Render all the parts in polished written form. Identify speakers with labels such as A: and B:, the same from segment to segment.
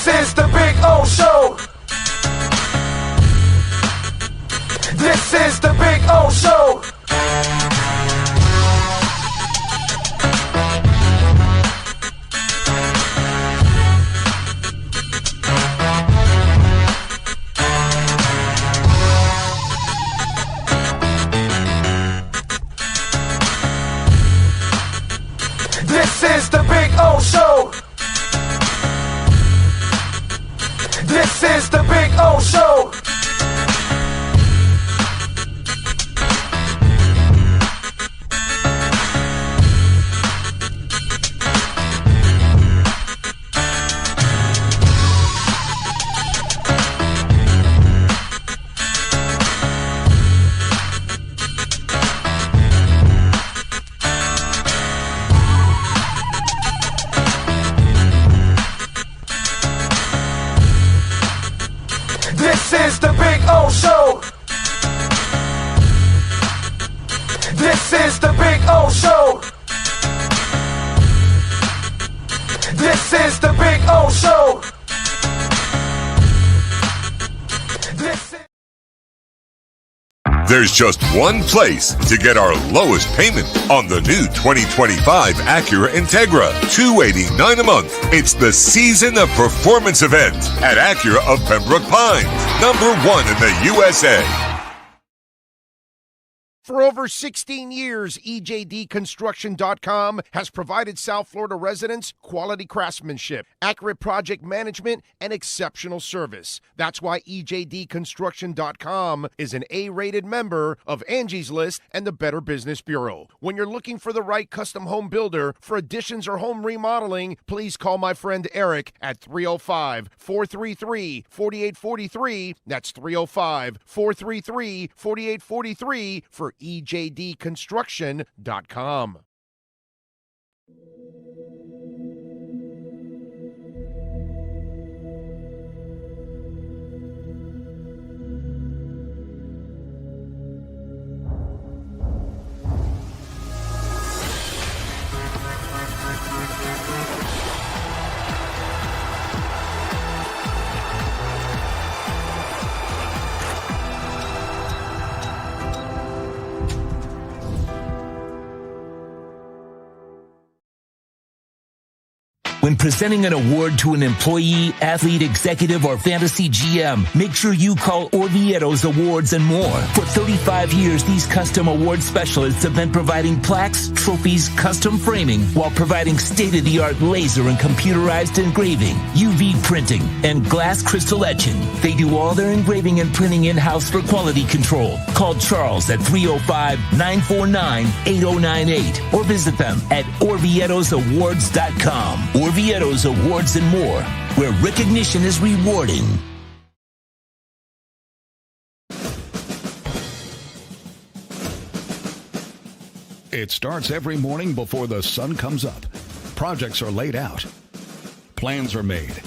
A: This is the Big O Show. This is the Big O Show. This is the Big O Show. This is the Big O Show. This is the Big O Show. This is the Big O Show. This is the Big O Show. This is...
B: There's just one place to get our lowest payment on the new 2025 Acura Integra. $289 a month. It's the Season of Performance event at Acura of Pembroke Pines. #1 in the USA.
C: For over 16 years, EJDconstruction.com has provided South Florida residents quality craftsmanship, accurate project management, and exceptional service. That's why EJDconstruction.com is an A-rated member of Angie's List and the Better Business Bureau. When you're looking for the right custom home builder for additions or home remodeling, please call my friend Eric at 305-433-4843. That's 305-433-4843 for EJDconstruction.com.
D: When presenting an award to an employee, athlete, executive, or fantasy GM, make sure you call Orvieto's Awards and More. For 35 years, these custom award specialists have been providing plaques, trophies, custom framing, while providing state-of-the-art laser and computerized engraving, UV printing, and glass crystal etching. They do all their engraving and printing in-house for quality control. Call Charles at 305-949-8098 or visit them at orvietosawards.com. Orvieto's Awards and More, where recognition is rewarding.
E: It starts every morning before the sun comes up. Projects are laid out. Plans are made.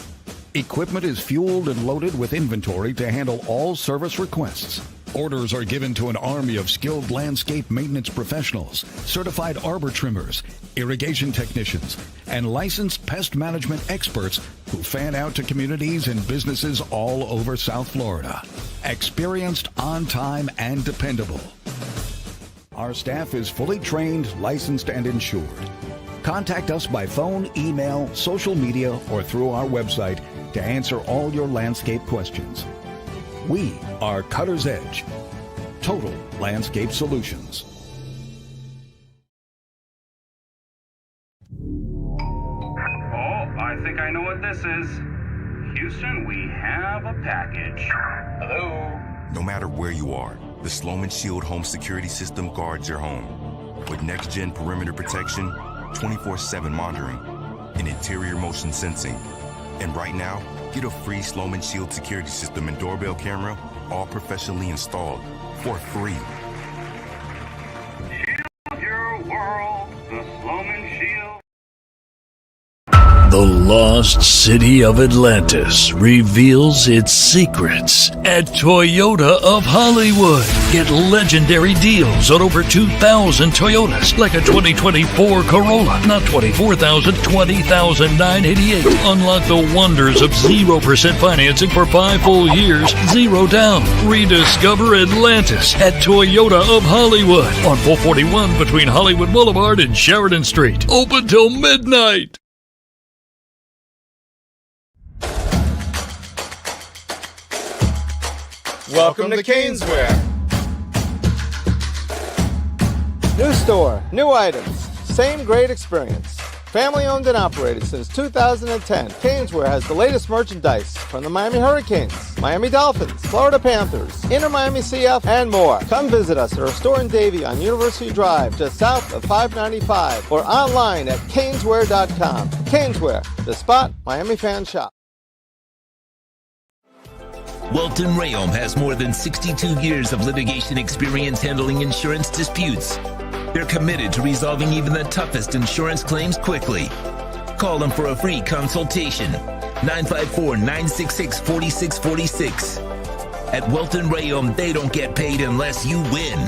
E: Equipment is fueled and loaded with inventory to handle all service requests. Orders are given to an army of skilled landscape maintenance professionals, certified arbor trimmers, irrigation technicians, and licensed pest management experts who fan out to communities and businesses all over South Florida. Experienced, on time, and dependable. Our staff is fully trained, licensed, and insured. Contact us by phone, email, social media, or through our website to answer all your landscape questions. We are Cutter's Edge. Total Landscape Solutions.
F: I think I know what this is. Houston, we have a package. Hello?
G: No matter where you are, the Sloman Shield home security system guards your home. With next-gen perimeter protection, 24/7 monitoring, and interior motion sensing. And right now, get a free Sloman Shield security system and doorbell camera, all professionally installed, for free.
F: Shield your world, the Sloman Shield.
H: The lost city of Atlantis reveals its secrets at Toyota of Hollywood. Get legendary deals on over 2,000 Toyotas, like a 2024 Corolla. Not 24,000, 20,988. Unlock the wonders of 0% financing for 5 full years, 0 down. Rediscover Atlantis at Toyota of Hollywood on 441 between Hollywood Boulevard and Sheridan Street. Open till midnight.
I: Welcome to Caneswear. New store, new items, same great experience. Family owned and operated since 2010, Caneswear has the latest merchandise from the Miami Hurricanes, Miami Dolphins, Florida Panthers, Inter Miami CF, and more. Come visit us at our store in Davie on University Drive, just south of 595, or online at caneswear.com. Caneswear, the spot Miami fans shop.
D: Welton Rayom has more than 62 years of litigation experience handling insurance disputes. They're committed to resolving even the toughest insurance claims quickly. Call them for a free consultation. 954-966-4646. At Welton Rayom, they don't get paid unless you win.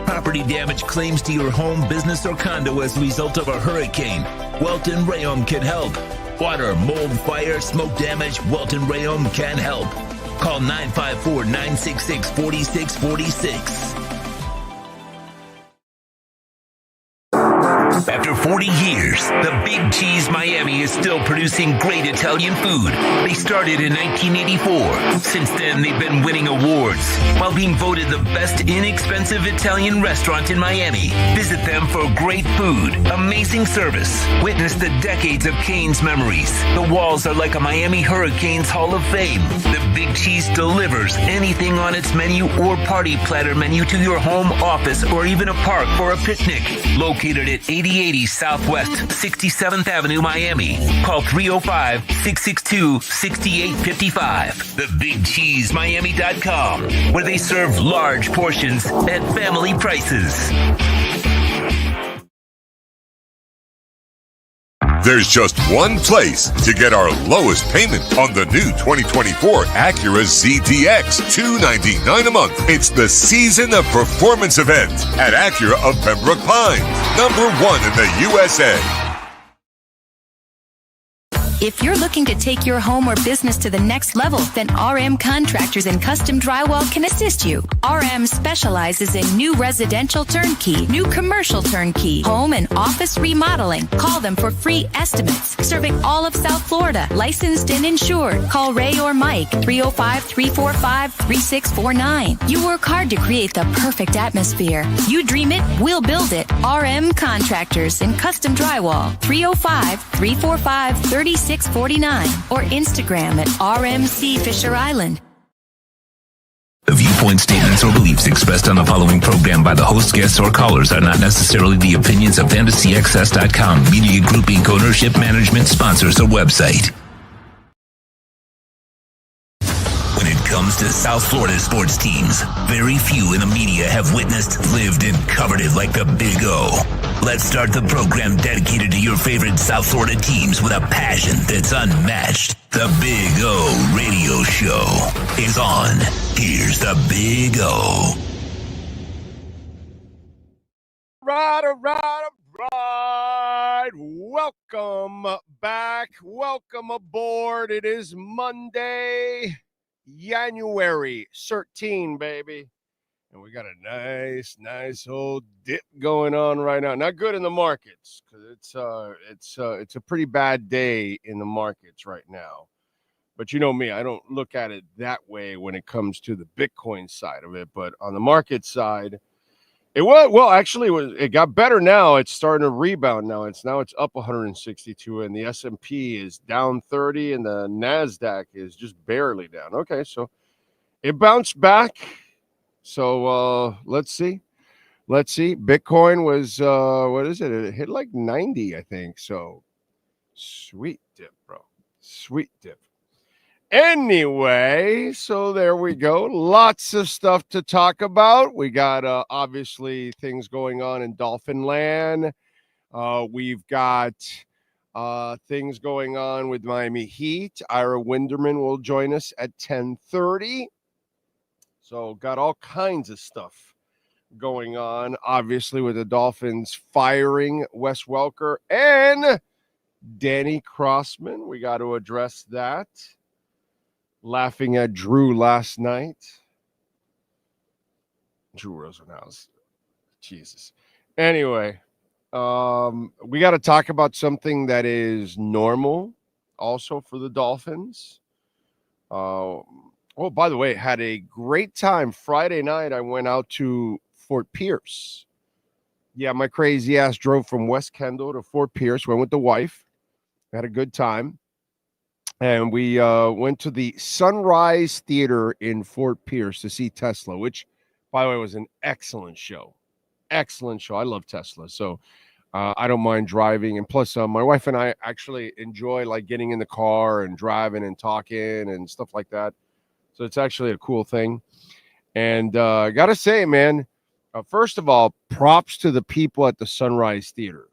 D: Property damage claims to your home, business, or condo as a result of a hurricane. Welton Rayom can help. Water, mold, fire, smoke damage, Welton Rayom can help. Call 954-966-4646. After 40 years, the Big Cheese Miami is still producing great Italian food. They started in 1984. Since then, they've been winning awards while being voted the best inexpensive Italian restaurant in Miami. Visit them for great food, amazing service. Witness the decades of Cane's memories. The walls are like a Miami Hurricanes Hall of Fame. The Big Cheese delivers anything on its menu or party platter menu to your home, office, or even a park for a picnic. Located at 8080 Southwest 67th Avenue, Miami. Call 305-662-6855. TheBigCheeseMiami.com, where they serve large portions at family prices.
B: There's just one place to get our lowest payment on the new 2024 Acura ZDX, $299 a month. It's the Season of Performance event at Acura of Pembroke Pines, #1 in the USA.
J: If you're looking to take your home or business to the next level, then RM Contractors and Custom Drywall can assist you. RM specializes in new residential turnkey, new commercial turnkey, home and office remodeling. Call them for free estimates. Serving all of South Florida, licensed and insured. Call Ray or Mike, 305-345-3649. You work hard to create the perfect atmosphere. You dream it, we'll build it. RM Contractors and Custom Drywall, 305-345-3649. Or Instagram at RMC Fisher Island.
D: The viewpoint statements or beliefs expressed on the following program by the host, guests, or callers are not necessarily the opinions of FantasyAccess.com, Media Group Inc. ownership, management, sponsors, or website. When it comes to South Florida sports teams, very few in the media have witnessed, lived, and covered it like the Big O. Let's start the program dedicated to your favorite South Florida teams with a passion that's unmatched. The Big O Radio Show is on. Here's the Big O.
C: All right. Welcome back. Welcome aboard. It is Monday, January 13, baby. And we got a nice old dip going on right now. Not good in the markets because it's a pretty bad day in the markets right now. But you know me, I don't look at it that way when it comes to the Bitcoin side of it. But on the market side, it got better now. It's starting to rebound now. It's up 162, and the S&P is down 30, and the NASDAQ is just barely down. Okay, so it bounced back. So let's see. Bitcoin was what is it? It hit like 90, I think. So sweet dip, bro. Sweet dip. Anyway, so there we go. Lots of stuff to talk about. We got obviously things going on in Dolphin Land. We've got Things going on with Miami Heat. Ira Winderman will join us at 10:30. So got all kinds of stuff going on, obviously, with the Dolphins firing Wes Welker and Danny Crossman. We got to address that. Laughing at Drew last night. Drew Rosenhaus. Jesus. Anyway, we got to talk about something that is normal also for the Dolphins. Oh, by the way, had a great time Friday night. I went out to Fort Pierce. Yeah, my crazy ass drove from West Kendall to Fort Pierce. Went with the wife. Had a good time. And we went to the Sunrise Theater in Fort Pierce to see Tesla, which, by the way, was an excellent show. Excellent show. I love Tesla. So I don't mind driving. And plus, my wife and I actually enjoy like getting in the car and driving and talking and stuff like that. So it's actually a cool thing. And I got to say, man, first of all, props to the people at the Sunrise Theater,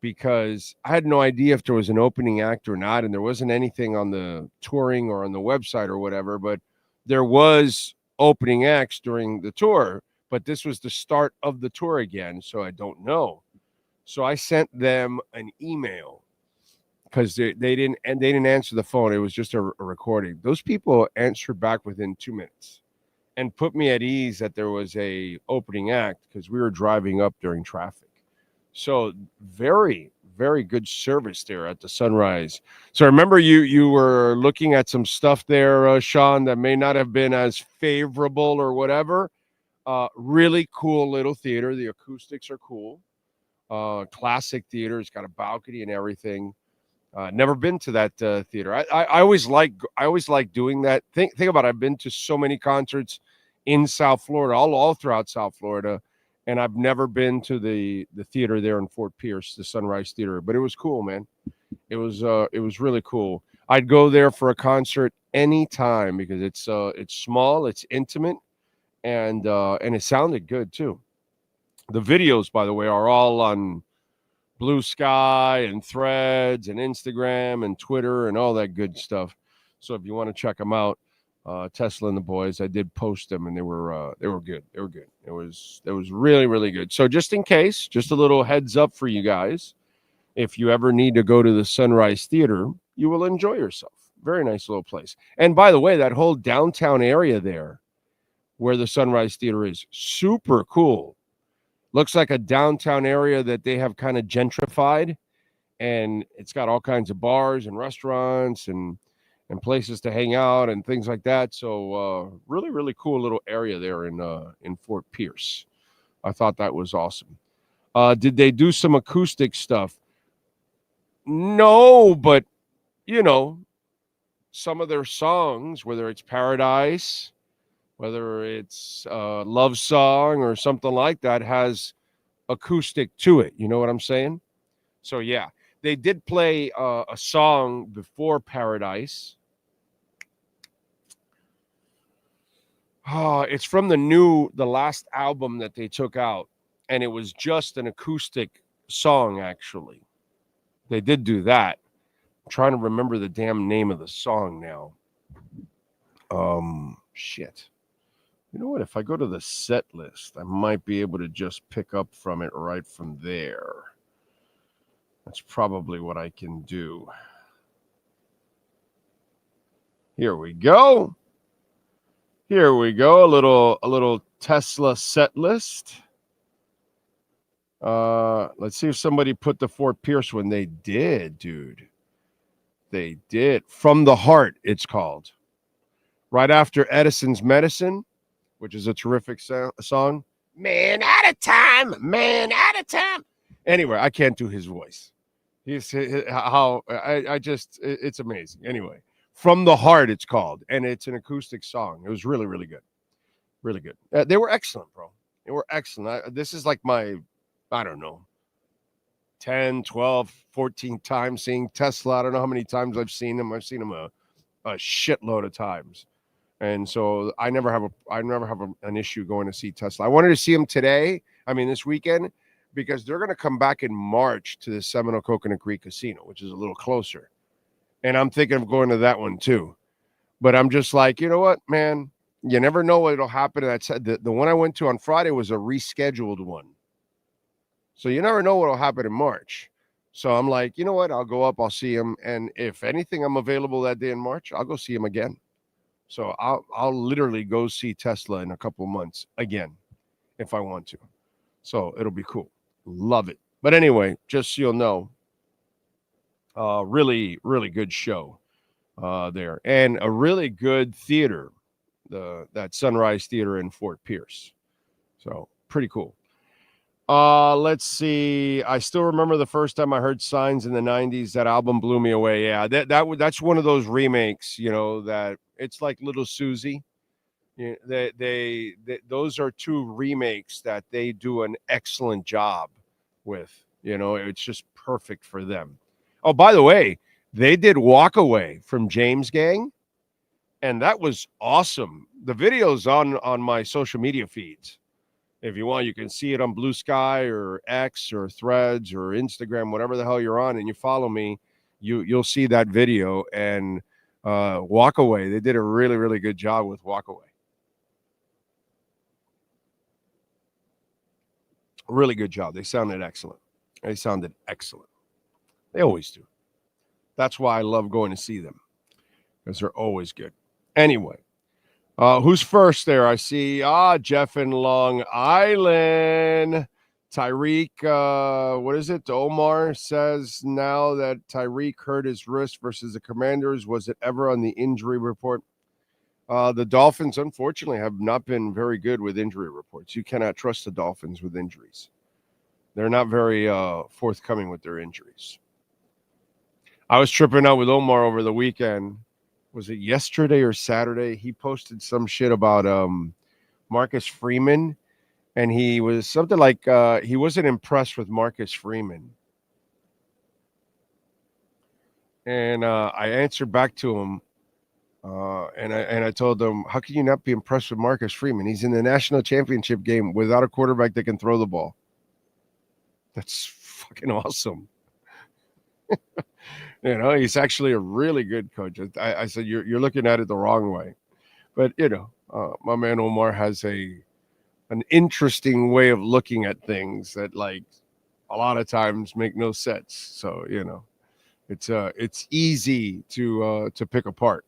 C: because I had no idea if there was an opening act or not. And there wasn't anything on the touring or on the website or whatever, but there was opening acts during the tour. But this was the start of the tour again, so I don't know. So I sent them an email because they didn't answer the phone. It was just a recording. Those people answered back within 2 minutes and put me at ease that there was a opening act because we were driving up during traffic. So very, very good service there at the Sunrise. So remember you were looking at some stuff there, Sean, that may not have been as favorable or whatever. Really cool little theater. The acoustics are cool. Classic theater. It's got a balcony and everything. Never been to that theater. I always like doing that. Think about it. I've been to so many concerts in South Florida, all throughout South Florida, and I've never been to the theater there in Fort Pierce, the Sunrise Theater. But it was cool, man. It was really cool. I'd go there for a concert anytime because it's small, it's intimate, and it sounded good too. The videos, by the way, are all on Blue Sky and Threads and Instagram and Twitter and all that good stuff. So if you want to check them out, Tesla and the boys, I did post them, and they were good. They were good. It was really, really good. So just in case, just a little heads up for you guys, if you ever need to go to the Sunrise Theater, you will enjoy yourself. Very nice little place. And by the way, that whole downtown area there where the Sunrise Theater is, super cool. Looks like a downtown area that they have kind of gentrified, and it's got all kinds of bars and restaurants and places to hang out and things like that. So really, really cool little area there in Fort Pierce. I thought that was awesome. Did they do some acoustic stuff? No, but, some of their songs, whether it's Paradise, whether it's a love song or something like that, has acoustic to it. You know what I'm saying? So, yeah, they did play a song before Paradise. It's from the last album that they took out, and it was just an acoustic song, actually. They did do that. I'm trying to remember the damn name of the song now. Shit. You know what? If I go to the set list, I might be able to just pick up from it right from there. That's probably what I can do. Here we go. Here we go. A little Tesla set list. Let's see if somebody put the Fort Pierce one. They did, dude. They did. From the Heart, it's called. Right after Edison's Medicine, which is a terrific song. Man at a time, man at a time. Anyway, I can't do his voice. It's amazing. Anyway, From the Heart, it's called, and it's an acoustic song. It was really, really good. Really good. They were excellent, bro. They were excellent. This is like my, I don't know, 10, 12, 14 times seeing Tesla. I don't know how many times I've seen him. I've seen him a shitload of times. And so I never have an issue going to see Tesla. I wanted to see him today. I mean, this weekend, because they're going to come back in March to the Seminole Coconut Creek Casino, which is a little closer. And I'm thinking of going to that one too. But I'm just like, you know what, man? You never know what'll happen. The one I went to on Friday was a rescheduled one. So you never know what'll happen in March. So I'm like, you know what? I'll go up. I'll see him. And if anything, I'm available that day in March, I'll go see him again. So I'll literally go see Tesla in a couple of months again if I want to. So it'll be cool. Love it. But anyway, just so you'll know, really, really good show there. And a really good theater, that Sunrise Theater in Fort Pierce. So pretty cool. Let's see. I still remember the first time I heard Signs in the 90s. That album blew me away. Yeah, that's one of those remakes, that it's like Little Susie. Yeah, those are two remakes that they do an excellent job with. It's just perfect for them. Oh, by the way, they did Walk Away from James Gang, and that was awesome. The video's on my social media feeds. If you want, you can see it on Blue Sky or X or Threads or Instagram, whatever the hell you're on, and you follow me, you'll see that video. And Walk Away, they did a really, really good job with Walk Away. Really good job. They sounded excellent. They always do. That's why I love going to see them, because they're always good. Anyway, who's first there? I see Jeff in Long Island. Tyreek, what is it? Omar says now that Tyreek hurt his wrist versus the Commanders. Was it ever on the injury report? The Dolphins, unfortunately, have not been very good with injury reports. You cannot trust the Dolphins with injuries. They're not very forthcoming with their injuries. I was tripping out with Omar over the weekend. Was it yesterday or Saturday? He posted some shit about Marcus Freeman, and he was something like he wasn't impressed with Marcus Freeman. And I answered back to him. And I told them, how can you not be impressed with Marcus Freeman? He's in the national championship game without a quarterback that can throw the ball. That's fucking awesome. He's actually a really good coach. I said, you're looking at it the wrong way. But, my man Omar has an interesting way of looking at things that, like, a lot of times make no sense. So, it's easy to pick apart.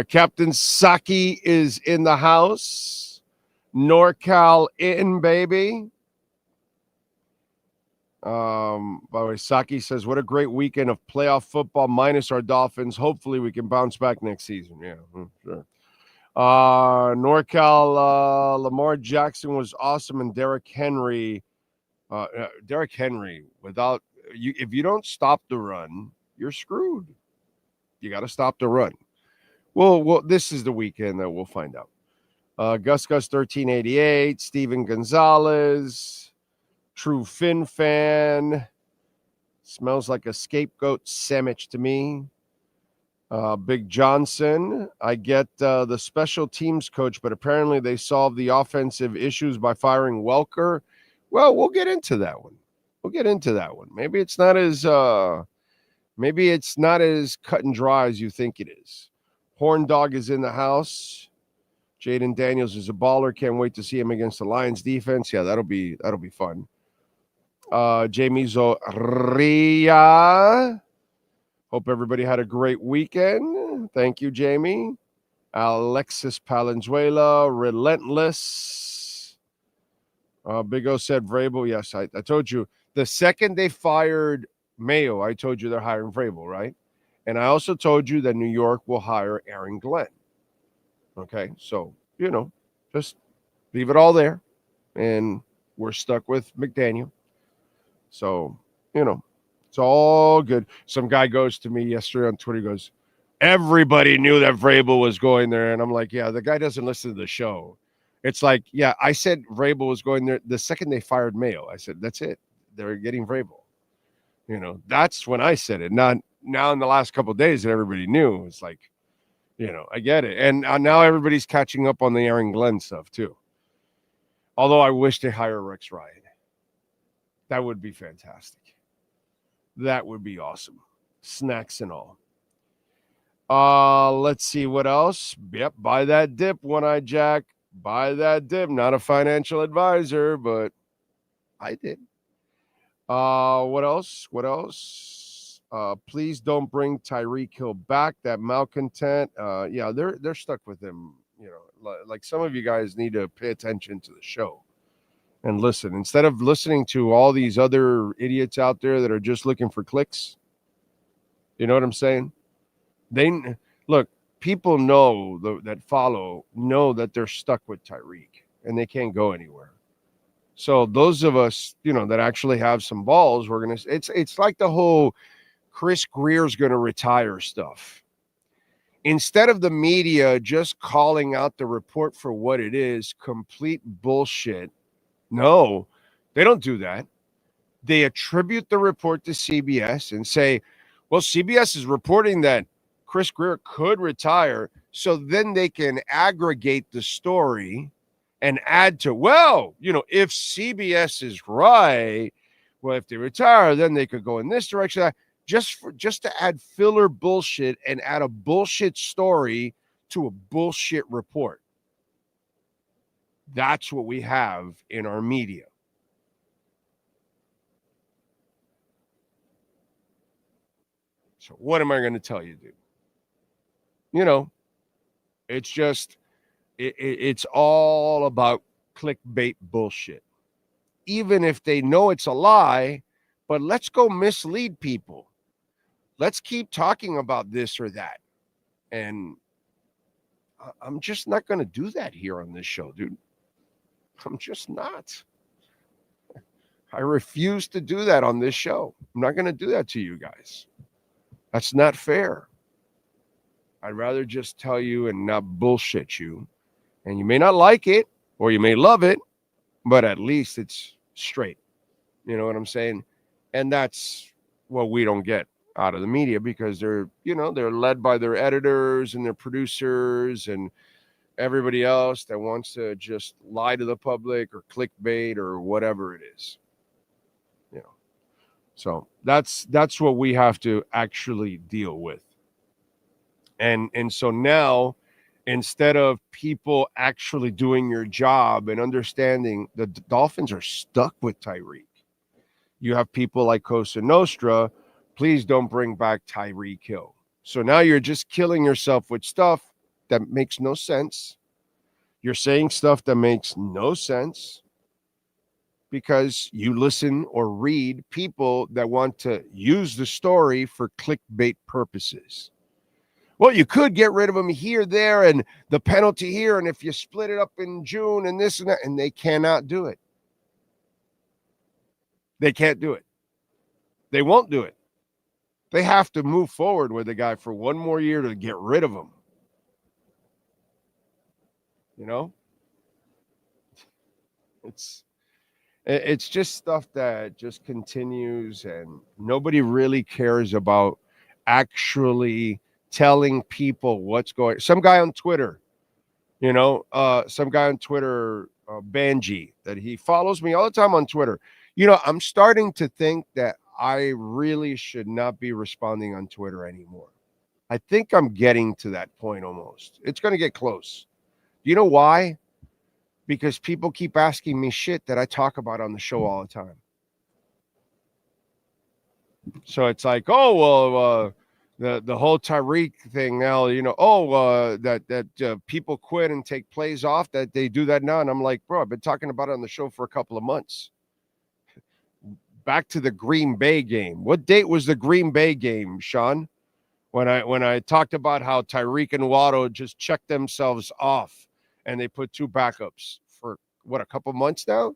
C: Captain Saki is in the house. NorCal in, baby. By the way, Saki says, what a great weekend of playoff football minus our Dolphins. Hopefully we can bounce back next season. Yeah, sure. NorCal, Lamar Jackson was awesome, and Derrick Henry, without you, if you don't stop the run, you're screwed. You got to stop the run. Well, this is the weekend that we'll find out. Gus 1388, Steven Gonzalez, True Fin fan, smells like a scapegoat sandwich to me. Big Johnson, I get the special teams coach, but apparently they solved the offensive issues by firing Welker. Well, we'll get into that one. Maybe it's not as cut and dry as you think it is. Horn Dog is in the house. Jaden Daniels is a baller. Can't wait to see him against the Lions defense. Yeah, that'll be fun. Jamie Zoria. Hope everybody had a great weekend. Thank you, Jamie. Alexis Palenzuela, relentless. Big O said Vrabel. Yes, I told you. The second they fired Mayo, I told you they're hiring Vrabel, right? And I also told you that New York will hire Aaron Glenn. Okay, so, just leave it all there. And we're stuck with McDaniel. So, it's all good. Some guy goes to me yesterday on Twitter, goes, everybody knew that Vrabel was going there. And I'm like, yeah, the guy doesn't listen to the show. It's like, yeah, I said Vrabel was going there the second they fired Mayo. I said, that's it. They're getting Vrabel. That's when I said it. Not now in the last couple of days that everybody knew. It's like, I get it. And now everybody's catching up on the Aaron Glenn stuff too. Although I wish they hire Rex Ryan. That would be fantastic. That would be awesome. Snacks and all. Let's see what else. Yep, buy that dip, One-Eye Jack. Buy that dip. Not a financial advisor, but I did. What else? What else? Please don't bring Tyreek Hill back. That malcontent. Yeah, they're stuck with him. You know, like some of you guys need to pay attention to the show and listen instead of listening to all these other idiots out there that are just looking for clicks. You know what I'm saying? They look. People know that follow know that they're stuck with Tyreek and they can't go anywhere. So those of us, you know, that actually have some balls, we're gonna. It's like the whole Chris Greer's gonna retire stuff. Instead of the media just calling out the report for what it is, complete bullshit. No, they don't do that. They attribute the report to CBS and say, well, CBS is reporting that Chris Greer could retire, so then they can aggregate the story and add to, well, you know, if CBS is right, well, if they retire, then they could go in this direction. Just to add filler bullshit and add a bullshit story to a bullshit report. That's what we have in our media. So what am I going to tell you, dude? You know, it's just, it's all about clickbait bullshit. Even if they know it's a lie, but let's go mislead people. Let's keep talking about this or that. And I'm just not going to do that here on this show, dude. I'm just not. I refuse to do that on this show. I'm not going to do that to you guys. That's not fair. I'd rather just tell you and not bullshit you. And you may not like it or you may love it, but at least it's straight. You know what I'm saying? And that's what we don't get out of the media because they're led by their editors and their producers and everybody else that wants to just lie to the public or clickbait or whatever it is. You know. So that's what we have to actually deal with. And so now, instead of people actually doing your job and understanding the Dolphins are stuck with Tyreek, you have people like Cosa Nostra, please don't bring back Tyreek Hill. So now you're just killing yourself with stuff that makes no sense. You're saying stuff that makes no sense because you listen or read people that want to use the story for clickbait purposes. Well, you could get rid of them here, there, and the penalty here, and if you split it up in June and this and that, and they cannot do it. They can't do it. They won't do it. They have to move forward with the guy for one more year to get rid of him. You know? It's just stuff that just continues, and nobody really cares about actually telling people what's going. Some guy on Twitter, Banji, that he follows me all the time on Twitter. You know, I'm starting to think that I really should not be responding on Twitter anymore. I think I'm getting to that point almost. It's going to get close. You know why? Because people keep asking me shit that I talk about on the show all the time. So it's like, oh, well, the whole Tyreek thing now, that people quit and take plays off, that they do that now. And I'm like, bro, I've been talking about it on the show for a couple of months. Back to the Green Bay game. What date was the Green Bay game, Sean? When I talked about how Tyreek and Waddle just checked themselves off and they put two backups for, a couple months now?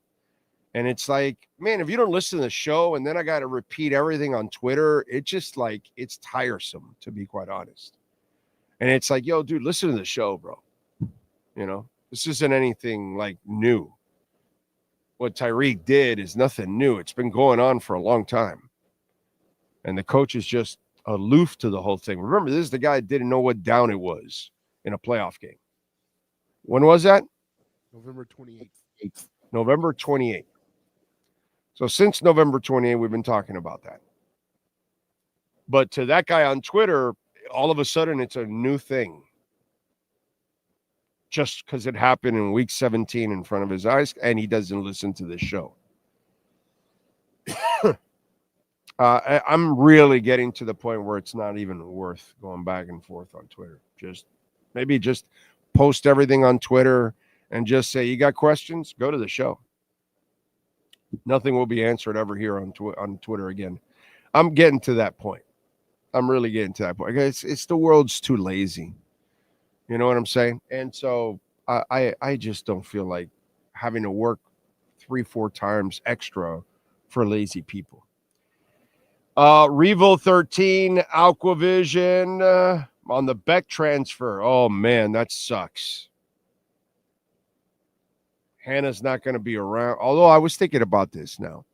C: And it's like, man, if you don't listen to the show and then I got to repeat everything on Twitter, it's just like, it's tiresome, to be quite honest. And it's like, yo, dude, listen to the show, bro. You know, this isn't anything like new. What Tyreek did is nothing new. It's been going on for a long time. And the coach is just aloof to the whole thing. Remember, this is the guy that didn't know what down it was in a playoff game. When was that?
K: November 28th.
C: November 28th. So since November 28th, we've been talking about that. But to that guy on Twitter, all of a sudden it's a new thing. Just because it happened in week 17 in front of his eyes, and he doesn't listen to this show. I'm really getting to the point where it's not even worth going back and forth on Twitter. Maybe just post everything on Twitter and just say, you got questions? Go to the show. Nothing will be answered ever here on Twitter again. I'm getting to that point. I'm really getting to that point. It's the world's too lazy. You know what I'm saying? And so I just don't feel like having to work 3-4 times extra for lazy people. Revo 13, Aquavision on the Beck transfer. Oh, man, that sucks. Hannah's not going to be around. Although I was thinking about this now.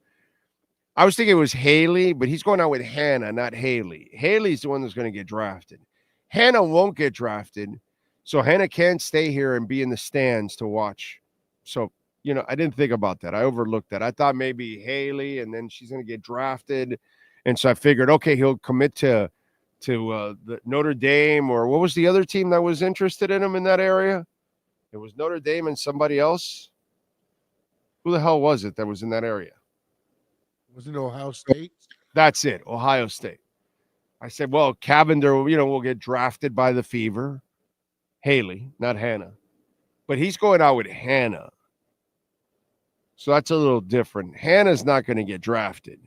C: I was thinking it was Haley, but he's going out with Hannah, not Haley. Haley's the one that's going to get drafted. Hannah won't get drafted. So Hannah can't stay here and be in the stands to watch. So, I didn't think about that. I overlooked that. I thought maybe Haley, and then she's going to get drafted. And so I figured, okay, he'll commit to the Notre Dame, or what was the other team that was interested in him in that area? It was Notre Dame and somebody else. Who the hell was it that was in that area?
K: Was it Ohio State?
C: That's it, Ohio State. I said, well, Cavender, will get drafted by the Fever. Haley, not Hannah. But he's going out with Hannah. So that's a little different. Hannah's not going to get drafted.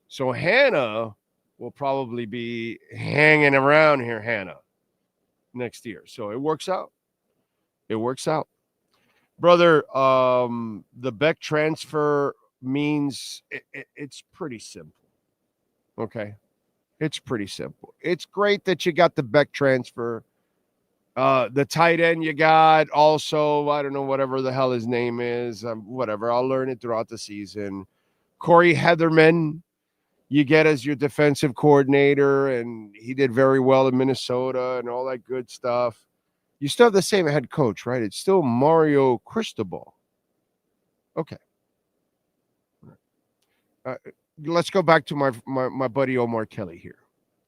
C: So Hannah will probably be hanging around here, Hannah, next year. So it works out. It works out. Brother, the Beck transfer means it's pretty simple. Okay? It's pretty simple. It's great that you got the Beck transfer. The tight end you got also, I don't know, whatever the hell his name is. Whatever. I'll learn it throughout the season. Corey Heatherman, you get as your defensive coordinator, and he did very well in Minnesota and all that good stuff. You still have the same head coach, right? It's still Mario Cristobal. Okay. Let's go back to my buddy Omar Kelly here.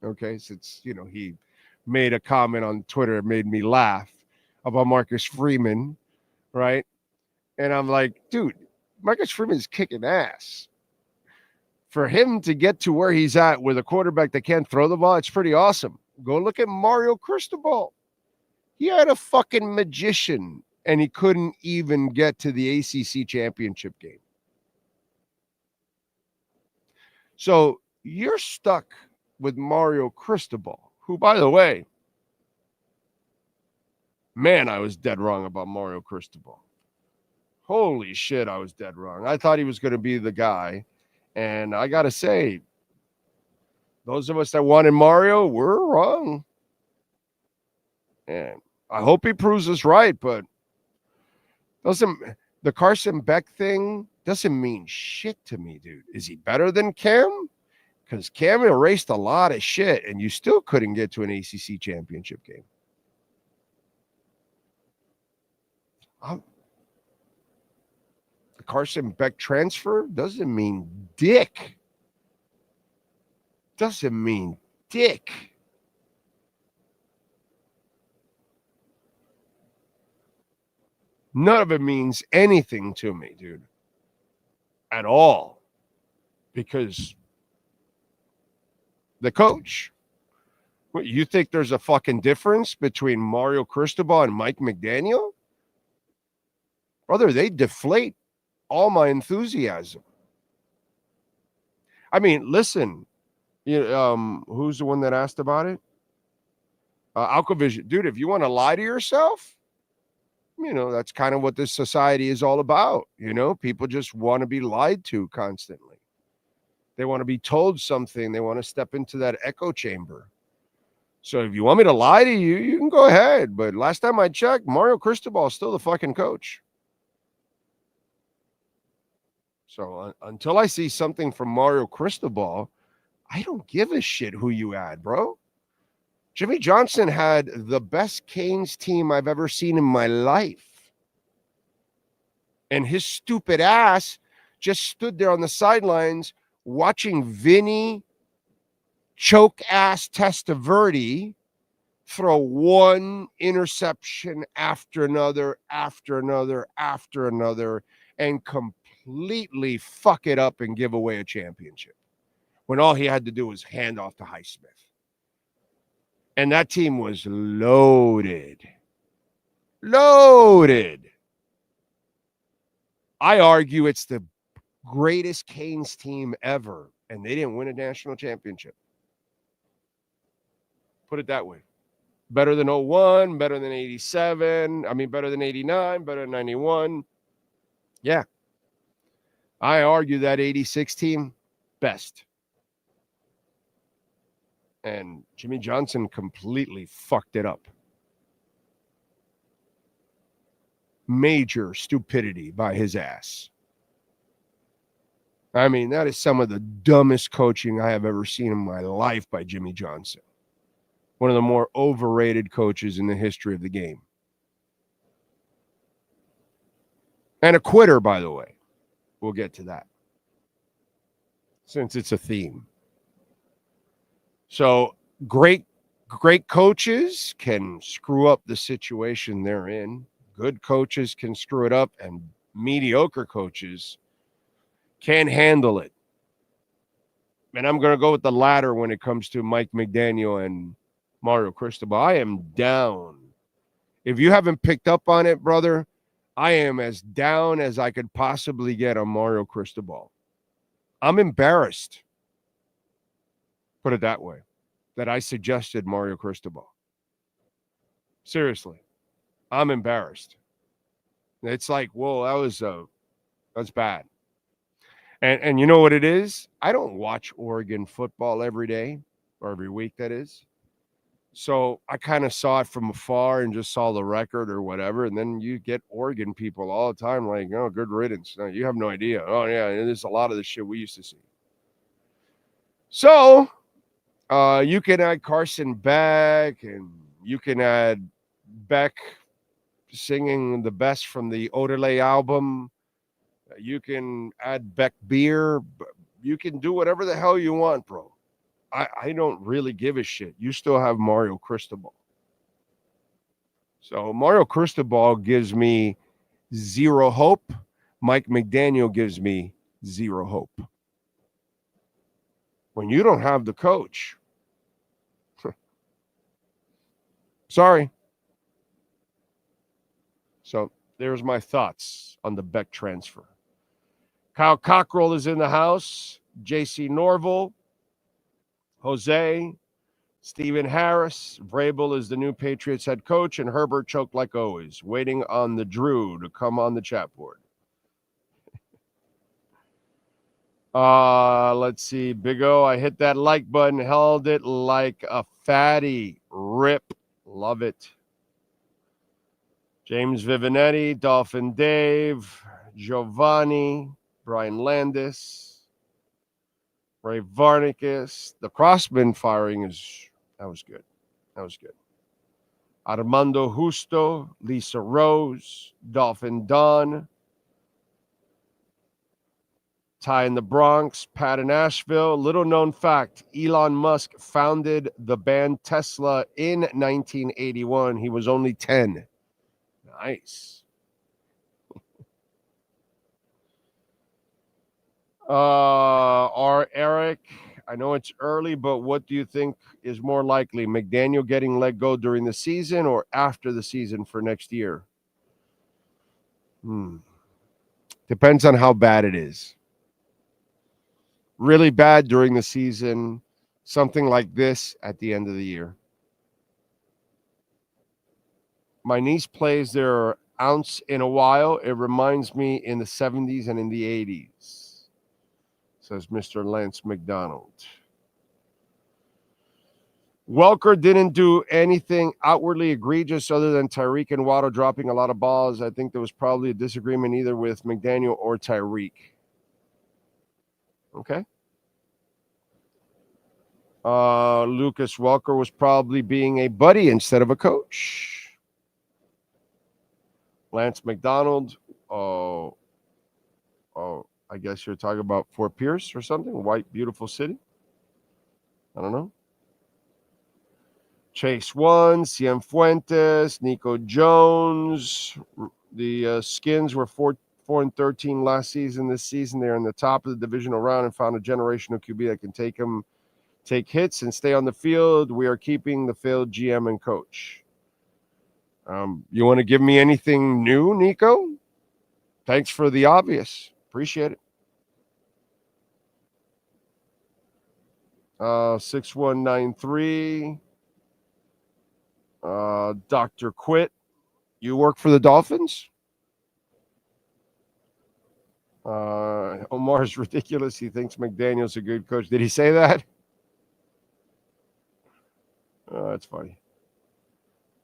C: Okay, since he made a comment on Twitter, it made me laugh about Marcus Freeman, right? And I'm like, dude, Marcus Freeman's kicking ass. For him to get to where he's at with a quarterback that can't throw the ball, it's pretty awesome. Go look at Mario Cristobal. He had a fucking magician, and he couldn't even get to the ACC championship game. So you're stuck with Mario Cristobal, who, by the way, man, I was dead wrong about Mario Cristobal. Holy shit, I was dead wrong. I thought he was going to be the guy. And I got to say, those of us that wanted Mario, we're wrong. And I hope he proves us right, but the Carson Beck thing doesn't mean shit to me, dude. Is he better than Cam? Because Cam erased a lot of shit, and you still couldn't get to an ACC championship game. The Carson Beck transfer doesn't mean dick. Doesn't mean dick. None of it means anything to me, dude. At all. Because the coach. What, you think there's a fucking difference between Mario Cristobal and Mike McDaniel? Brother, they deflate all my enthusiasm. I mean, listen, who's the one that asked about it? Alcovision. Dude, if you want to lie to yourself, that's kind of what this society is all about. People just want to be lied to constantly. They want to be told something. They want to step into that echo chamber. So if you want me to lie to you, you can go ahead. But last time I checked, Mario Cristobal is still the fucking coach. So until I see something from Mario Cristobal, I don't give a shit who you add, bro. Jimmy Johnson had the best Canes team I've ever seen in my life. And his stupid ass just stood there on the sidelines watching Vinny choke-ass Testaverde throw one interception after another, and completely fuck it up and give away a championship when all he had to do was hand off to Highsmith. And that team was loaded. Loaded. I argue it's the greatest Canes team ever, and they didn't win a national championship. Put it that way. Better than 01, better than 87. I mean, better than 89, better than 91. Yeah. I argue that 86 team, best. And Jimmy Johnson completely fucked it up. Major stupidity by his ass. I mean, that is some of the dumbest coaching I have ever seen in my life by Jimmy Johnson. One of the more overrated coaches in the history of the game. And a quitter, by the way. We'll get to that, since it's a theme. So great coaches can screw up the situation they're in. Good coaches can screw it up, and mediocre coaches can't handle it. And I'm going to go with the latter when it comes to Mike McDaniel and Mario Cristobal. I am down. If you haven't picked up on it, brother, I am as down as I could possibly get on Mario Cristobal. I'm embarrassed, put it that way, that I suggested Mario Cristobal. Seriously, I'm embarrassed. It's like, whoa, that's bad. And you know what it is? I don't watch Oregon football every day, or every week, that is. So I kind of saw it from afar and just saw the record or whatever. And then you get Oregon people all the time like, oh, good riddance. No, you have no idea. Oh, yeah, there's a lot of the shit we used to see. So you can add Carson Beck, and you can add Beck singing the best from the Odelay album. You can add Beck beer. You can do whatever the hell you want, bro. I don't really give a shit. You still have Mario Cristobal. So Mario Cristobal gives me zero hope. Mike McDaniel gives me zero hope. When you don't have the coach, sorry. So there's my thoughts on the Beck transfer. Kyle Cockrell is in the house. J.C. Norville. Jose, Stephen Harris, Vrabel is the new Patriots head coach, and Herbert choked like always, waiting on the Drew to come on the chat board. Let's see. Big O, I hit that like button, held it like a fatty. Rip. Love it. James Vivinetti, Dolphin Dave, Giovanni, Brian Landis, Ray Varnicus. The Crossman firing that was good. That was good. Armando Justo, Lisa Rose, Dolphin Don, Ty in the Bronx, Pat in Asheville. Little known fact, Elon Musk founded the band Tesla in 1981. He was only 10. Nice. Eric, I know it's early, but what do you think is more likely? McDaniel getting let go during the season or after the season for next year? Depends on how bad it is. Really bad during the season, something like this at the end of the year. My niece plays their ounce in a while. It reminds me in the 70s and in the 80s. Says Mr. Lance McDonald. Welker didn't do anything outwardly egregious other than Tyreek and Waddle dropping a lot of balls. I think there was probably a disagreement either with McDaniel or Tyreek. Okay. Lucas Welker was probably being a buddy instead of a coach. Lance McDonald. I guess you're talking about Fort Pierce or something. White, beautiful city. I don't know. Chase won. Cienfuentes, Nico Jones. The Skins were 4-13 last season. This season, they're in the top of the divisional round and found a generational QB that can take hits and stay on the field. We are keeping the failed GM and coach. You want to give me anything new, Nico? Thanks for the obvious. Appreciate it. 6193. Dr. Quit. You work for the Dolphins? Omar's ridiculous. He thinks McDaniel's a good coach. Did he say that? Oh, that's funny.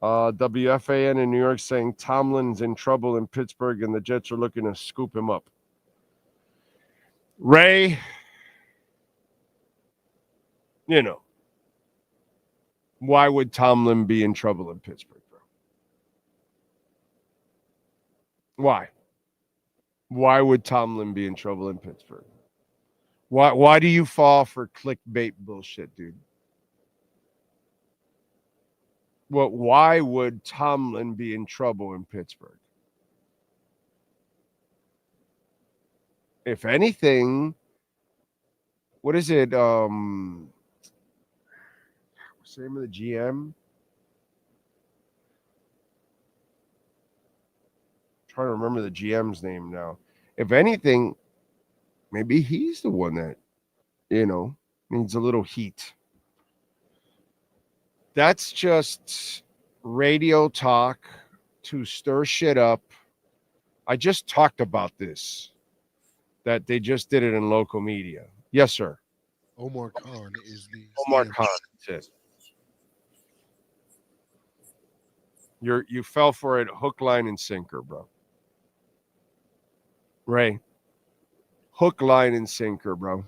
C: WFAN in New York saying Tomlin's in trouble in Pittsburgh and the Jets are looking to scoop him up. Ray, you know, why would Tomlin be in trouble in Pittsburgh, bro? Why? Why would Tomlin be in trouble in Pittsburgh? Why do you fall for clickbait bullshit, dude? Well, why would Tomlin be in trouble in Pittsburgh? If anything, what is it? What's the name of the GM? Trying to remember the GM's name now. If anything, maybe he's the one that, needs a little heat. That's just radio talk to stir shit up. I just talked about this, that they just did it in local media. Yes, sir.
K: Omar Khan is the
C: Omar Khan. That's it. You fell for it hook, line, and sinker, bro. Ray, hook, line, and sinker, bro.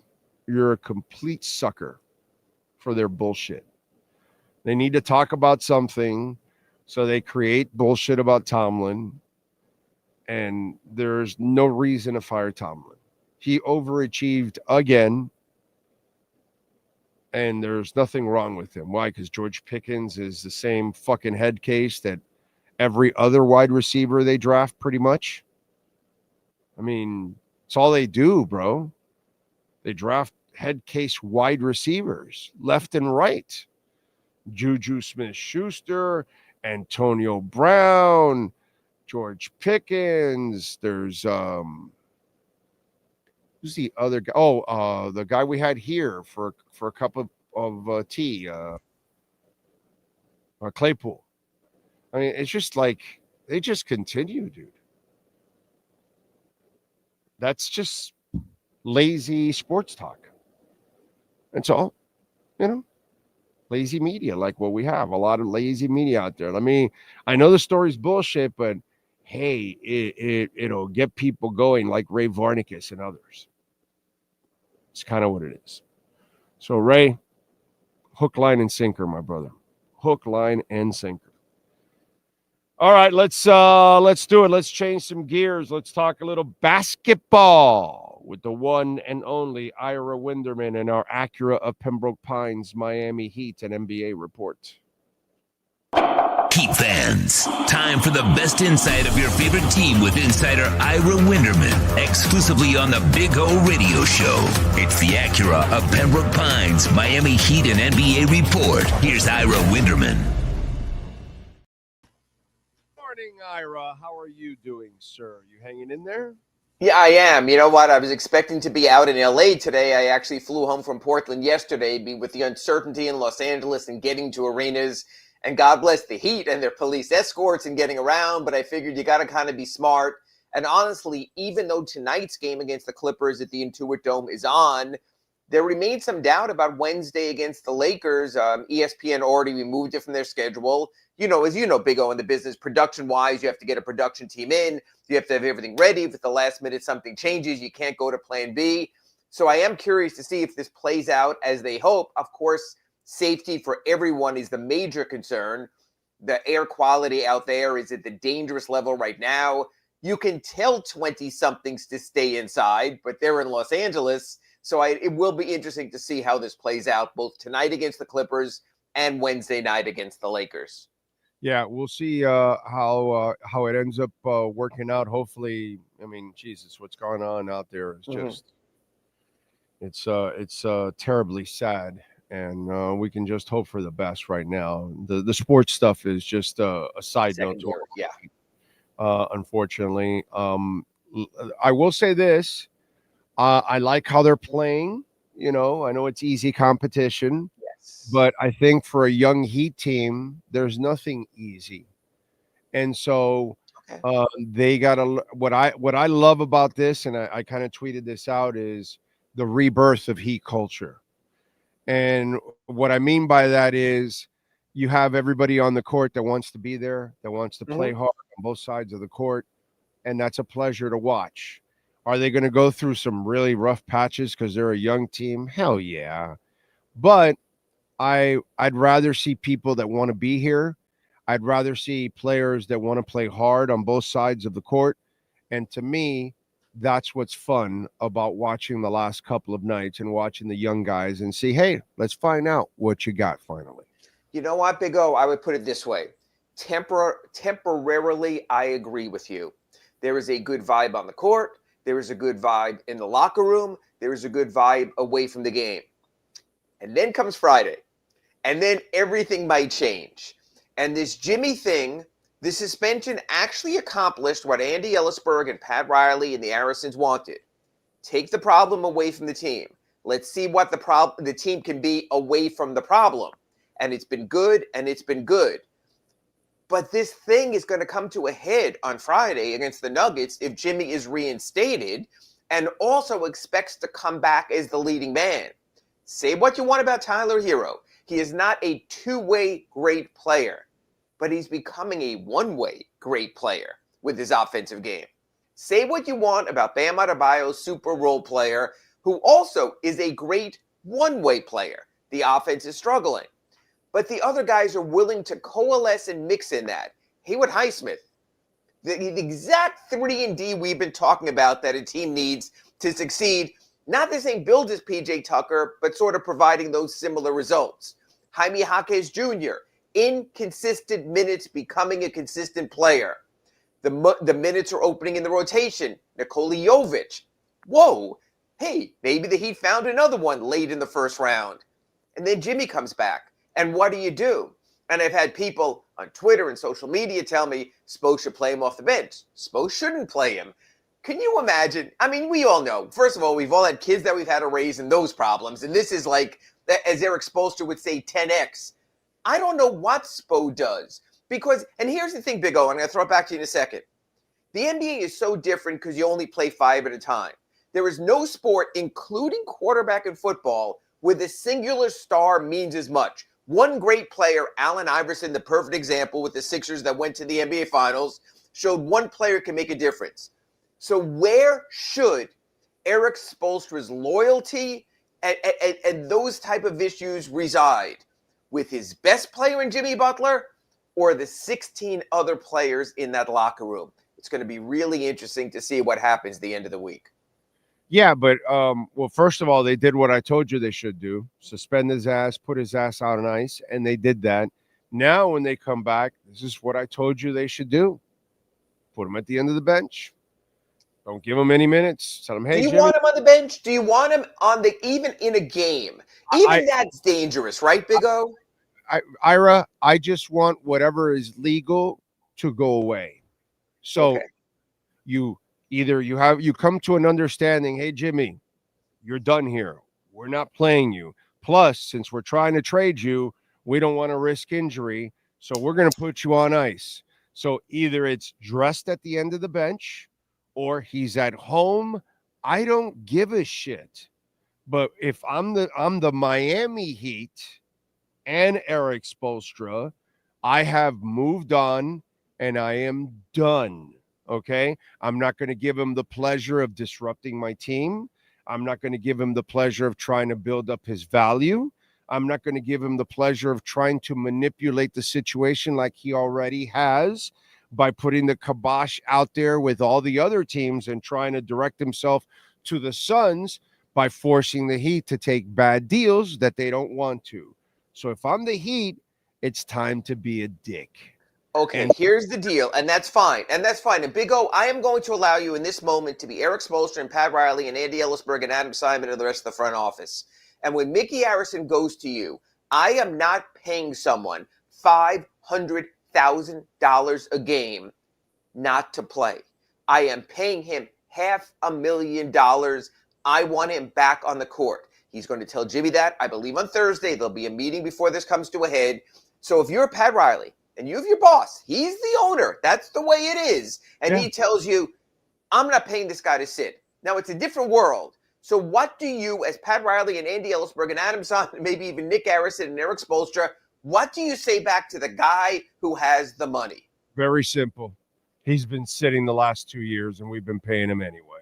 C: You're a complete sucker for their bullshit. They need to talk about something, so they create bullshit about Tomlin, and there's no reason to fire Tomlin. He overachieved again, and there's nothing wrong with him. Why? Because George Pickens is the same fucking head case that every other wide receiver they draft pretty much. I mean, it's all they do, bro. They draft head case wide receivers left and right. Juju Smith-Schuster, Antonio Brown, George Pickens. There's who's the other guy? Oh, the guy we had here for a cup of tea, Claypool. I mean, it's just like they just continue, dude. That's just lazy sports talk. That's all, lazy media, like what we have. A lot of lazy media out there. I know the story's bullshit, but hey, it'll get people going, like Ray Varnicus and others. It's kind of what it is. So Ray, hook, line, and sinker, my brother. Hook, line, and sinker. All right, let's do it. Let's change some gears. Let's talk a little basketball with the one and only Ira Winderman and our Acura of Pembroke Pines Miami Heat and NBA report.
D: Heat fans, time for the best insight of your favorite team with insider Ira Winderman, exclusively on the Big O Radio Show. It's the Acura of Pembroke Pines Miami Heat and NBA report. Here's Ira Winderman.
C: Morning, Ira. How are you doing, sir? You hanging in there?
L: Yeah, I am. You know what? I was expecting to be out in LA today. I actually flew home from Portland yesterday with the uncertainty in Los Angeles and getting to arenas. And God bless the Heat and their police escorts and getting around. But I figured you got to kind of be smart. And honestly, even though tonight's game against the Clippers at the Intuit Dome is on, there remains some doubt about Wednesday against the Lakers. ESPN already removed it from their schedule. As you know, Big O in the business, production-wise, you have to get a production team in. You have to have everything ready. If at the last minute something changes, you can't go to plan B. So I am curious to see if this plays out as they hope. Of course, safety for everyone is the major concern. The air quality out there is at the dangerous level right now. You can tell 20-somethings to stay inside, but they're in Los Angeles. So it will be interesting to see how this plays out both tonight against the Clippers and Wednesday night against the Lakers.
C: Yeah, we'll see how it ends up working out. Hopefully, I mean, Jesus, what's going on out there is just it's terribly sad, and we can just hope for the best right now. The sports stuff is just a side note. Unfortunately, I will say this: I like how they're playing. You know, I know it's easy competition. But I think for a young Heat team, there's nothing easy, and so they got to. What I love about this, and I kind of tweeted this out, is the rebirth of Heat culture. And what I mean by that is you have everybody on the court that wants to be there, that wants to play hard on both sides of the court, and that's a pleasure to watch. Are they going to go through some really rough patches because they're a young team? Hell yeah, but I'd rather see people that want to be here. I'd rather see players that want to play hard on both sides of the court. And to me, that's what's fun about watching the last couple of nights and watching the young guys and see, hey, let's find out what you got finally.
L: You know what, Big O? I would put it this way. Temporarily, I agree with you. There is a good vibe on the court. There is a good vibe in the locker room. There is a good vibe away from the game. And then comes Friday. And then everything might change. And this Jimmy thing, the suspension actually accomplished what Andy Ellisberg and Pat Riley and the Harrisons wanted. Take the problem away from the team. Let's see what the team can be away from the problem. And it's been good, and it's been good. But this thing is going to come to a head on Friday against the Nuggets if Jimmy is reinstated and also expects to come back as the leading man. Say what you want about Tyler Hero. He is not a two-way great player, but he's becoming a one-way great player with his offensive game. Say what you want about Bam Adebayo, super role player, who also is a great one-way player. The offense is struggling. But the other guys are willing to coalesce and mix in that. Haywood Highsmith, the exact 3-and-D we've been talking about that a team needs to succeed, not the same build as P.J. Tucker, but sort of providing those similar results. Jaime Jaquez Jr., inconsistent minutes, becoming a consistent player. The minutes are opening in the rotation. Nikola Jovic. Whoa, hey, maybe the Heat found another one late in the first round. And then Jimmy comes back. And what do? And I've had people on Twitter and social media tell me Spo should play him off the bench. Spo shouldn't play him. Can you imagine? I mean, we all know. First of all, we've all had kids that we've had to raise and those problems. And this is like, as Eric Spoelstra would say, 10X. I don't know what Spo does. Because, and here's the thing, Big O, and I'm going to throw it back to you in a second. The NBA is so different because you only play 5 at a time. There is no sport, including quarterback and football, where the singular star means as much. One great player, Allen Iverson, the perfect example with the Sixers that went to the NBA Finals, showed one player can make a difference. So where should Eric Spoelstra's loyalty and those type of issues reside? With his best player in Jimmy Butler or the 16 other players in that locker room? It's going to be really interesting to see what happens at the end of the week.
C: Yeah, but, well, first of all, they did what I told you they should do. Suspend his ass, put his ass out on ice, and they did that. Now when they come back, this is what I told you they should do. Put him at the end of the bench. Don't give him any minutes. Tell him, hey,
L: do you
C: Jimmy,
L: want him on the bench? Do you want him on even in a game? That's dangerous, right, Big O?
C: Ira, I just want whatever is legal to go away. So you come to an understanding, hey, Jimmy, you're done here. We're not playing you. Plus, since we're trying to trade you, we don't want to risk injury. So we're going to put you on ice. So either it's dressed at the end of the bench or he's at home. I don't give a shit. But if I'm the Miami Heat and Eric Spoelstra, I have moved on and I am done. Okay? I'm not going to give him the pleasure of disrupting my team. I'm not going to give him the pleasure of trying to build up his value. I'm not going to give him the pleasure of trying to manipulate the situation like he already has by putting the kibosh out there with all the other teams and trying to direct himself to the Suns by forcing the Heat to take bad deals that they don't want to. So if I'm the Heat, it's time to be a dick.
L: Okay, here's the deal, and that's fine. And Big O, I am going to allow you in this moment to be Eric Spoelstra and Pat Riley and Andy Ellisberg and Adam Simon and the rest of the front office. And when Mickey Harrison goes to you, I am not paying someone $500,000 a game not to play. I am paying him $500,000. I want him back on the court. He's going to tell Jimmy that, I believe, on Thursday. There'll be a meeting before this comes to a head. So if you're Pat Riley and you have your boss, he's the owner, that's the way it is, and he tells you, I'm not paying this guy to sit. Now, it's a different world. So what do you, as Pat Riley and Andy Ellisberg and Adam Simon, maybe even Nick Harrison and Eric Spoelstra, what do you say back to the guy who has the money?
C: Very simple. He's been sitting the last 2 years, and we've been paying him anyway.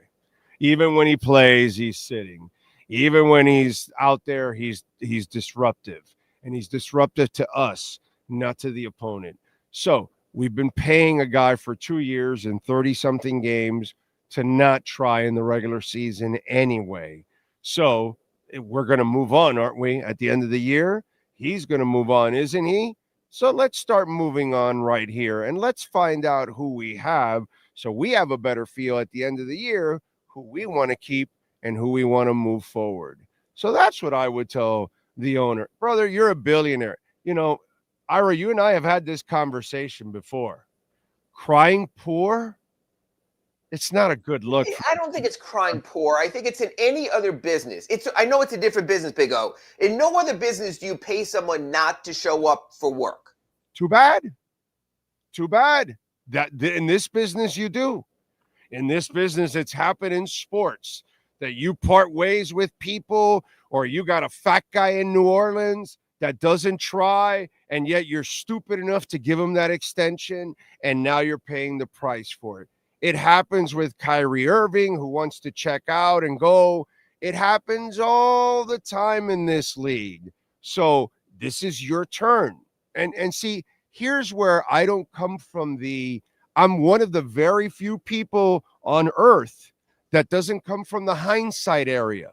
C: Even when he plays, he's sitting. Even when he's out there, he's disruptive. And he's disruptive to us, not to the opponent. So we've been paying a guy for 2 years and 30-something games to not try in the regular season anyway. So we're going to move on, aren't we? At the end of the year, he's going to move on, isn't he? So let's start moving on right here, and let's find out who we have so we have a better feel at the end of the year who we want to keep and who we want to move forward. So that's what I would tell the owner. Brother, you're a billionaire. You know, Ira, you and I have had this conversation before. Crying poor, it's not a good look.
L: I don't think it's crying poor. I think it's in any other business. I know it's a different business, Big O. In no other business do you pay someone not to show up for work.
C: Too bad. Too bad. That in this business you do. In this business, it's happened in sports that you part ways with people, or you got a fat guy in New Orleans that doesn't try, and yet you're stupid enough to give him that extension, and now you're paying the price for it. It happens with Kyrie Irving, who wants to check out and go. It happens all the time in this league. So this is your turn. And see, here's where I don't come from I'm one of the very few people on earth that doesn't come from the hindsight area.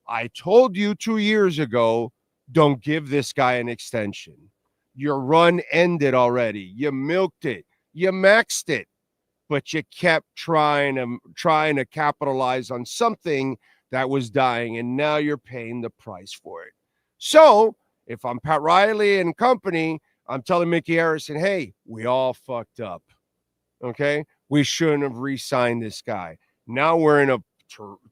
C: I told you 2 years ago, don't give this guy an extension. Your run ended already. You milked it. You maxed it. But you kept trying to capitalize on something that was dying, and now you're paying the price for it. So if I'm Pat Riley and company, I'm telling Mickey Harrison, hey, we all fucked up. Okay? We shouldn't have re-signed this guy. Now we're in a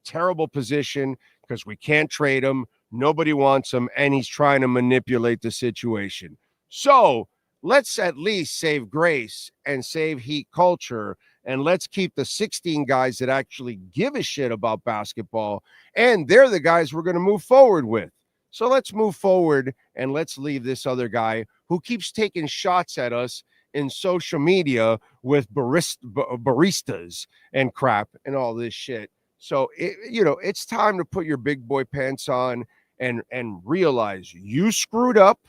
C: terrible position because we can't trade him. Nobody wants him, and he's trying to manipulate the situation. So let's at least save grace and save Heat culture, and let's keep the 16 guys that actually give a shit about basketball, and they're the guys we're going to move forward with. So let's move forward, and let's leave this other guy who keeps taking shots at us in social media with baristas and crap and all this shit. So, it's time to put your big boy pants on and realize you screwed up.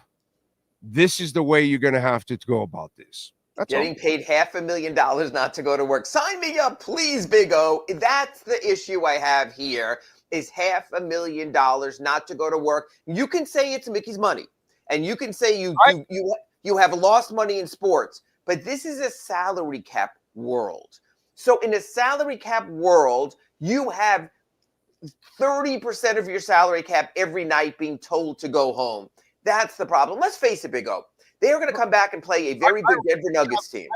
C: This is the way you're going to have to go about this. That's
L: Getting paid $500,000 not to go to work. Sign me up, please, Big O. That's the issue I have here, is $500,000 not to go to work. You can say it's Mickey's money, and you can say you have lost money in sports, but this is a salary cap world. So in a salary cap world, you have 30% of your salary cap every night being told to go home. That's the problem. Let's face it, Big O. They are going to come back and play a very good Denver Nuggets team.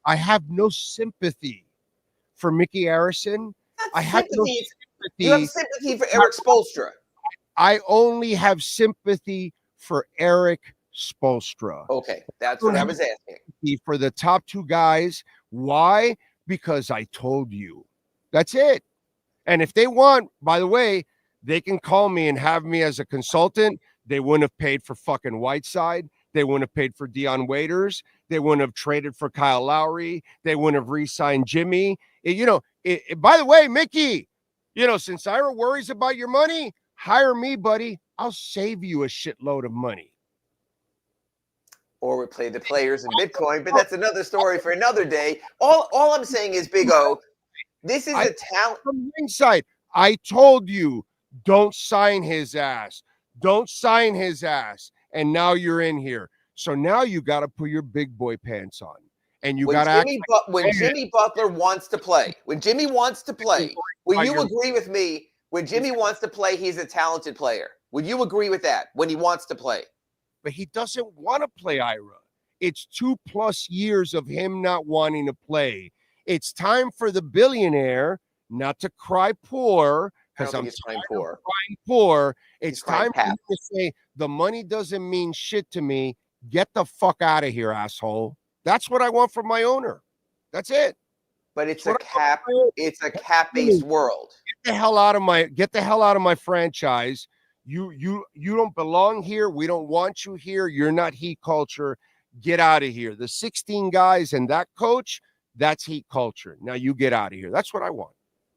C: I have no sympathy for Mickey Harrison. I have no sympathy.
L: You have sympathy for Eric Spoelstra.
C: I only have sympathy for Eric Spoelstra.
L: Okay, that's what I was asking.
C: For the top two guys. Why? Because I told you. That's it. And if they want, by the way, they can call me and have me as a consultant. They wouldn't have paid for fucking Whiteside. They wouldn't have paid for Dion Waiters. They wouldn't have traded for Kyle Lowry. They wouldn't have re-signed Jimmy. By the way, Mickey, since Ira worries about your money, hire me, buddy. I'll save you a shitload of money.
L: Or we play the players in Bitcoin, but that's another story for another day. All I'm saying is, Big O, this is a talent.
C: From ringside, I told you, don't sign his ass. Don't sign his ass. And now you're in here. So now you got to put your big boy pants on. And you got to
L: when Jimmy Butler wants to play, will you agree with me? When Jimmy wants to play, he's a talented player. Would you agree with that when he wants to play?
C: But he doesn't want to play, Ira. It's 2+ years of him not wanting to play. It's time for the billionaire not to cry poor, because I'm crying poor. It's time for him to say, the money doesn't mean shit to me. Get the fuck out of here, asshole. That's what I want from my owner. That's it.
L: But it's a cap-based world.
C: Get the hell out of my franchise. You don't belong here. We don't want you here. You're not Heat culture. Get out of here. The 16 guys and that coach, that's Heat culture. Now you get out of here. That's what I want.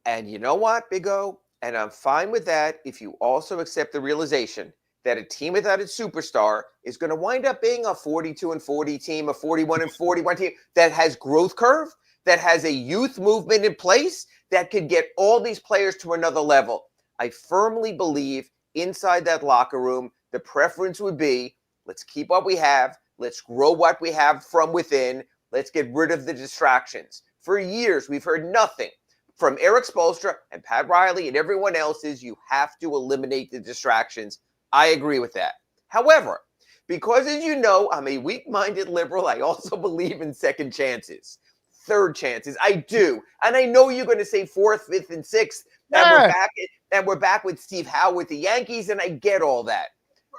L: And you know what, Big O? And I'm fine with that if you also accept the realization that a team without its superstar is going to wind up being a 42-40 team, a 41-41 team that has growth curve, that has a youth movement in place, that could get all these players to another level. I firmly believe inside that locker room, the preference would be, let's keep what we have. Let's grow what we have from within. Let's get rid of the distractions. For years, we've heard nothing from Eric Spoelstra and Pat Riley and everyone else is you have to eliminate the distractions. I agree with that. However, because as you know, I'm a weak-minded liberal, I also believe in second chances, third chances. I do. And I know you're going to say fourth, fifth, and sixth. And we're back with Steve Howe with the Yankees, and I get all that.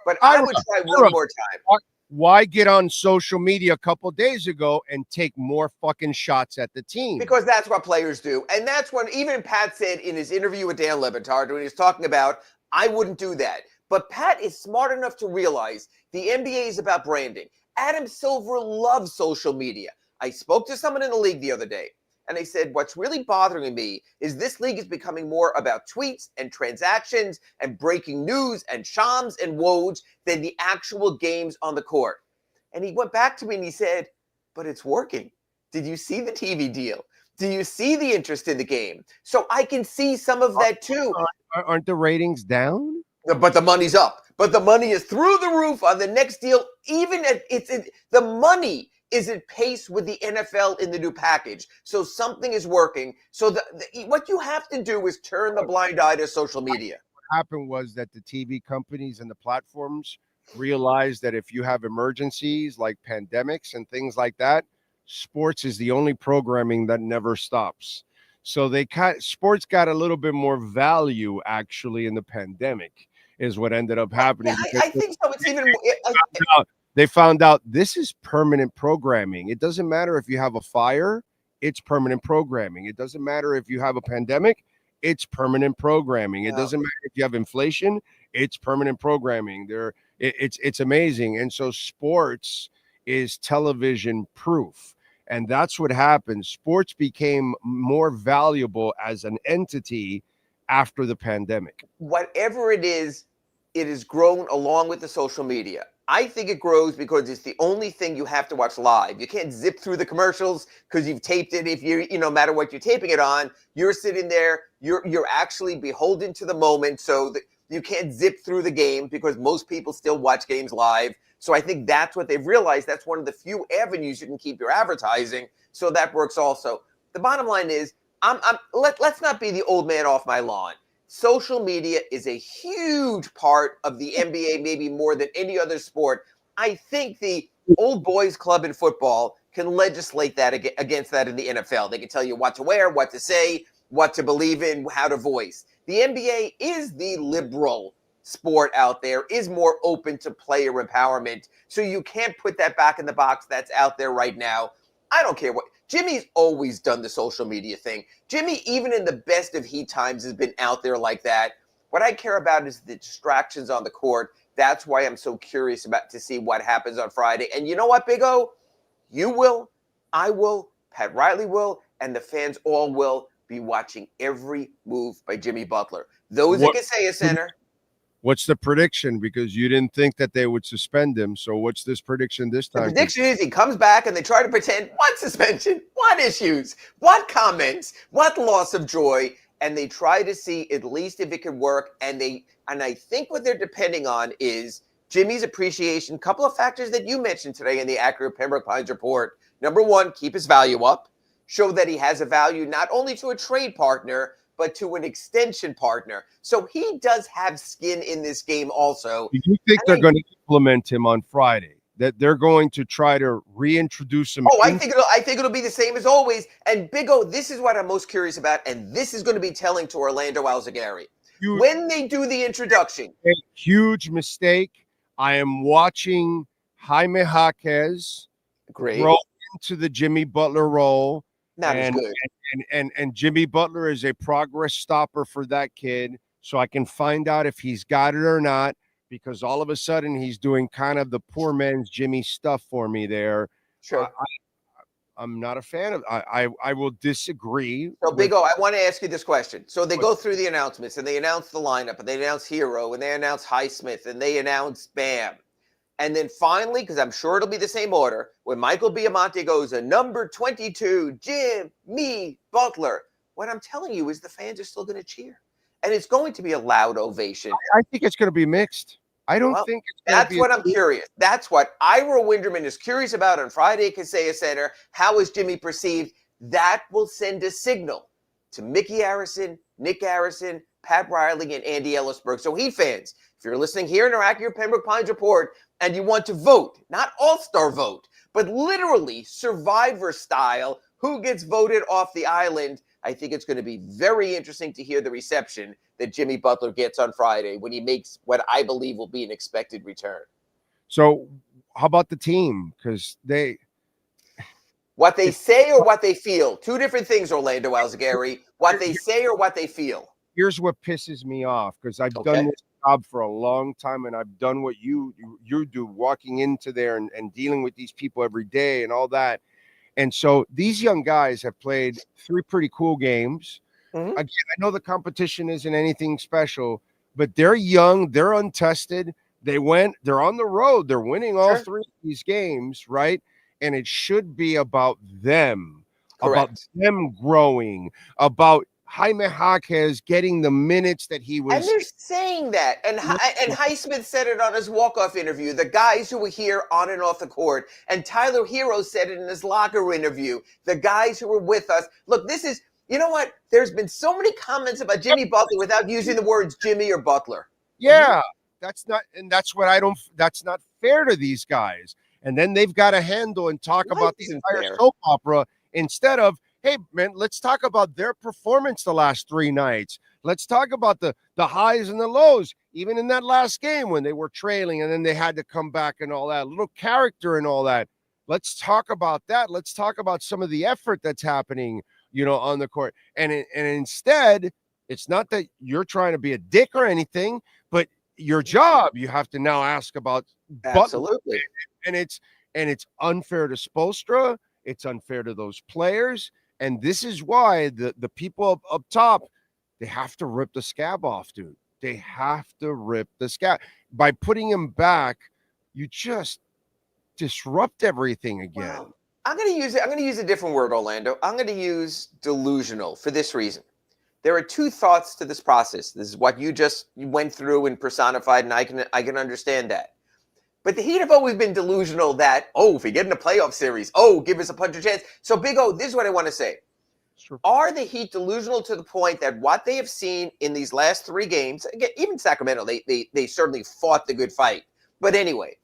L: But I would try one more time.
C: Why get on social media a couple days ago and take more fucking shots at the team?
L: Because that's what players do. And that's when even Pat said in his interview with Dan Levitard, when he was talking about, I wouldn't do that. But Pat is smart enough to realize the NBA is about branding. Adam Silver loves social media. I spoke to someone in the league the other day, and they said, what's really bothering me is this league is becoming more about tweets and transactions and breaking news and shams and woes than the actual games on the court. And he went back to me and he said, but it's working. Did you see the TV deal? Do you see the interest in the game? So I can see some of that too.
C: Aren't the ratings down?
L: But the money's up. But the money is through the roof on the next deal. Even at the money is at pace with the NFL in the new package. So something is working. So what you have to do is turn the blind eye to social media.
C: What happened was that the TV companies and the platforms realized that if you have emergencies like pandemics and things like that, sports is the only programming that never stops. So sports got a little bit more value actually in the pandemic is what ended up happening.
L: Yeah, I think so. It's even
C: they found out this is permanent programming. It doesn't matter if you have a fire, it's permanent programming. It doesn't matter if you have a pandemic, it's permanent programming. It doesn't matter if you have inflation, it's permanent programming. It's amazing. And so sports is television proof. And that's what happened. Sports became more valuable as an entity after the pandemic.
L: Whatever it has grown along with the social media. I think it grows because it's the only thing you have to watch live. You can't zip through the commercials because you've taped it. If no matter what you're taping it on, you're sitting there, you're actually beholden to the moment. So that you can't zip through the game because most people still watch games live. So I think that's what they've realized. That's one of the few avenues you can keep your advertising. So that works also. The bottom line is, let's not be the old man off my lawn. Social media is a huge part of the NBA, maybe more than any other sport. I think the old boys club in football can legislate that against that in the NFL. They can tell you what to wear, what to say, what to believe in, how to voice. The NBA is the liberal sport out there, is more open to player empowerment. So you can't put that back in the box that's out there right now. I don't care what. Jimmy's always done the social media thing. Jimmy, even in the best of Heat times, has been out there like that. What I care about is the distractions on the court. That's why I'm so curious to see what happens on Friday. And you know what, Big O? You will, I will, Pat Riley will, and the fans all will be watching every move by Jimmy Butler. Those that can say a center.
C: What's the prediction? Because you didn't think that they would suspend him. So what's this prediction this time?
L: The prediction is he comes back and they try to pretend what suspension, what issues, what comments, what loss of joy, and they try to see at least if it could work. And I think what they're depending on is Jimmy's appreciation. Couple of factors that you mentioned today in the accurate Pembroke Pines report. Number one, keep his value up, show that he has a value not only to a trade partner, but to an extension partner. So he does have skin in this game also.
C: Do you think they're going to implement him on Friday? That they're going to try to reintroduce him?
L: Oh, I think it'll be the same as always. And Big O, this is what I'm most curious about, and this is going to be telling to Orlando Alzagari. When they do the introduction.
C: A huge mistake. I am watching Jaime Jaquez grow into the Jimmy Butler role.
L: Not as good.
C: And Jimmy Butler is a progress stopper for that kid, so I can find out if he's got it or not, because all of a sudden he's doing kind of the poor man's Jimmy stuff for me there.
L: Sure.
C: I'm not a fan of I will disagree.
L: So, Big O, I want to ask you this question. So they go through the announcements, and they announce the lineup, and they announce Hero, and they announce Highsmith, and they announce Bam. And then finally, because I'm sure it'll be the same order, when Michael Biamonte goes a number 22, Jimmy Butler. What I'm telling you is the fans are still going to cheer. And it's going to be a loud ovation.
C: I think it's going to be mixed. I don't think it's going to be.
L: That's what I'm curious. That's what Ira Winderman is curious about on Friday at Kaseya Center. How is Jimmy perceived? That will send a signal to Mickey Harrison, Nick Harrison, Pat Riley, and Andy Ellisberg. So Heat fans, if you're listening here in our accurate Pembroke Pines report and you want to vote, not all-star vote, but literally survivor style, who gets voted off the island, I think it's going to be very interesting to hear the reception that Jimmy Butler gets on Friday when he makes what I believe will be an expected return.
C: So how about the team? Because
L: what they say or what they feel. Two different things, Orlando Alzagari. What they say or what they feel.
C: Here's what pisses me off, because I've done this job for a long time, and I've done what you do, walking into there and dealing with these people every day and all that. And so these young guys have played 3 pretty cool games. Again, I know the competition isn't anything special, but they're young, they're untested. They're on the road, they're winning all 3 of these games, right? And it should be about them, about them growing, about Jaime Jaquez getting the minutes that he was.
L: And they're saying that. And Highsmith said it on his walk-off interview, the guys who were here on and off the court. And Tyler Hero said it in his locker interview, the guys who were with us. Look, this is, you know what? There's been so many comments about Jimmy Butler without using the words Jimmy or Butler.
C: Yeah, that's not fair to these guys. And then they've got to handle and talk about the entire soap opera instead of, hey, man, let's talk about their performance the last 3 nights. Let's talk about the highs and the lows, even in that last game when they were trailing and then they had to come back and all that, little character and all that. Let's talk about that. Let's talk about some of the effort that's happening, on the court. And instead, it's not that you're trying to be a dick or anything, but your job, you have to now ask about.
L: Absolutely.
C: And it's unfair to Spoelstra. It's unfair to those players. And this is why the people up top, they have to rip the scab off, dude. They have to rip the scab. By putting him back, you just disrupt everything again.
L: Wow. I'm going to use a different word, Orlando. I'm going to use delusional for this reason. There are 2 thoughts to this process. This is what you went through and personified, and I can understand that. But the Heat have always been delusional that, if we get in a playoff series, give us a punch of chance. So, Big O, this is what I want to say. Sure. Are the Heat delusional to the point that what they have seen in these last 3 games, again, even Sacramento, they certainly fought the good fight. But anyway,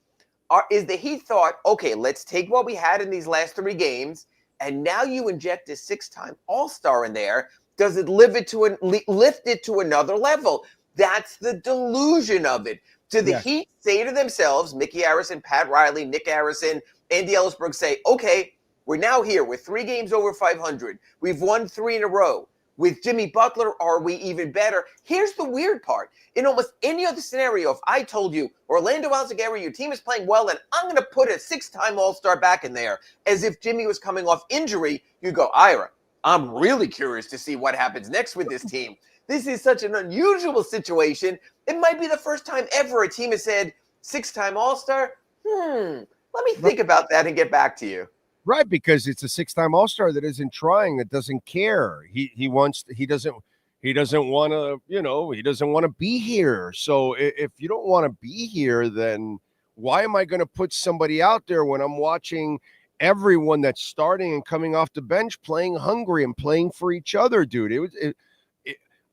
L: is the Heat thought, okay, let's take what we had in these last 3 games, and now you inject a 6-time All-Star in there. Does it lift it to another level? That's the delusion of it. Do the Heat say to themselves, Mickey Harrison, Pat Riley, Nick Harrison, Andy Ellisberg say, okay, we're now here. We're 3 games over 500. We've won 3 in a row. With Jimmy Butler, are we even better? Here's the weird part. In almost any other scenario, if I told you, Orlando Alzagari, your team is playing well, and I'm going to put a 6-time All-Star back in there, as if Jimmy was coming off injury, you go, Ira, I'm really curious to see what happens next with this team. This is such an unusual situation, It might be the first time ever a team has said, 6-time All-Star? Let me think about that and get back to you.
C: Right, because it's a 6-time All-Star that isn't trying, that doesn't care. He doesn't want to, he doesn't want to be here. So if you don't want to be here, then why am I going to put somebody out there when I'm watching everyone that's starting and coming off the bench playing hungry and playing for each other, dude?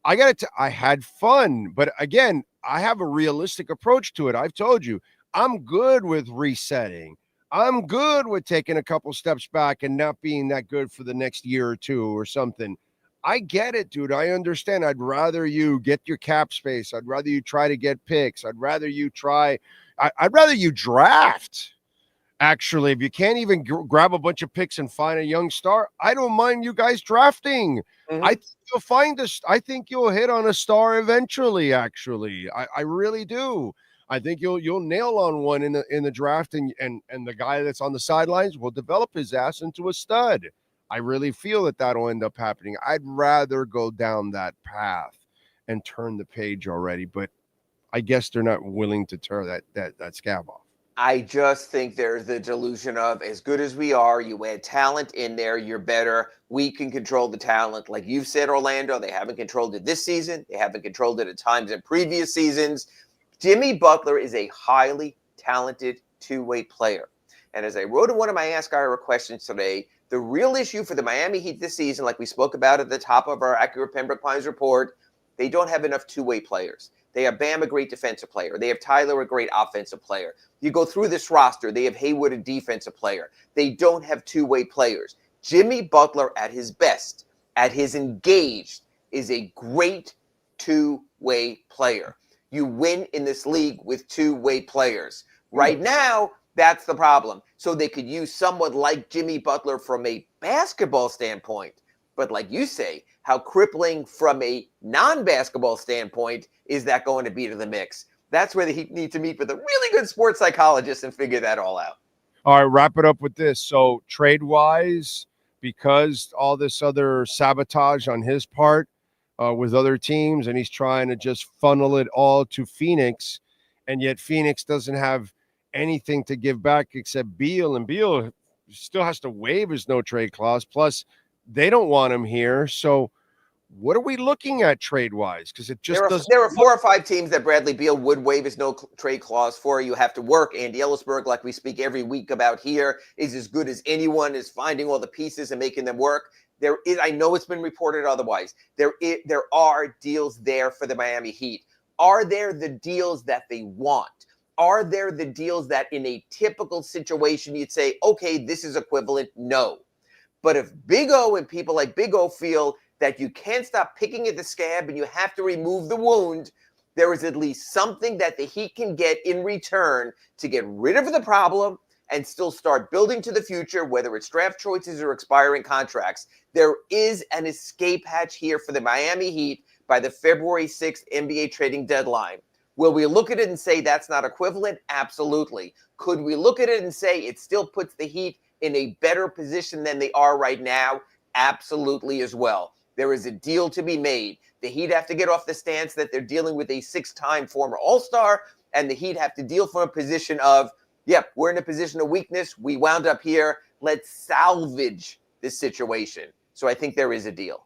C: I had fun, but again, I have a realistic approach to it. I've told you, I'm good with resetting. I'm good with taking a couple steps back and not being that good for the next year or two or something. I get it, dude. I understand. I'd rather you get your cap space. I'd rather you try to get picks. I'd rather you draft. Actually, if you can't even grab a bunch of picks and find a young star, I don't mind you guys drafting.
L: Mm-hmm.
C: I think you'll find this. I think you'll hit on a star eventually. Actually, I really do. I think you'll nail on one in the draft, and the guy that's on the sidelines will develop his ass into a stud. I really feel that that'll end up happening. I'd rather go down that path and turn the page already, but I guess they're not willing to turn that scab off.
L: I just think there's the delusion of, as good as we are, you add talent in there, you're better. We can control the talent. Like you've said, Orlando, they haven't controlled it this season. They haven't controlled it at times in previous seasons. Jimmy Butler is a highly talented two-way player. And as I wrote in one of my Ask Ira questions today, the real issue for the Miami Heat this season, like we spoke about at the top of our Accurate Pembroke Pines report, they don't have enough two-way players. They have Bam, a great defensive player. They have Tyler, a great offensive player. You go through this roster, they have Hayward, a defensive player. They don't have two-way players. Jimmy Butler, at his best, at his engaged, is a great two-way player. You win in this league with two-way players. Right now, that's the problem. So they could use someone like Jimmy Butler from a basketball standpoint. But like you say, how crippling from a non-basketball standpoint is that going to be to the mix? That's where the Heat need to meet with a really good sports psychologist and figure that all out.
C: All right, wrap it up with this. So trade-wise, because all this other sabotage on his part, with other teams, and he's trying to just funnel it all to Phoenix, and yet Phoenix doesn't have anything to give back except Beal, and Beal still has to waive his no-trade clause, plus they don't want him here. So what are we looking at trade-wise? Because it just
L: there are 4 or 5 teams that Bradley Beal would waive his no-trade clause for. You have to work. Andy Ellisberg, like we speak every week about here, is as good as anyone, is finding all the pieces and making them work. There is, I know it's been reported otherwise. There are deals there for the Miami Heat. Are there the deals that they want? Are there the deals that in a typical situation you'd say, okay, this is equivalent? No. But if Big O and people like Big O feel that you can't stop picking at the scab and you have to remove the wound, there is at least something that the Heat can get in return to get rid of the problem and still start building to the future, whether it's draft choices or expiring contracts. There is an escape hatch here for the Miami Heat by the February 6th NBA trading deadline. Will we look at it and say that's not equivalent? Absolutely. Could we look at it and say it still puts the Heat in a better position than they are right now? Absolutely as well. There is a deal to be made. The Heat have to get off the stance that they're dealing with a 6-time former All-Star, and the Heat have to deal from a position of, yep, we're in a position of weakness. We wound up here. Let's salvage this situation. So I think there is a deal.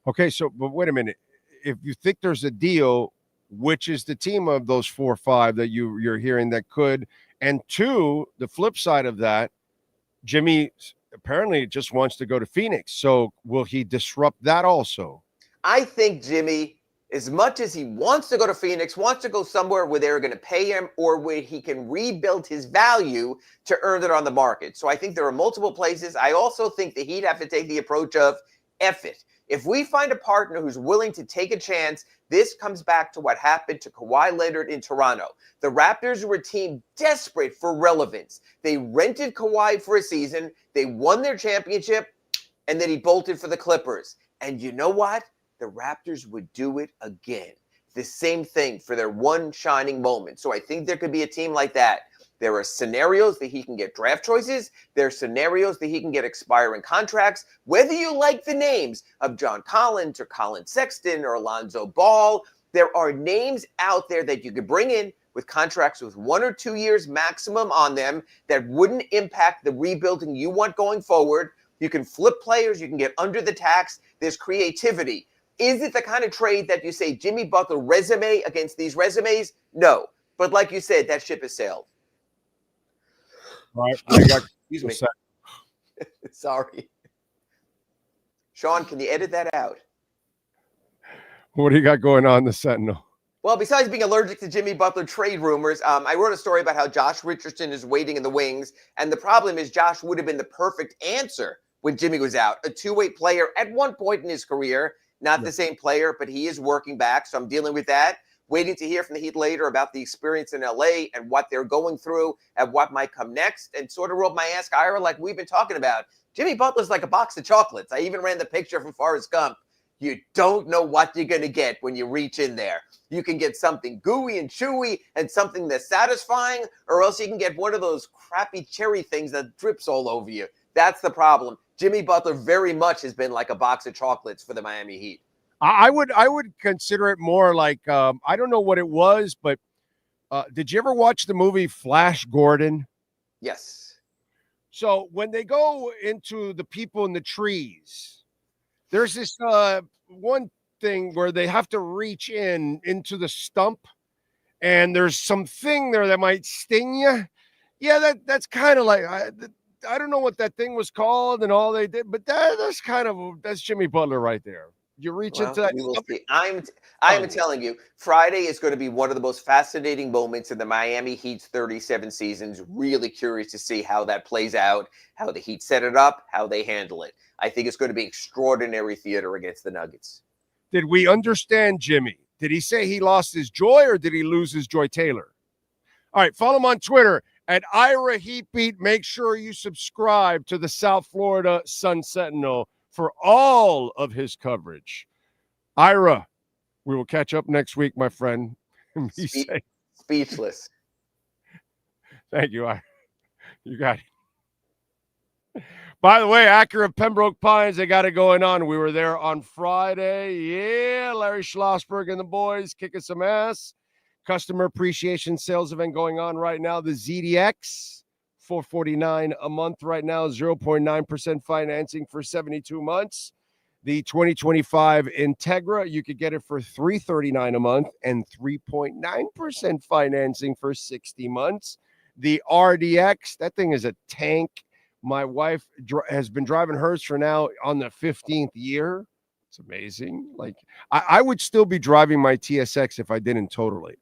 C: Okay, so, but wait a minute. If you think there's a deal, which is the team of those 4 or 5 that you're hearing that could? And 2, the flip side of that, Jimmy apparently just wants to go to Phoenix. So will he disrupt that also?
L: I think Jimmy, as much as he wants to go to Phoenix, wants to go somewhere where they're going to pay him or where he can rebuild his value to earn it on the market. So I think there are multiple places. I also think the Heat have to take the approach of F it. If we find a partner who's willing to take a chance, this comes back to what happened to Kawhi Leonard in Toronto. The Raptors were a team desperate for relevance. They rented Kawhi for a season. They won their championship, and then he bolted for the Clippers. And you know what? The Raptors would do it again. The same thing for their one shining moment. So I think there could be a team like that. There are scenarios that he can get draft choices. There are scenarios that he can get expiring contracts. Whether you like the names of John Collins or Colin Sexton or Alonzo Ball There are names out there that you could bring in with contracts with 1 or 2 years maximum on them that wouldn't impact the rebuilding you want going forward. You can flip players. You can get under the tax. There's creativity. Is it the kind of trade that you say Jimmy Butler resume against these resumes? No. But like you said, that ship has sailed.
C: All right. I got
L: Excuse me. Sorry. Sean, can you edit that out?
C: What do you got going on in the Sentinel?
L: Well, besides being allergic to Jimmy Butler trade rumors, I wrote a story about how Josh Richardson is waiting in the wings. And the problem is Josh would have been the perfect answer when Jimmy was out. A two-way player at one point in his career. Not the same player, but he is working back. So I'm dealing with that. Waiting to hear from the Heat later about the experience in LA and what they're going through and what might come next. And sort of rolled my ass, Ira, like we've been talking about. Jimmy Butler's like a box of chocolates. I even ran the picture from Forrest Gump. You don't know what you're going to get when you reach in there. You can get something gooey and chewy and something that's satisfying, or else you can get one of those crappy cherry things that drips all over you. That's the problem. Jimmy Butler very much has been like a box of chocolates for the Miami Heat.
C: I would consider it more like, I don't know what it was, but did you ever watch the movie Flash Gordon?
L: Yes.
C: So when they go into the people in the trees, there's this one thing where they have to reach into the stump, and there's something there that might sting you. Yeah, that's kind of like, I don't know what that thing was called and all they did, but that's Jimmy Butler right there. You reach into that.
L: We will see. I'm telling you, Friday is going to be one of the most fascinating moments in the Miami Heat's 37 seasons. Really curious to see how that plays out, how the Heat set it up, how they handle it. I think it's going to be extraordinary theater against the Nuggets.
C: Did we understand Jimmy? Did he say he lost his joy, or did he lose his Joy Taylor? All right, follow him on Twitter at Ira Heatbeat. Make sure you subscribe to the South Florida Sun Sentinel for all of his coverage. Ira, we will catch up next week, my friend.
L: Speechless.
C: Thank you, Ira. You got it. By the way, Acura Pembroke Pines, they got it going on. We were there on Friday. Yeah, Larry Schlossberg and the boys kicking some ass. Customer appreciation sales event going on right now. The ZDX, $449 a month right now, 0.9% financing for 72 months. The 2025 Integra, you could get it for $339 a month and 3.9% financing for 60 months. The RDX, that thing is a tank. My wife has been driving hers for now on the 15th year. It's amazing. Like, I would still be driving my TSX if I didn't totally.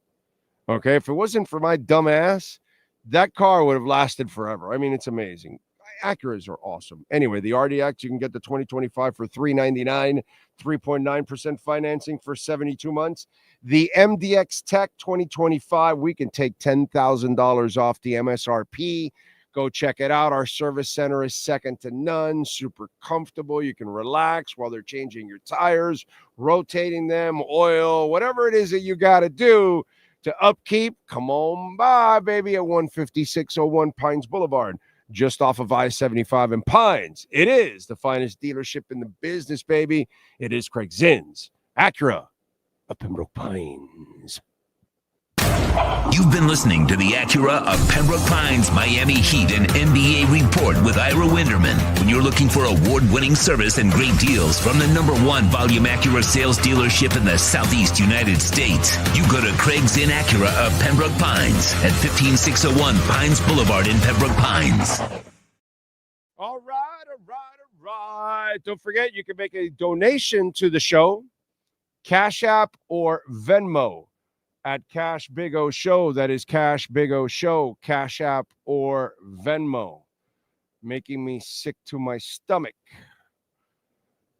C: Okay, if it wasn't for my dumb ass, that car would have lasted forever. I mean, it's amazing. Acuras are awesome. Anyway, the RDX, you can get the 2025 for $399, 3.9% financing for 72 months. The MDX Tech 2025, we can take $10,000 off the MSRP. Go check it out. Our service center is second to none, super comfortable. You can relax while they're changing your tires, rotating them, oil, whatever it is that you got to do to upkeep. Come on by, baby, at 15601 Pines Boulevard, just off of I-75 in Pines. It is the finest dealership in the business, baby. It is Craig Zinn's Acura of Pembroke Pines.
D: You've been listening to the Acura of Pembroke Pines Miami Heat and NBA Report with Ira Winderman. When you're looking for award-winning service and great deals from the #1 volume Acura sales dealership in the Southeast United States, you go to Craig Zinn Acura of Pembroke Pines at 15601 Pines Boulevard in Pembroke Pines.
C: All right. Don't forget, you can make a donation to the show, Cash App or Venmo. At Cash Big O Show. That is Cash Big O Show, Cash App or Venmo. Making me sick to my stomach.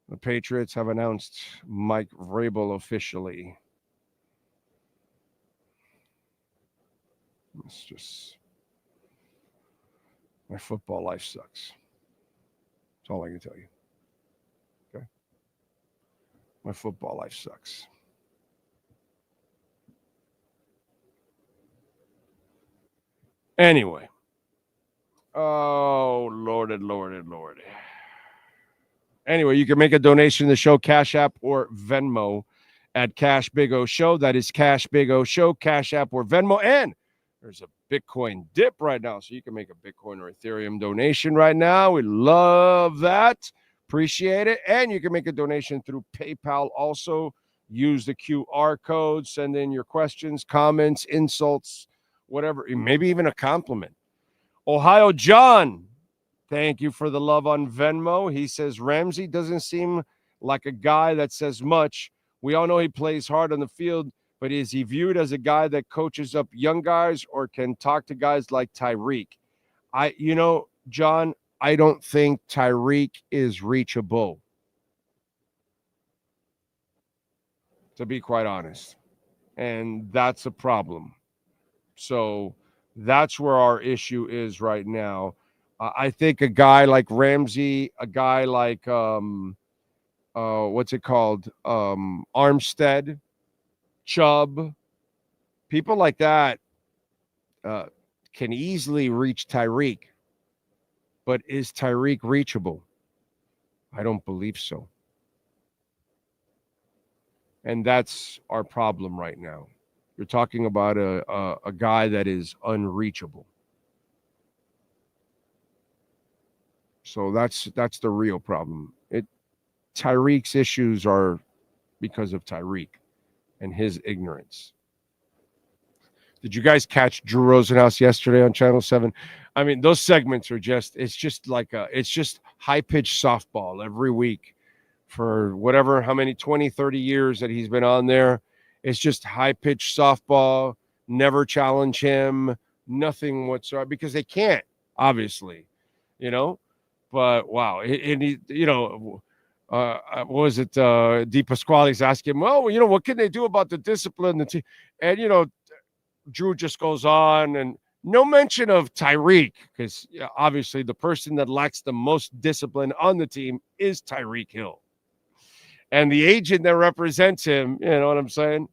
C: The Patriots have announced Mike Vrabel officially. It's just, my football life sucks. That's all I can tell you. Okay? My football life sucks. Anyway. Oh, Lord. Anyway, you can make a donation to the show, Cash App or Venmo at Cash Big O Show. That is Cash Big O Show, Cash App or Venmo. And there's a Bitcoin dip right now, so you can make a Bitcoin or Ethereum donation right now. We love that. Appreciate it. And you can make a donation through PayPal also. Use the QR code. Send in your questions, comments, insults, whatever, maybe even a compliment. Ohio John, thank you for the love on Venmo. He says, Ramsey doesn't seem like a guy that says much. We all know he plays hard on the field, but is he viewed as a guy that coaches up young guys or can talk to guys like Tyreek? John, I don't think Tyreek is reachable, to be quite honest. And that's a problem. So that's where our issue is right now. I think a guy like Ramsey, a guy like, Armstead, Chubb, people like that can easily reach Tyreek. But is Tyreek reachable? I don't believe so. And that's our problem right now. You're talking about a guy that is unreachable. So that's the real problem. Tyreek's issues are because of Tyreek and his ignorance. Did you guys catch Drew Rosenhaus yesterday on Channel 7? I mean, those segments are it's just high-pitched softball every week for how many, 20, 30 years that he's been on there. It's just high-pitched softball, never challenge him, nothing whatsoever, because they can't, obviously, But, wow, what was it? Di Pasquale's asking, well, what can they do about the discipline? And, Drew just goes on, and no mention of Tyreek, because obviously the person that lacks the most discipline on the team is Tyreek Hill. And the agent that represents him, you know what I'm saying?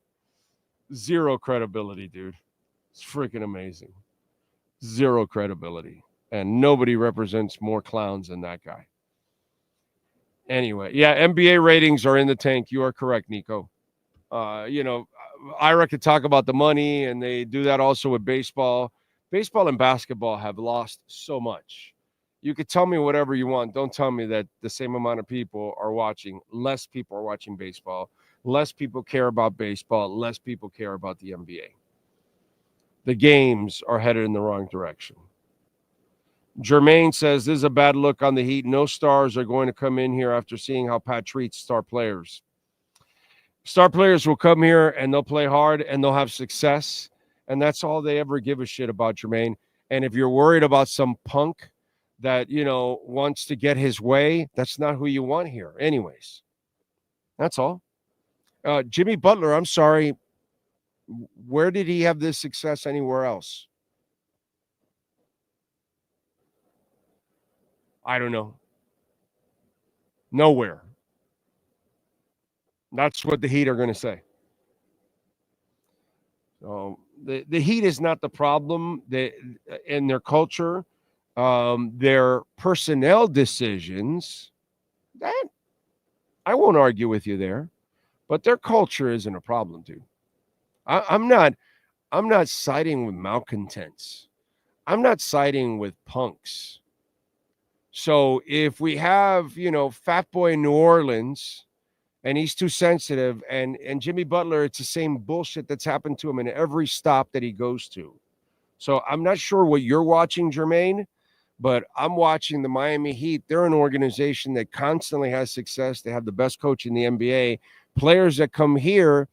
C: Zero credibility, dude. It's freaking amazing. Zero credibility. And nobody represents more clowns than that guy. Anyway, yeah, NBA ratings are in the tank. You are correct, Nico. Ira could talk about the money, and they do that also with baseball. Baseball and basketball have lost so much. You could tell me whatever you want. Don't tell me that the same amount of people are watching. Less people are watching baseball. Less people care about baseball. Less people care about the NBA. The games are headed in the wrong direction. Jermaine says, this is a bad look on the Heat. No stars are going to come in here after seeing how Pat treats star players. Star players will come here and they'll play hard and they'll have success. And that's all they ever give a shit about, Jermaine. And if you're worried about some punk that, wants to get his way, that's not who you want here. Anyways, that's all. Jimmy Butler, I'm sorry. Where did he have this success anywhere else? I don't know. Nowhere. That's what the Heat are going to say. So the Heat is not the problem. In their culture, their personnel decisions, that I won't argue with you there, but their culture isn't a problem, dude. I'm not siding with malcontents. I'm not siding with punks. So if we have, Fat Boy New Orleans, and he's too sensitive, and Jimmy Butler, it's the same bullshit that's happened to him in every stop that he goes to. So I'm not sure what you're watching, Jermaine, but I'm watching the Miami Heat. They're an organization that constantly has success. They have the best coach in the NBA. Players that come here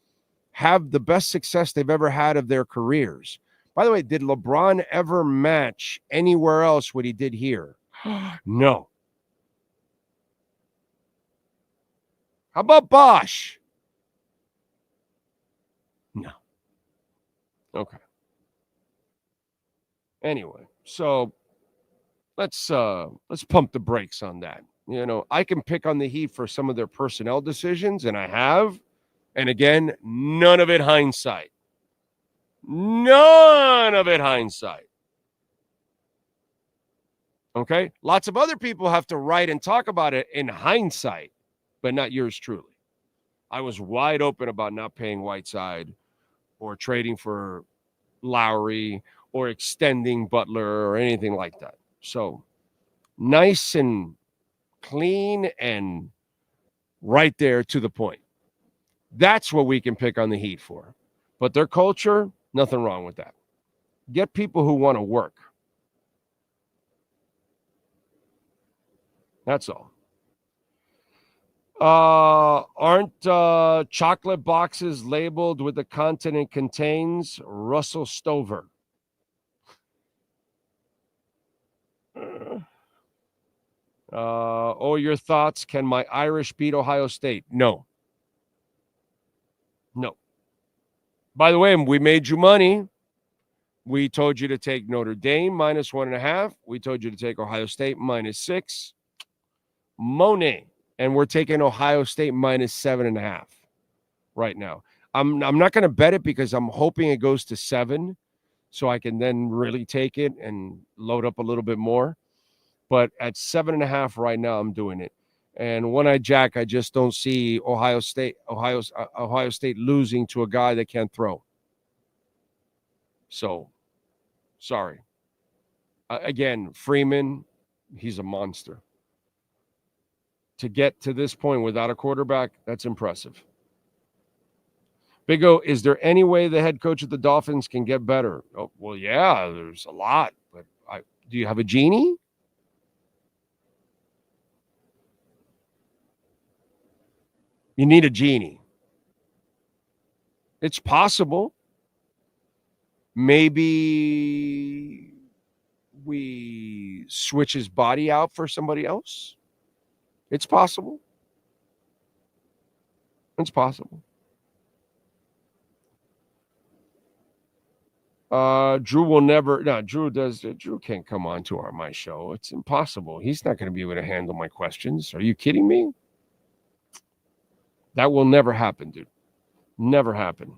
C: have the best success they've ever had of their careers. By the way, did LeBron ever match anywhere else what he did here? No. How about Bosch? No. Okay. Anyway, so let's pump the brakes on that. I can pick on the Heat for some of their personnel decisions, and I have. And again, none of it hindsight. None of it hindsight. Okay? Lots of other people have to write and talk about it in hindsight, but not yours truly.
M: I was wide open about not paying Whiteside or trading for Lowry or extending Butler or anything like that. So nice and clean and right there to the point. That's what we can pick on the Heat for. But their culture, nothing wrong with that. Get people who want to work. That's all. Aren't chocolate boxes labeled with the content it contains? Russell Stover. Your thoughts? Can my Irish beat Ohio State? No. No. By the way, we made you money. We told you to take Notre Dame -1.5. We told you to take Ohio State -6. Monet. And we're taking Ohio State -7.5 right now. I'm not going to bet it because I'm hoping it goes to 7 so I can then really take it and load up a little bit more. But at 7.5 right now, I'm doing it. And when I jack, I just don't see Ohio State losing to a guy that can't throw. So, sorry. Again, Freeman, he's a monster. To get to this point without a quarterback, that's impressive. Big O, is there any way the head coach of the Dolphins can get better? Oh, well, yeah, there's a lot. But do you have a genie? You need a genie. It's possible. Maybe we switch his body out for somebody else. It's possible. It's possible. Drew will never. No, Drew can't come on to my show. It's impossible. He's not going to be able to handle my questions. Are you kidding me? That will never happen, dude. Never happen.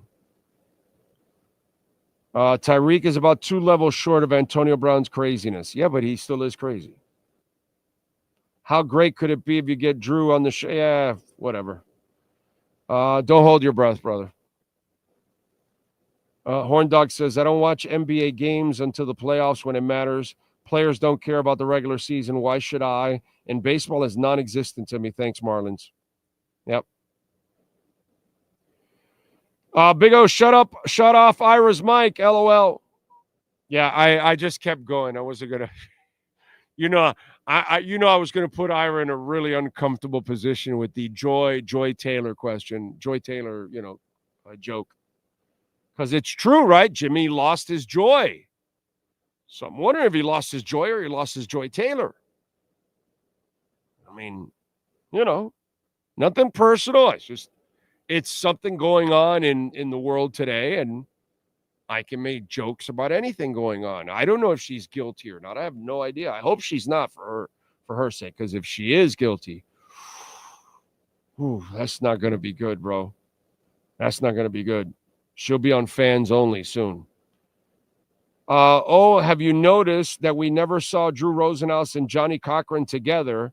M: Tyreek is about 2 levels short of Antonio Brown's craziness. Yeah, but he still is crazy. How great could it be if you get Drew on the show? Yeah, whatever. Don't hold your breath, brother. Horn Dog says, I don't watch NBA games until the playoffs when it matters. Players don't care about the regular season. Why should I? And baseball is non-existent to me. Thanks, Marlins. Yep. Big O, shut off Ira's mic, LOL. Yeah, I just kept going. I wasn't going to, I was going to put Ira in a really uncomfortable position with the Joy Taylor question. Joy Taylor, a joke. Because it's true, right? Jimmy lost his joy. So I'm wondering if he lost his joy or he lost his Joy Taylor. I mean, nothing personal. It's something going on in the world today, and I can make jokes about anything going on. I don't know if she's guilty or not. I have no idea. I hope she's not for her sake, because if she is guilty, that's not going to be good, bro. That's not going to be good. She'll be on Fans Only soon. Have you noticed that we never saw Drew Rosenhaus and Johnny Cochran together?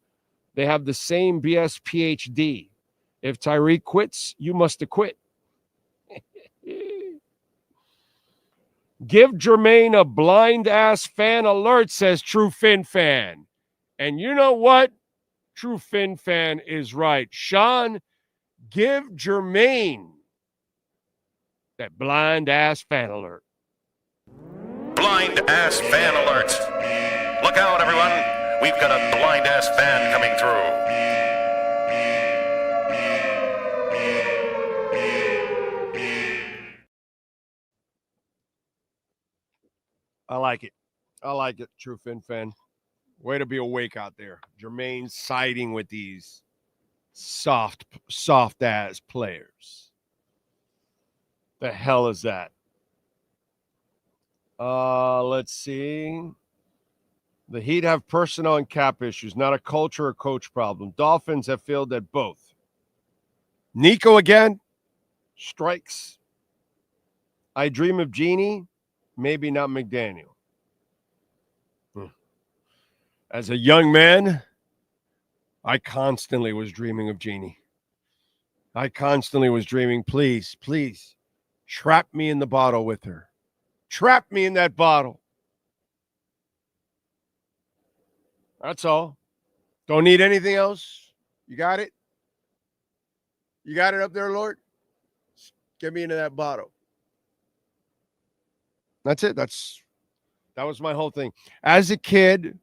M: They have the same BS PhD. If Tyreek quits, you must acquit. Give Jermaine a blind-ass fan alert, says True Fin Fan. And you know what? True Fin Fan is right. Sean, give Jermaine that blind-ass fan alert.
N: Blind-ass fan alert. Look out, everyone. We've got a blind-ass fan coming through.
M: I like it. True Fin Fan. Way to be awake out there. Jermaine siding with these soft-ass players. The hell is that? Let's see. The Heat have personnel and cap issues, not a culture or coach problem. Dolphins have failed at both. Nico again? Strikes. I dream of Genie. Maybe not McDaniel. As a young man, I constantly was dreaming of Genie. I constantly was dreaming, please, please, trap me in the bottle with her. Trap me in that bottle. That's all. Don't need anything else. You got it? You got it up there, Lord? Get me into that bottle. That's it. That was my whole thing. As a kid,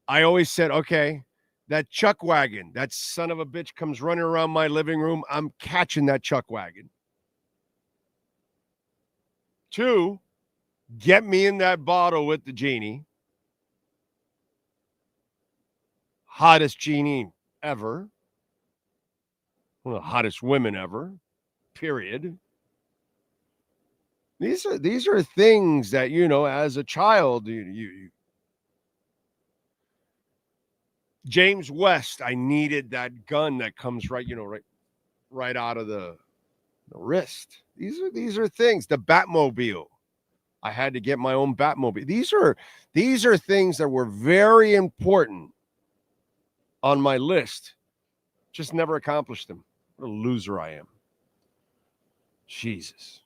M: I always said, okay, that chuck wagon, that son of a bitch comes running around my living room. I'm catching that chuck wagon. 2, get me in that bottle with the genie. Hottest genie ever. One of the hottest women ever. Period. These are things that, as a child, you James West, I needed that gun that comes right out of the wrist. These are things. The Batmobile. I had to get my own Batmobile. These are things that were very important on my list. Just never accomplished them. What a loser I am. Jesus.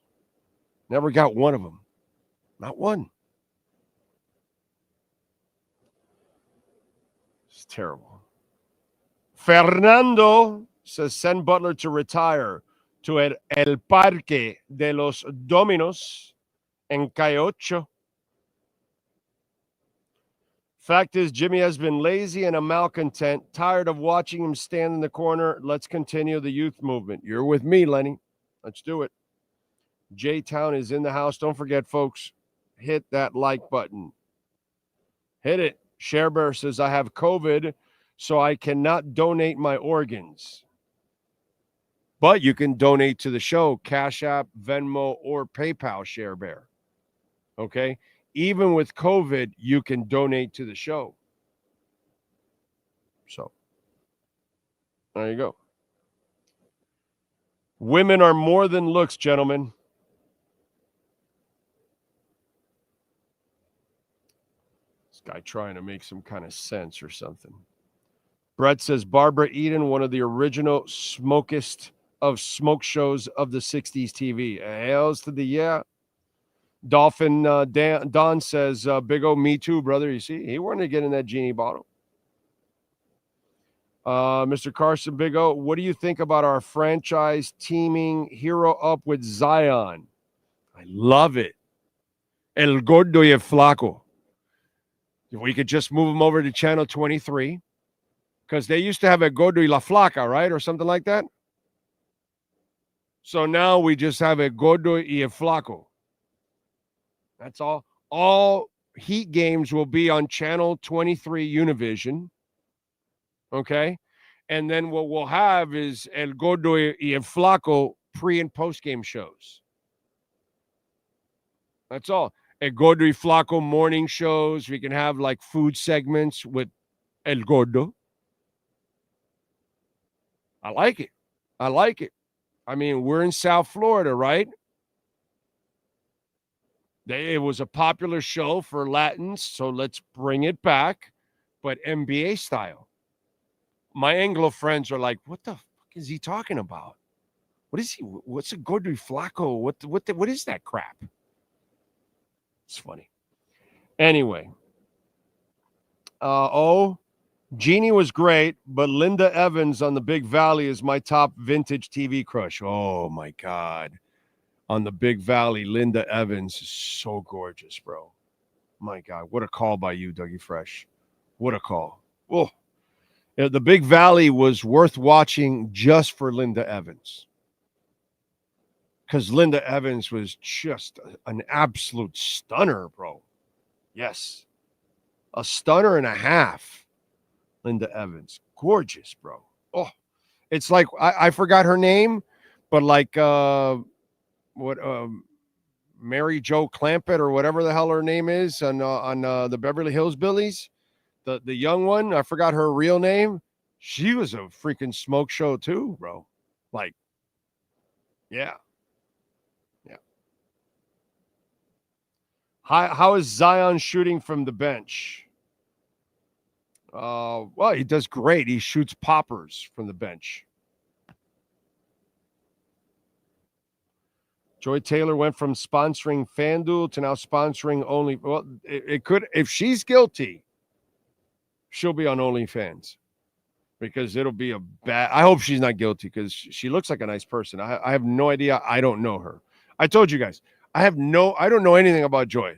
M: Never got one of them. Not one. It's terrible. Fernando says, send Butler to retire to el Parque de los Dominos en Calle 8. Fact is, Jimmy has been lazy and a malcontent, tired of watching him stand in the corner. Let's continue the youth movement. You're with me, Lenny. Let's do it. J-Town is in the house. Don't forget, folks, hit that like button. Hit it. Sharebear says, I have COVID, so I cannot donate my organs. But you can donate to the show, Cash App, Venmo, or PayPal, Sharebear. Okay? Even with COVID, you can donate to the show. So, there you go. Women are more than looks, gentlemen. This guy trying to make some kind of sense or something. Brett says, Barbara Eden, one of the original smokest of smoke shows of the 60s TV. Hells to the yeah. Dolphin Don says, big O, me too, brother. You see, he wanted to get in that genie bottle. Mr. Carson, big O, what do you think about our franchise teaming Hero up with Zion? I love it. El Gordo y el Flaco. We could just move him over to channel 23 because they used to have a Gordo y la Flaca, right? Or something like that. So now we just have a Gordo y el Flaco. That's all. All Heat games will be on channel 23 Univision. Okay? And then what we'll have is El Gordo y el Flaco pre- and post-game shows. That's all. El Gordo y Flaco morning shows. We can have like food segments with El Gordo. I like it. I like it. I mean, we're in South Florida, right? It was a popular show for Latins, so let's bring it back, but NBA style. My Anglo friends are like, what the fuck is he talking about? What is he? What's a Gordo y Flaco? What is that crap? It's funny. Anyway. Jeannie was great, but Linda Evans on the Big Valley is my top vintage TV crush. Oh, my God. On the Big Valley, Linda Evans is so gorgeous, bro. My God, what a call by you, Dougie Fresh. What a call. Oh, the Big Valley was worth watching just for Linda Evans. Because Linda Evans was just an absolute stunner, bro. Yes. A stunner and a half, Linda Evans. Gorgeous, bro. Oh, it's like, I forgot her name, but like, Mary Jo Clampett or whatever the hell her name is on the Beverly Hills Billies, the young one. I forgot her real name. She was a freaking smoke show too, bro. Like, yeah. How is Zion shooting from the bench? Well, he does great. He shoots poppers from the bench. Joy Taylor went from sponsoring FanDuel to now sponsoring only. Well, it could, if she's guilty, she'll be on OnlyFans because it'll be a bad. I hope she's not guilty because she looks like a nice person. I have no idea. I don't know her. I told you guys, I don't know anything about Joy.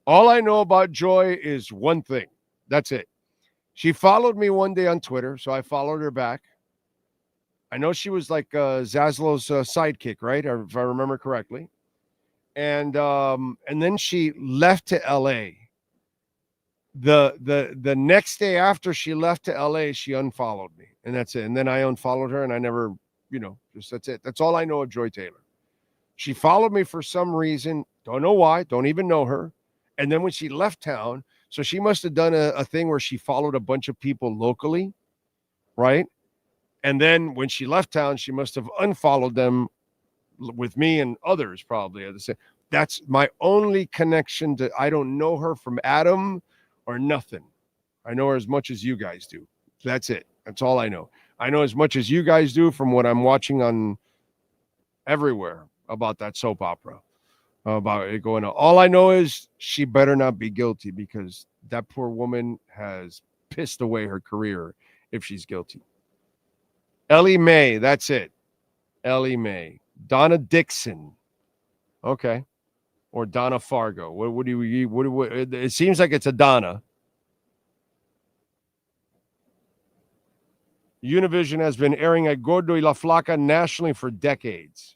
M: All I know about Joy is one thing. That's it. She followed me one day on Twitter, so I followed her back. I know she was like Zaslow's sidekick, right? If I remember correctly. And then she left to LA. The next day after she left to LA, she unfollowed me. And that's it. And then I unfollowed her and I never, just that's it. That's all I know of Joy Taylor. She followed me for some reason. Don't know why. Don't even know her. And then when she left town, so she must have done a thing where she followed a bunch of people locally, right? And then when she left town, she must have unfollowed them with me and others probably. That's my only connection to. I don't know her from Adam or nothing. I know her as much as you guys do. That's it. That's all I know. I know as much as you guys do from what I'm watching on everywhere about that soap opera, about it going on. All I know is she better not be guilty because that poor woman has pissed away her career if she's guilty. Ellie Mae, that's it. Ellie Mae. Donna Dixon. Okay. Or Donna Fargo. What it seems like it's a Donna. Univision has been airing a Gordo y la Flaca nationally for decades.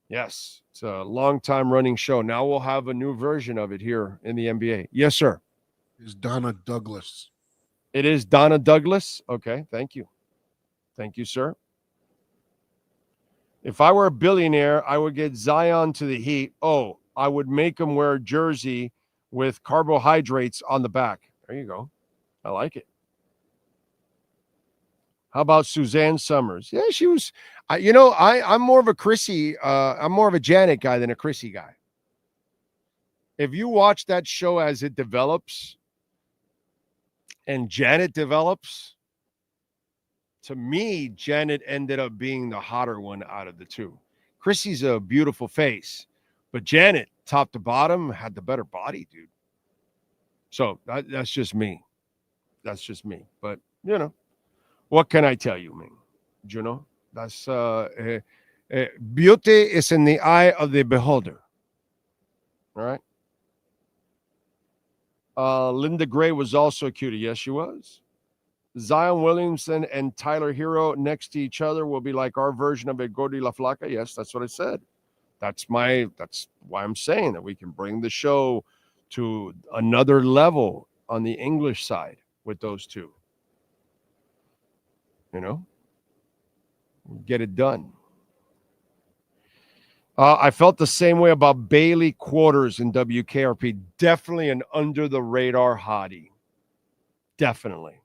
M: Yes, it's a long-time running show. Now we'll have a new version of it here in the NBA. Yes, sir.
K: It's Donna Douglas.
M: It is Donna Douglas? Okay, thank you. Thank you, sir. If I were a billionaire, I would get Zion to the Heat. Oh, I would make him wear a jersey with carbohydrates on the back. There you go. I like it. How about Suzanne Summers? Yeah, she was. I'm more of a Chrissy. I'm more of a Janet guy than a Chrissy guy. If you watch that show as it develops, and Janet develops, to me, Janet ended up being the hotter one out of the two. Chrissy's a beautiful face, but Janet, top to bottom, had the better body, dude. So that's just me. That's just me. But, what can I tell you, man? That's beauty is in the eye of the beholder. All right. Linda Gray was also a cutie. Yes, she was. Zion Williamson and Tyler Hero next to each other will be like our version of a Gordy La Flaca. Yes, that's what I said. That's why I'm saying that we can bring the show to another level on the English side with those two. Get it done. I felt the same way about Bailey Quarters in WKRP. Definitely an under-the-radar hottie. Definitely.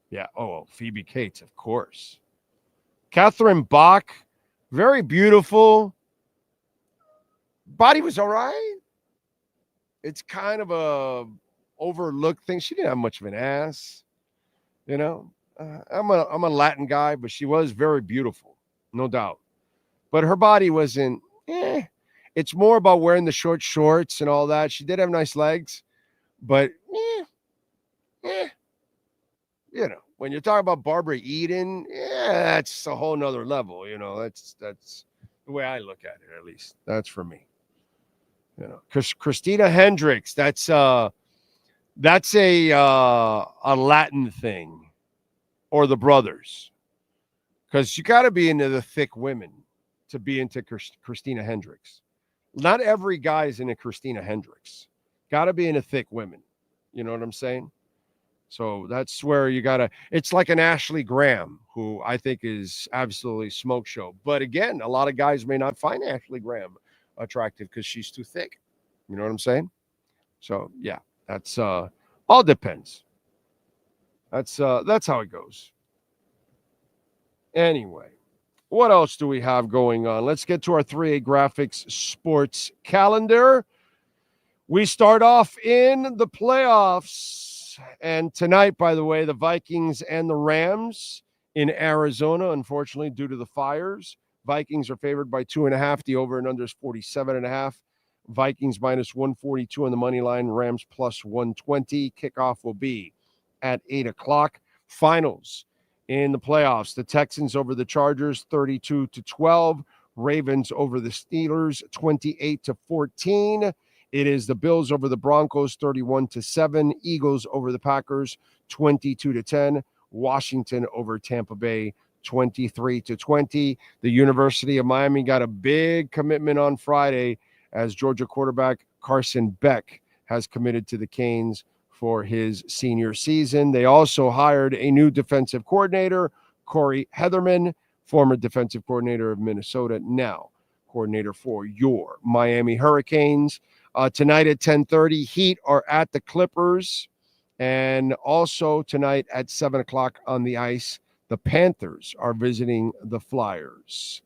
M: Yeah. Oh, Phoebe Cates, of course. Catherine Bach, very beautiful. Body was all right. It's kind of a overlooked thing. She didn't have much of an ass. I'm a Latin guy, but she was very beautiful, no doubt. But her body wasn't. It's more about wearing the short shorts and all that. She did have nice legs, but when you're talking about Barbara Eden, that's a whole nother level. That's the way I look at it. At least that's for me. Christina Hendricks. That's a Latin thing. Or the brothers, because you got to be into the thick women to be into Christina Hendricks. Not every guy is into Christina Hendricks. Got to be into thick women. You know what I'm saying? So that's where you got to. It's like an Ashley Graham, who I think is absolutely smoke show. But again, a lot of guys may not find Ashley Graham attractive because she's too thick. You know what I'm saying? So yeah, that's all depends. That's how it goes. Anyway, what else do we have going on? Let's get to our 3A Graphics sports calendar. We start off in the playoffs. And tonight, by the way, the Vikings and the Rams in Arizona, unfortunately, due to the fires, Vikings are favored by 2.5. The over and under is 47.5. Vikings minus 142 on the money line. Rams plus 120. Kickoff will be at 8 o'clock. Finals in the playoffs. The Texans over the Chargers 32-12. Ravens over the Steelers 28-14. It is the Bills over the Broncos 31-7. Eagles over the Packers 22-10. Washington over Tampa Bay 23-20. The University of Miami got a big commitment on Friday as Georgia quarterback Carson Beck has committed to the Canes for his senior season. They also hired a new defensive coordinator, Corey Heatherman, former defensive coordinator of Minnesota, now coordinator for your Miami Hurricanes. Tonight at 10:30, Heat are at the Clippers. And also tonight at 7 o'clock on the ice, the Panthers are visiting the Flyers.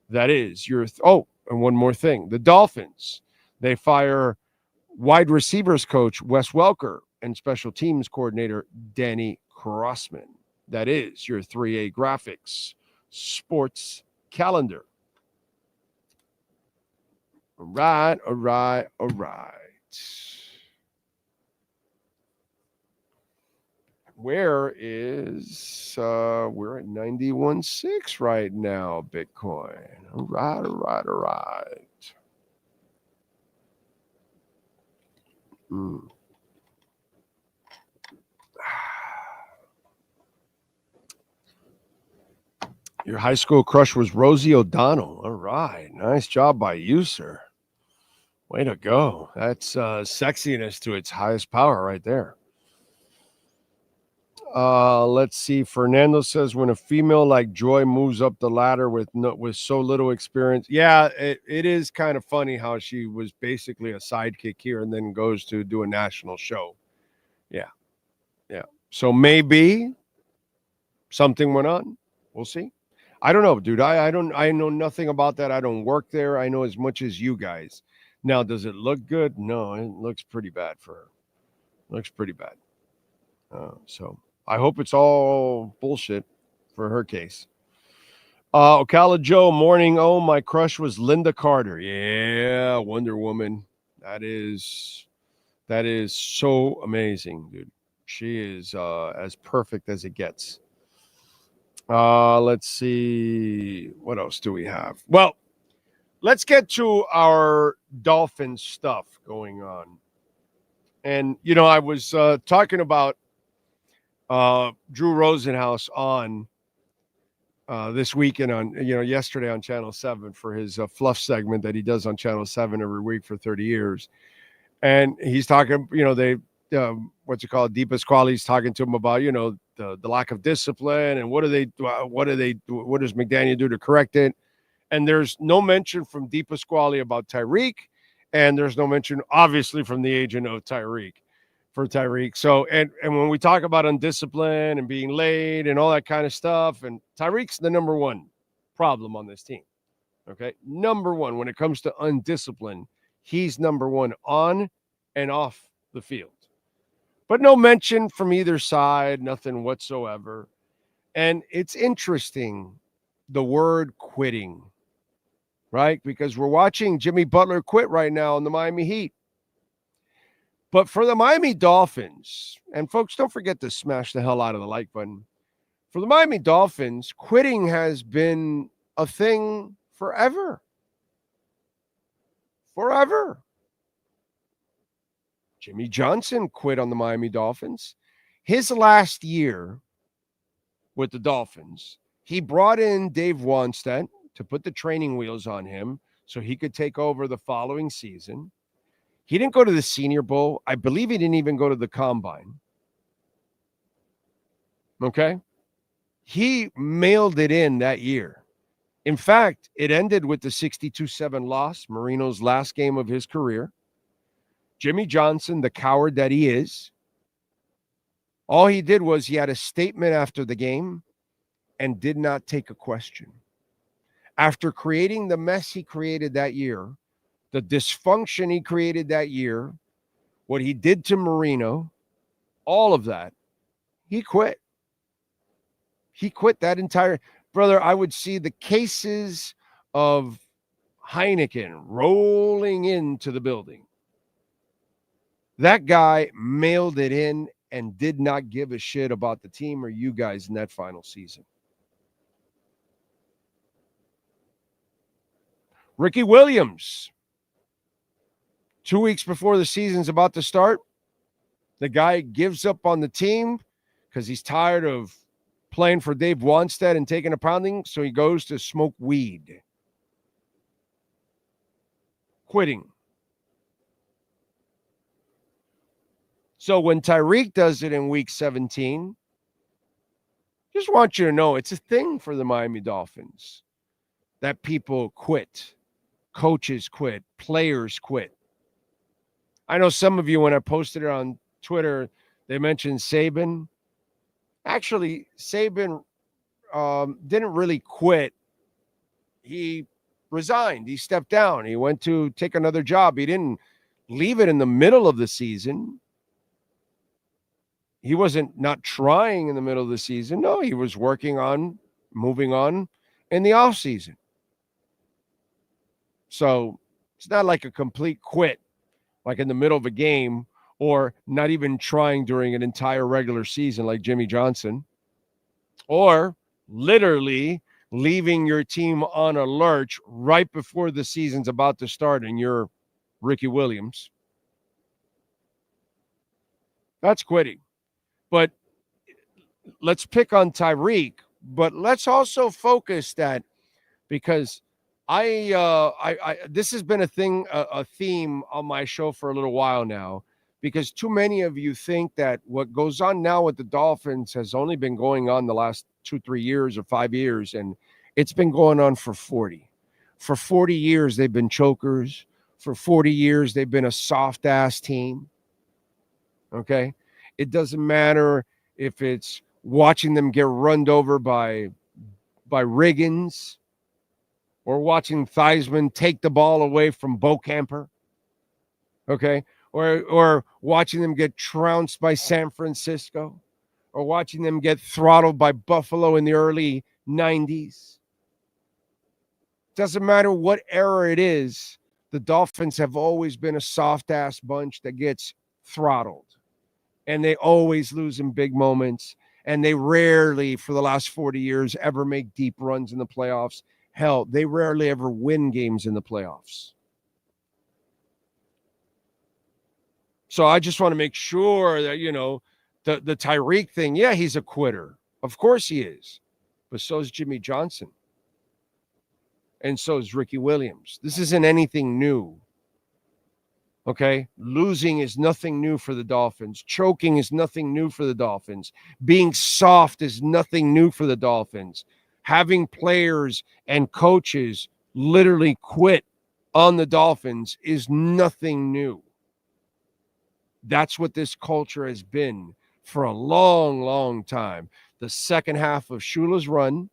M: That is your and one more thing. The Dolphins, they fire wide receivers coach Wes Welker and special teams coordinator Danny Crossman. That is your 3A Graphics sports calendar. All right. Where is we're at 91.6 right now, Bitcoin. All right. Your high school crush was Rosie O'Donnell. All right. Nice job by you, sir. Way to go. That's sexiness to its highest power right there. Let's see. Fernando says, when a female like Joy moves up the ladder with so little experience. Yeah, it is kind of funny how she was basically a sidekick here and then goes to do a national show. Yeah. So maybe something went on. We'll see. I don't know, dude. I know nothing about that. I don't work there. I know as much as you guys. Now, does it look good? No, it looks pretty bad for her. Looks pretty bad. So I hope it's all bullshit for her case. Ocala Joe, morning. Oh, my crush was Linda Carter. Yeah, Wonder Woman. That is so amazing, dude. She is as perfect as it gets. Let's see. What else do we have? Well, let's get to our Dolphins stuff going on. And, I was talking about Drew Rosenhaus on this weekend on, yesterday on Channel 7 for his fluff segment that he does on Channel 7 every week for 30 years. And he's talking, Deep Pasquale, he's talking to him about, the lack of discipline and what does McDaniel do to correct it? And there's no mention from Deep Pasquale about Tyreek, and there's no mention, obviously, from the agent of Tyreek. So, and when we talk about undisciplined and being late and all that kind of stuff, and Tyreek's the number one problem on this team. Okay. Number one, when it comes to undisciplined, he's number one on and off the field. But no mention from either side, nothing whatsoever. And it's interesting, the word quitting, right? Because we're watching Jimmy Butler quit right now in the Miami Heat. But for the Miami Dolphins, and folks, don't forget to smash the hell out of the like button. For the Miami Dolphins, quitting has been a thing forever. Forever. Jimmy Johnson quit on the Miami Dolphins. His last year with the Dolphins, he brought in Dave Wannstedt to put the training wheels on him so he could take over the following season. He didn't go to the Senior Bowl. I believe he didn't even go to the Combine. Okay? He mailed it in that year. In fact, it ended with the 62-7 loss, Marino's last game of his career. Jimmy Johnson, the coward that he is, all he did was he had a statement after the game and did not take a question. After creating the mess he created that year, the dysfunction he created that year, what he did to Marino, all of that, he quit. He quit that entire... Brother, I would see the cases of Heineken rolling into the building. That guy mailed it in and did not give a shit about the team or you guys in that final season. Ricky Williams, 2 weeks before the season's about to start, the guy gives up on the team because he's tired of playing for Dave Wanstead and taking a pounding, so he goes to smoke weed. Quitting. So when Tyreek does it in week 17, just want you to know it's a thing for the Miami Dolphins that people quit. Coaches quit. Players quit. I know some of you, when I posted it on Twitter, they mentioned Saban. Actually, Saban didn't really quit. He resigned. He stepped down. He went to take another job. He didn't leave it in the middle of the season. He wasn't not trying in the middle of the season. No, he was working on moving on in the offseason. So it's not like a complete quit, like in the middle of a game, or not even trying during an entire regular season like Jimmy Johnson, or literally leaving your team on a lurch right before the season's about to start and you're Ricky Williams. That's quitting. But let's pick on Tyreek, but let's also focus that, because this has been a theme on my show for a little while now, because too many of you think that what goes on now with the Dolphins has only been going on the last 2-3 years or 5 years, and it's been going on for 40. For 40 years, they've been chokers. For 40 years, they've been a soft-ass team. Okay? It doesn't matter if it's watching them get run over by Riggins, or watching Theismann take the ball away from Bo Camper, okay? Or watching them get trounced by San Francisco, or watching them get throttled by Buffalo in the early 90s. Doesn't matter what era it is, the Dolphins have always been a soft-ass bunch that gets throttled. And they always lose in big moments, and they rarely, for the last 40 years, ever make deep runs in the playoffs. Hell, they rarely ever win games in the playoffs. So I just want to make sure that, the Tyreek thing, yeah, he's a quitter. Of course he is. But so is Jimmy Johnson. And so is Ricky Williams. This isn't anything new. Okay? Losing is nothing new for the Dolphins. Choking is nothing new for the Dolphins. Being soft is nothing new for the Dolphins. Having players and coaches literally quit on the Dolphins is nothing new. That's what this culture has been for a long, long time. The second half of Shula's run,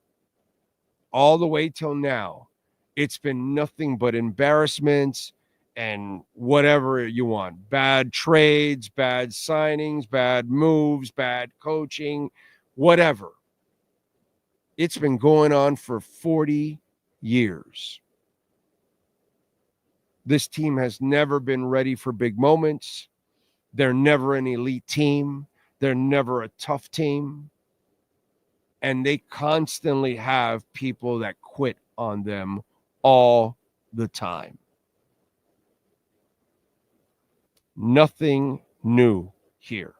M: all the way till now, it's been nothing but embarrassments and whatever you want. Bad trades, bad signings, bad moves, bad coaching, whatever. It's been going on for 40 years. This team has never been ready for big moments. They're never an elite team. They're never a tough team. And they constantly have people that quit on them all the time. Nothing new here.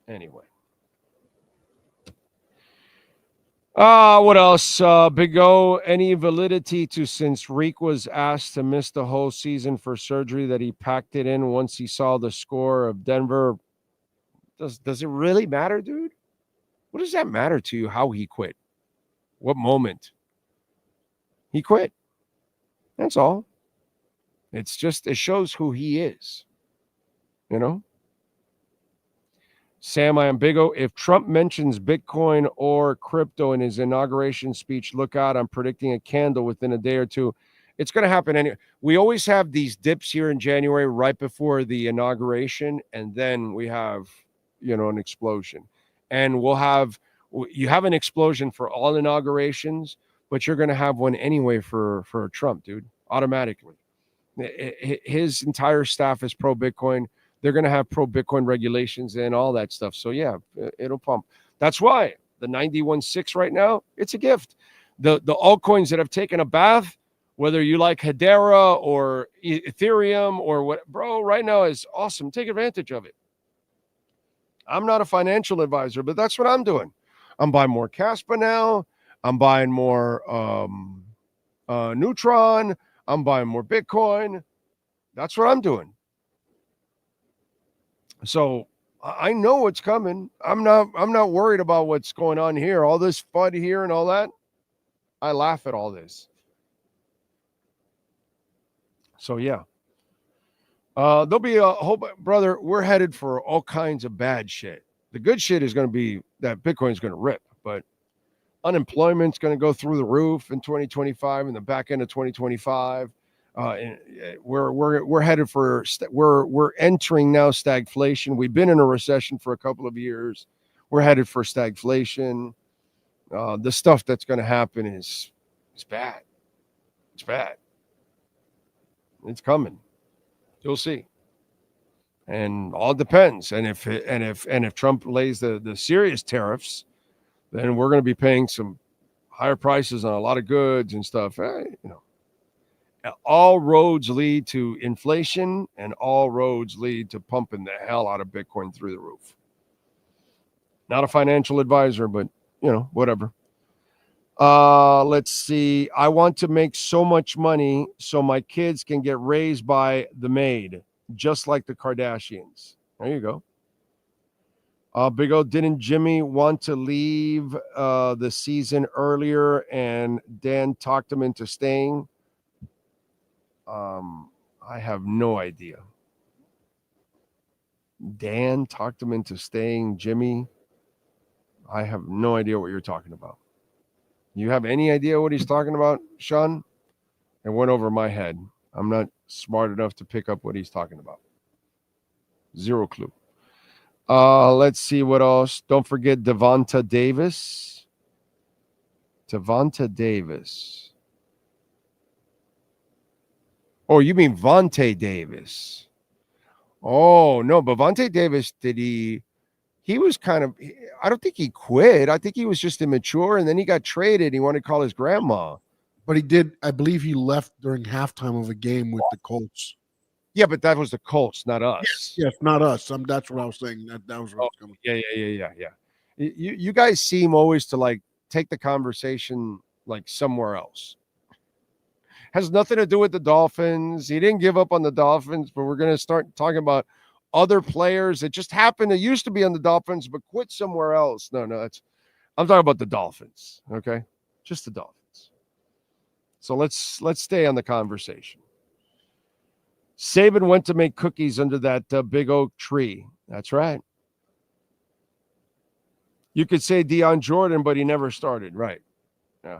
M: Anyway. What else? Big O, any validity to since Reek was asked to miss the whole season for surgery that he packed it in once he saw the score of Denver? Does it really matter, dude? What does that matter to you, how he quit? What moment? He quit. That's all. It's just, it shows who he is. You know? Sam, I am Big O. If Trump mentions Bitcoin or crypto in his inauguration speech, look out. I'm predicting a candle within a day or two. It's going to happen anyway. We always have these dips here in January right before the inauguration, and then we have, an explosion. And we'll have You have an explosion for all inaugurations, but you're going to have one anyway for Trump, dude, automatically. His entire staff is pro-Bitcoin. They're going to have pro-Bitcoin regulations and all that stuff. So, yeah, it'll pump. That's why the 91.6 right now, it's a gift. The altcoins that have taken a bath, whether you like Hedera or Ethereum or what, bro, right now is awesome. Take advantage of it. I'm not a financial advisor, but that's what I'm doing. I'm buying more Caspa now. I'm buying more Neutron. I'm buying more Bitcoin. That's what I'm doing. So I know what's coming. I'm not worried about what's going on here. All this FUD here and all that. I laugh at all this. So yeah. There'll be a whole, brother, we're headed for all kinds of bad shit. The good shit is going to be that Bitcoin's going to rip, but unemployment's going to go through the roof in 2025 and the back end of 2025. And we're headed for we're entering now stagflation. We've been in a recession for a couple of years. We're headed for stagflation. The stuff that's going to happen is bad. It's bad. It's coming. You'll see. And all depends. And if Trump lays the serious tariffs, then we're going to be paying some higher prices on a lot of goods and stuff. All roads lead to inflation, and all roads lead to pumping the hell out of Bitcoin through the roof. Not a financial advisor, but whatever. Let's see. I want to make so much money so my kids can get raised by the maid, just like the Kardashians. There you go. Big O, didn't Jimmy want to leave the season earlier and Dan talked him into staying? I have no idea. Dan talked him into staying, Jimmy. I have no idea what you're talking about. You have any idea what he's talking about, Sean? It went over my head. I'm not smart enough to pick up what he's talking about. Zero clue. Let's see what else. Don't forget Devonta Davis. Devonta Davis. Oh, you mean Vontae Davis. Oh, no, but Vontae Davis, he was kind of, I don't think he quit. I think he was just immature, and then he got traded. He wanted to call his grandma.
K: But he did, I believe he left during halftime of a game with the Colts.
M: Yeah, but that was the Colts, not us.
K: Yes, not us. That's what I was saying. That was where it's coming.
M: Yeah. You guys seem always to take the conversation somewhere else. Has nothing to do with the Dolphins. He didn't give up on the Dolphins, but we're going to start talking about other players that just happened to used to be on the Dolphins but quit somewhere else. No, I'm talking about the Dolphins, okay? Just the Dolphins. So let's stay on the conversation. Saban went to make cookies under that big oak tree. That's right. You could say Deion Jordan, but he never started, right? Yeah.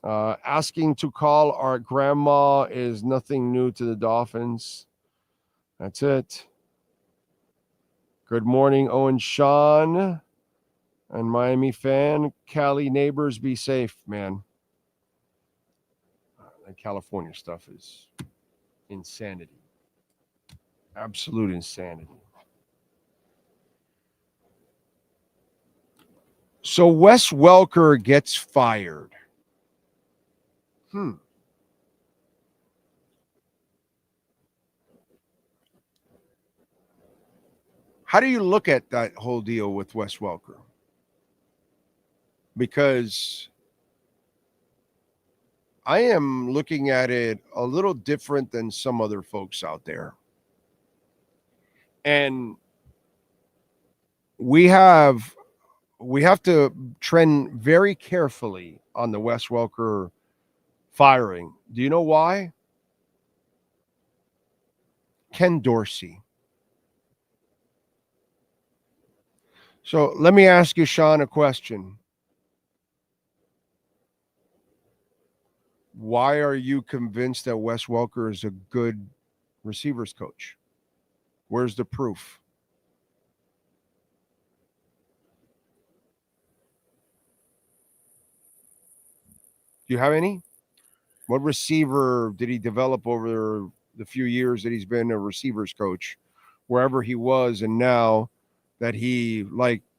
M: Asking to call our grandma is nothing new to the Dolphins. That's it. Good morning, Owen Sean and Miami fan. Cali neighbors, be safe, man. That California stuff is insanity. Absolute insanity. So Wes Welker gets fired. How do you look at that whole deal with Wes Welker? Because I am looking at it a little different than some other folks out there. And we have to trend very carefully on the Wes Welker firing. Do you know why? Ken Dorsey. So let me ask you, Sean, a question. Why are you convinced that Wes Welker is a good receivers coach? Where's the proof? Do you have any? What receiver did he develop over the few years that he's been a receivers coach, wherever he was, and now that he,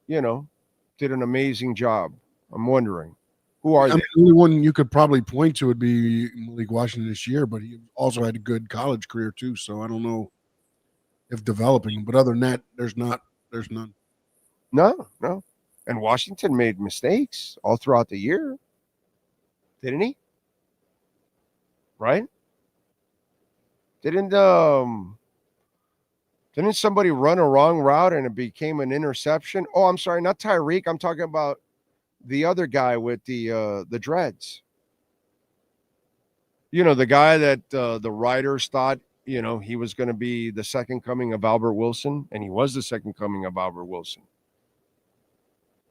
M: did an amazing job? I'm wondering. Who are they?
K: The only one you could probably point to would be Malik Washington this year, but he also had a good college career too. So I don't know if developing, but other than that, there's none.
M: No. And Washington made mistakes all throughout the year, didn't he? Right? Didn't somebody run a wrong route and it became an interception? Oh, I'm sorry, not Tyreek. I'm talking about the other guy with the dreads. The guy that the writers thought, he was going to be the second coming of Albert Wilson, and he was the second coming of Albert Wilson.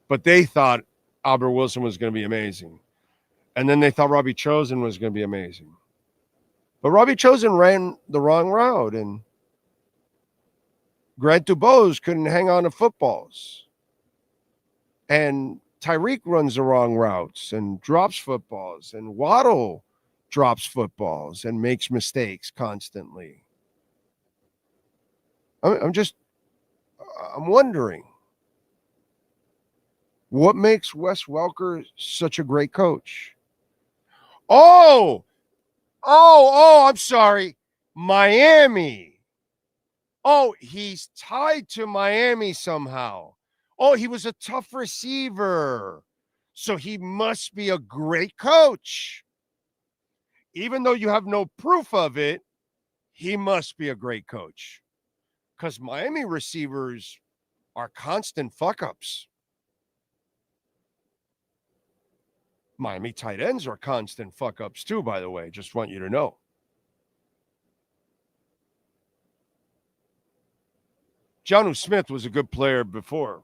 M: But they thought Albert Wilson was going to be amazing. And then they thought Robbie Chosen was going to be amazing. But Robbie Chosen ran the wrong route, and Grant Dubose couldn't hang on to footballs. And Tyreek runs the wrong routes and drops footballs, and Waddle drops footballs and makes mistakes constantly. I'm wondering, what makes Wes Welker such a great coach? Oh, I'm sorry. Miami. Oh, he's tied to Miami somehow. Oh, he was a tough receiver. So he must be a great coach. Even though you have no proof of it, he must be a great coach. Because Miami receivers are constant fuck-ups. Miami tight ends are constant fuck-ups too, by the way. Just want you to know. Jonnu Smith was a good player before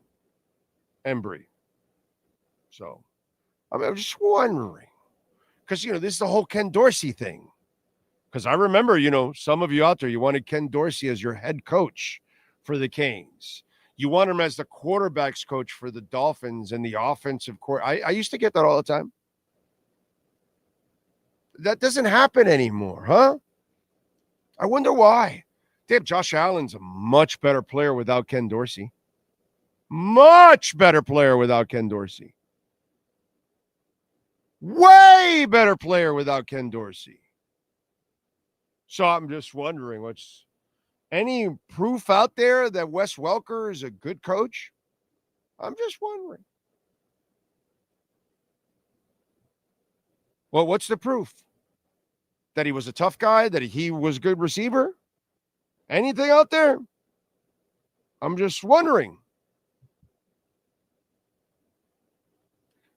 M: Embry. So, I'm just wondering. Because, this is the whole Ken Dorsey thing. Because I remember, some of you out there, you wanted Ken Dorsey as your head coach for the Canes. You want him as the quarterback's coach for the Dolphins and the offensive court. I used to get that all the time. That doesn't happen anymore, huh? I wonder why. Damn, Josh Allen's a much better player without Ken Dorsey. Much better player without Ken Dorsey. Way better player without Ken Dorsey. So I'm just wondering, what's any proof out there that Wes Welker is a good coach? I'm just wondering. Well, what's the proof? That he was a tough guy? That he was a good receiver? Anything out there? I'm just wondering.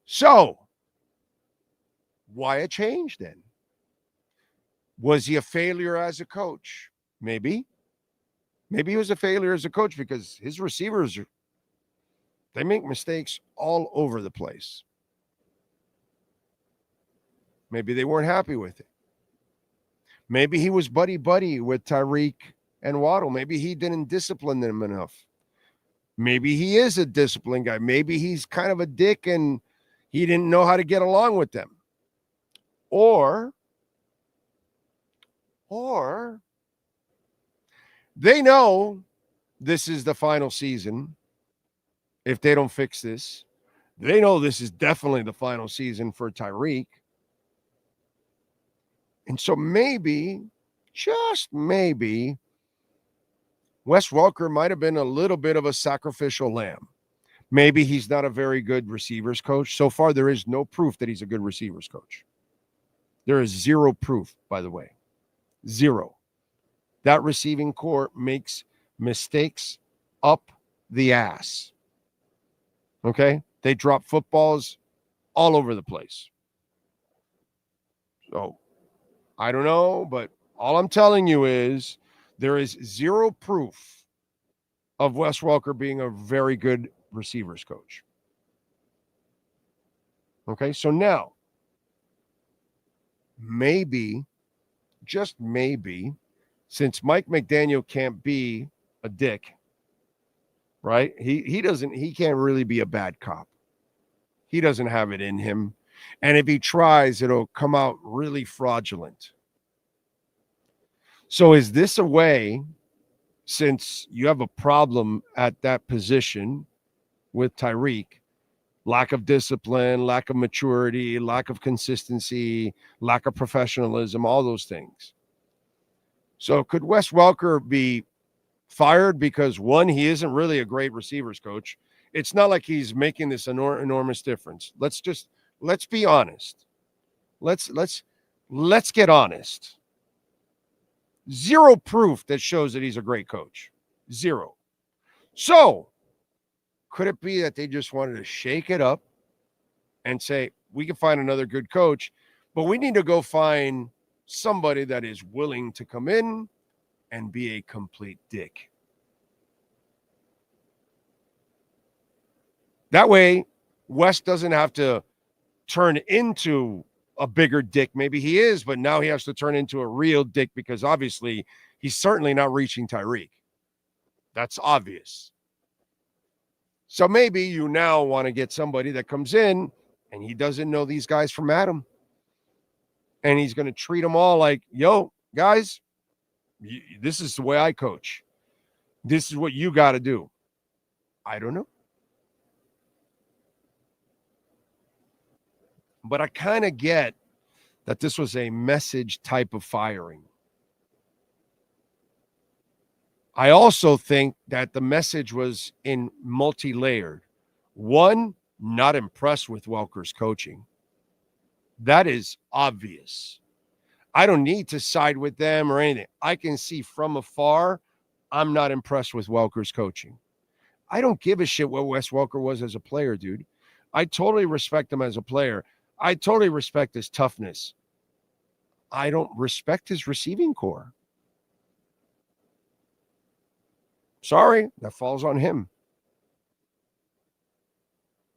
M: So, why a change then? Was he a failure as a coach? Maybe. Maybe he was a failure as a coach because his receivers, they make mistakes all over the place. Maybe they weren't happy with it. Maybe he was buddy-buddy with Tyreek and Waddle. Maybe he didn't discipline them enough. Maybe he is a disciplined guy. Maybe he's kind of a dick and he didn't know how to get along with them. Or they know this is the final season. If they don't fix this, they know this is definitely the final season for Tyreek. And so maybe, just maybe, Wes Welker might have been a little bit of a sacrificial lamb. Maybe he's not a very good receivers coach. So far, there is no proof that he's a good receivers coach. There is zero proof, by the way. Zero. That receiving corps makes mistakes up the ass. Okay? They drop footballs all over the place. So, I don't know, but all I'm telling you is there is zero proof of Wes Welker being a very good receivers coach. Okay, so now, maybe, just maybe, since Mike McDaniel can't be a dick, right? He can't really be a bad cop. He doesn't have it in him. And if he tries, it'll come out really fraudulent. So is this a way, since you have a problem at that position with Tyreek, lack of discipline, lack of maturity, lack of consistency, lack of professionalism, all those things. So could Wes Welker be fired because, one, he isn't really a great receivers coach? It's not like he's making this enormous difference. Let's be honest. Let's get honest. Zero proof that shows that he's a great coach. Zero. So could it be that they just wanted to shake it up and say, we can find another good coach, but we need to go find somebody that is willing to come in and be a complete dick? That way, Wes doesn't have to turn into a bigger dick. Maybe he is, but now he has to turn into a real dick because obviously he's certainly not reaching Tyreek. That's obvious. So maybe you now want to get somebody that comes in and he doesn't know these guys from Adam. And he's going to treat them all like, yo, guys, this is the way I coach. This is what you got to do. I don't know. But I kind of get that this was a message type of firing. I also think that the message was in multi-layered. One, not impressed with Welker's coaching. That is obvious. I don't need to side with them or anything. I can see from afar, I'm not impressed with Welker's coaching. I don't give a shit what Wes Welker was as a player, dude. I totally respect him as a player. I totally respect his toughness. I don't respect his receiving core. Sorry, that falls on him.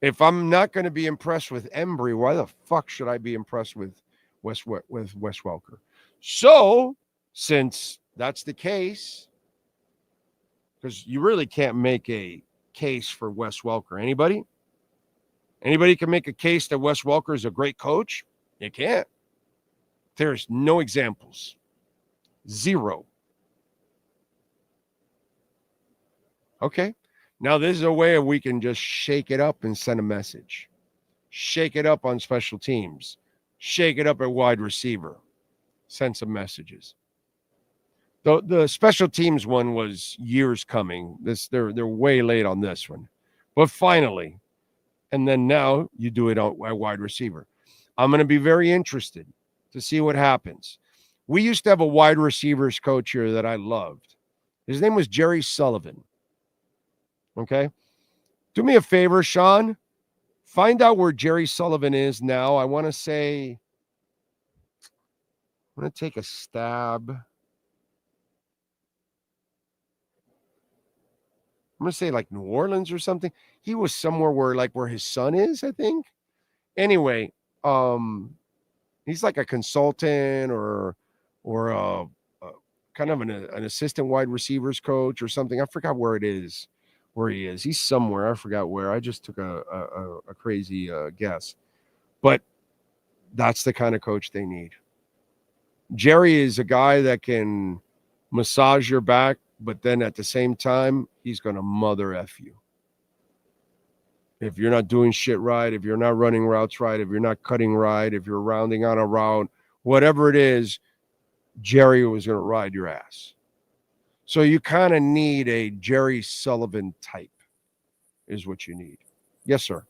M: If I'm not going to be impressed with Embry, why the fuck should I be impressed with Wes Welker? So, since that's the case, because you really can't make a case for Wes Welker. Anybody? Anybody can make a case that Wes Welker is a great coach? You can't. There's no examples. Zero. Okay. Now, this is a way we can just shake it up and send a message. Shake it up on special teams. Shake it up at wide receiver. Send some messages. The special teams one was years coming. They're way late on this one. But finally, and then now you do it at wide receiver. I'm going to be very interested to see what happens. We used to have a wide receivers coach here that I loved. His name was Jerry Sullivan. Okay? Do me a favor, Sean. Find out where Jerry Sullivan is now. I want to say, I'm going to take a stab. I'm going to say like New Orleans or something. He was somewhere where his son is, I think. Anyway, he's like a consultant or a kind of an assistant wide receivers coach or something. I forgot where it is, where he is. He's somewhere. I forgot where. I just took a crazy guess. But that's the kind of coach they need. Jerry is a guy that can massage your back, but then at the same time, he's going to mother F you. If you're not doing shit right, if you're not running routes right, if you're not cutting right, if you're rounding on a route, whatever it is, Jerry was going to ride your ass. So you kind of need a Jerry Sullivan type is what you need. Yes, sir.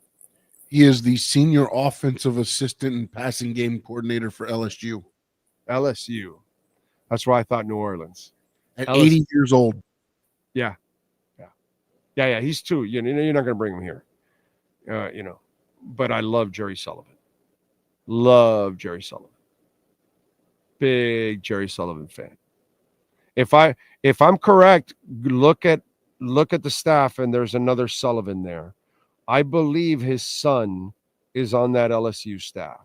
K: He is the senior offensive assistant and passing game coordinator for LSU.
M: LSU. That's why I thought New Orleans.
K: At 80 years old.
M: Yeah. He's too. You're not going to bring him here. But I love Jerry Sullivan. Big Jerry Sullivan fan. If I'm correct, look at the staff and there's another Sullivan there. I believe his son is on that LSU staff.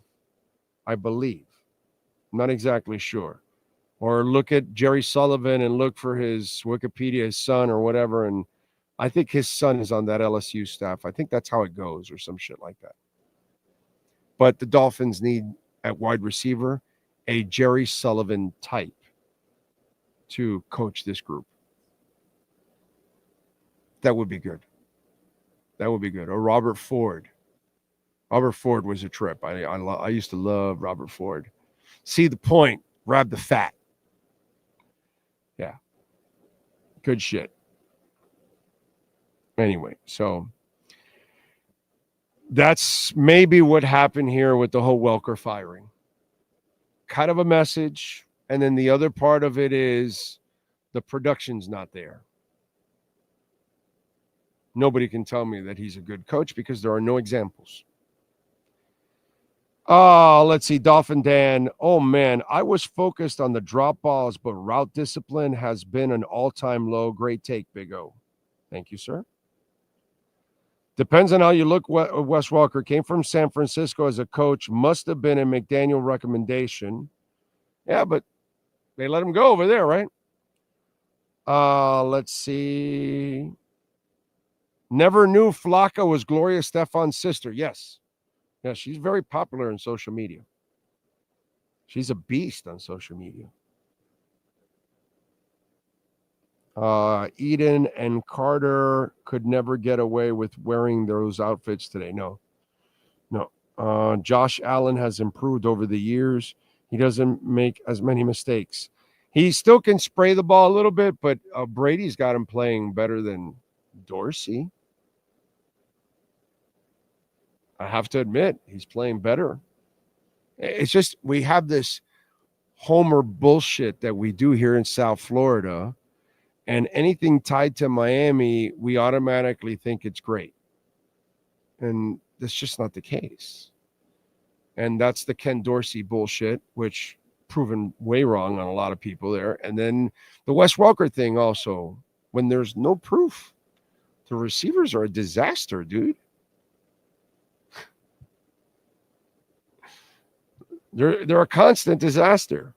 M: I believe. I'm not exactly sure. Or look at Jerry Sullivan and look for his Wikipedia, his son or whatever, and I think his son is on that LSU staff. I think that's how it goes or some shit like that. But the Dolphins need at wide receiver a Jerry Sullivan type to coach this group. That would be good. That would be good. Or Robert Ford. Robert Ford was a trip. I used to love Robert Ford. See the point, grab the fat. Yeah. Good shit. Anyway, so that's maybe what happened here with the whole Welker firing. Kind of a message. And then the other part of it is the production's not there. Nobody can tell me that he's a good coach because there are no examples. Let's see. Dolphin Dan. Oh, man. I was focused on the drop balls, but route discipline has been an all-time low. Great take, Big O. Thank you, sir. Depends on how you look. Wes Welker came from San Francisco as a coach. Must have been a McDaniel recommendation. Yeah, but they let him go over there, right? Let's see. Never knew Flacca was Gloria Stefan's sister. Yes. Yeah, she's very popular in social media. She's a beast on social media. Eden and Carter could never get away with wearing those outfits today. No. Josh Allen has improved over the years. He doesn't make as many mistakes. He still can spray the ball a little bit, but Brady's got him playing better than Dorsey. I have to admit, he's playing better. It's just we have this homer bullshit that we do here in South Florida, and anything tied to Miami, we automatically think it's great. And that's just not the case. And that's the Ken Dorsey bullshit, which proven way wrong on a lot of people there. And then the Wes Welker thing also, when there's no proof, the receivers are a disaster, dude. They're a constant disaster.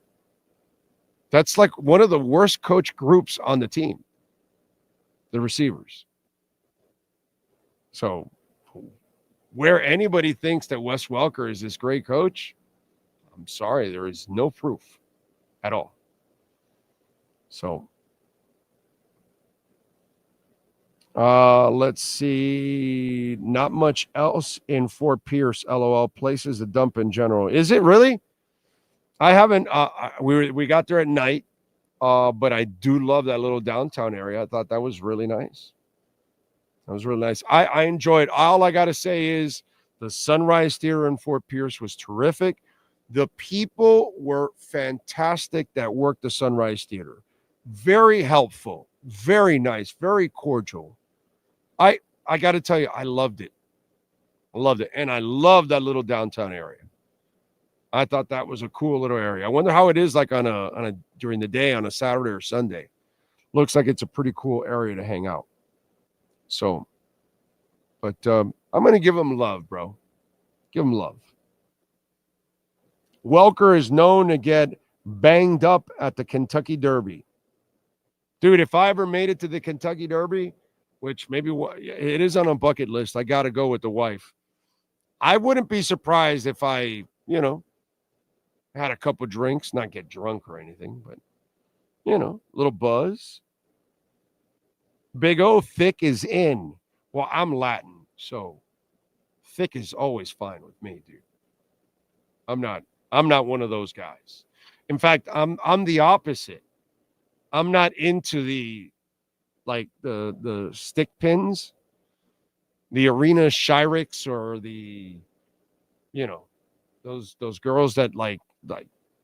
M: That's like one of the worst coach groups on the team, the receivers. So where anybody thinks that Wes Welker is this great coach, I'm sorry, there is no proof at all. So let's see. Not much else in Fort Pierce. LOL. Places to dump in general. Is it really? I haven't. We got there at night, but I do love that little downtown area. I thought that was really nice. That was really nice. I enjoyed. All I got to say is the Sunrise Theater in Fort Pierce was terrific. The people were fantastic that worked the Sunrise Theater. Very helpful. Very nice. Very cordial. I got to tell you, I loved it. I loved it. And I love that little downtown area. I thought that was a cool little area. I wonder how it is like on a during the day on a Saturday or Sunday. Looks like it's a pretty cool area to hang out. So, but I'm going to give him love, bro. Give him love. Welker is known to get banged up at the Kentucky Derby. Dude, if I ever made it to the Kentucky Derby, which maybe it is on a bucket list, I got to go with the wife. I wouldn't be surprised if I, had a couple drinks, not get drunk or anything, but, a little buzz. Big O, thick is in. Well, I'm Latin, so thick is always fine with me, dude. I'm not one of those guys. In fact, I'm the opposite. I'm not into the stick pins, the Arena Shyricks, or the, those girls that like,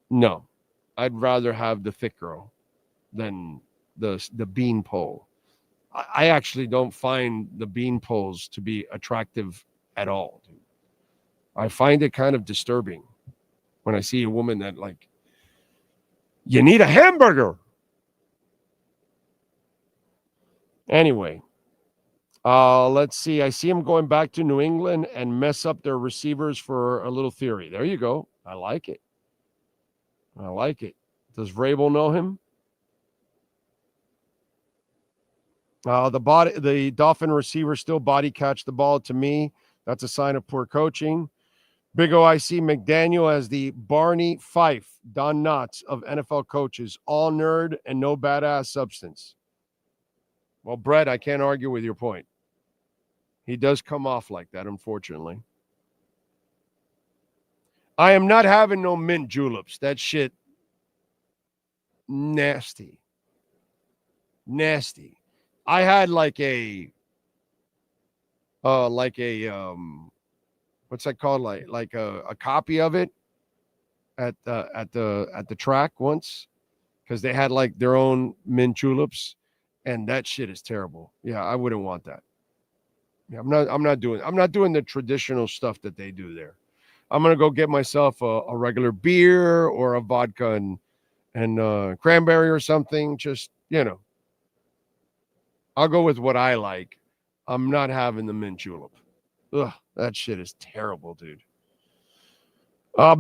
M: no, I'd rather have the thick girl than the bean pole. I actually don't find the bean poles to be attractive at all, dude. I find it kind of disturbing when I see a woman that you need a hamburger. Anyway, let's see. I see him going back to New England and mess up their receivers for a little theory. There you go. I like it. Does Vrabel know him? The Dolphin receiver still body catch the ball. To me, that's a sign of poor coaching. Big O, I see McDaniel as the Barney Fife, Don Knotts of NFL coaches, all nerd and no badass substance. Well, Brett, I can't argue with your point. He does come off like that, unfortunately. I am not having no mint juleps. That shit, nasty. Nasty. I had like a what's that called? Like a copy of it at the track once, because they had like their own mint juleps, and that shit is terrible. Yeah, I wouldn't want that. Yeah, I'm not doing the traditional stuff that they do there. I'm gonna go get myself a regular beer or a vodka and cranberry or something. Just, I'll go with what I like. I'm not having the mint julep. Ugh, that shit is terrible, dude.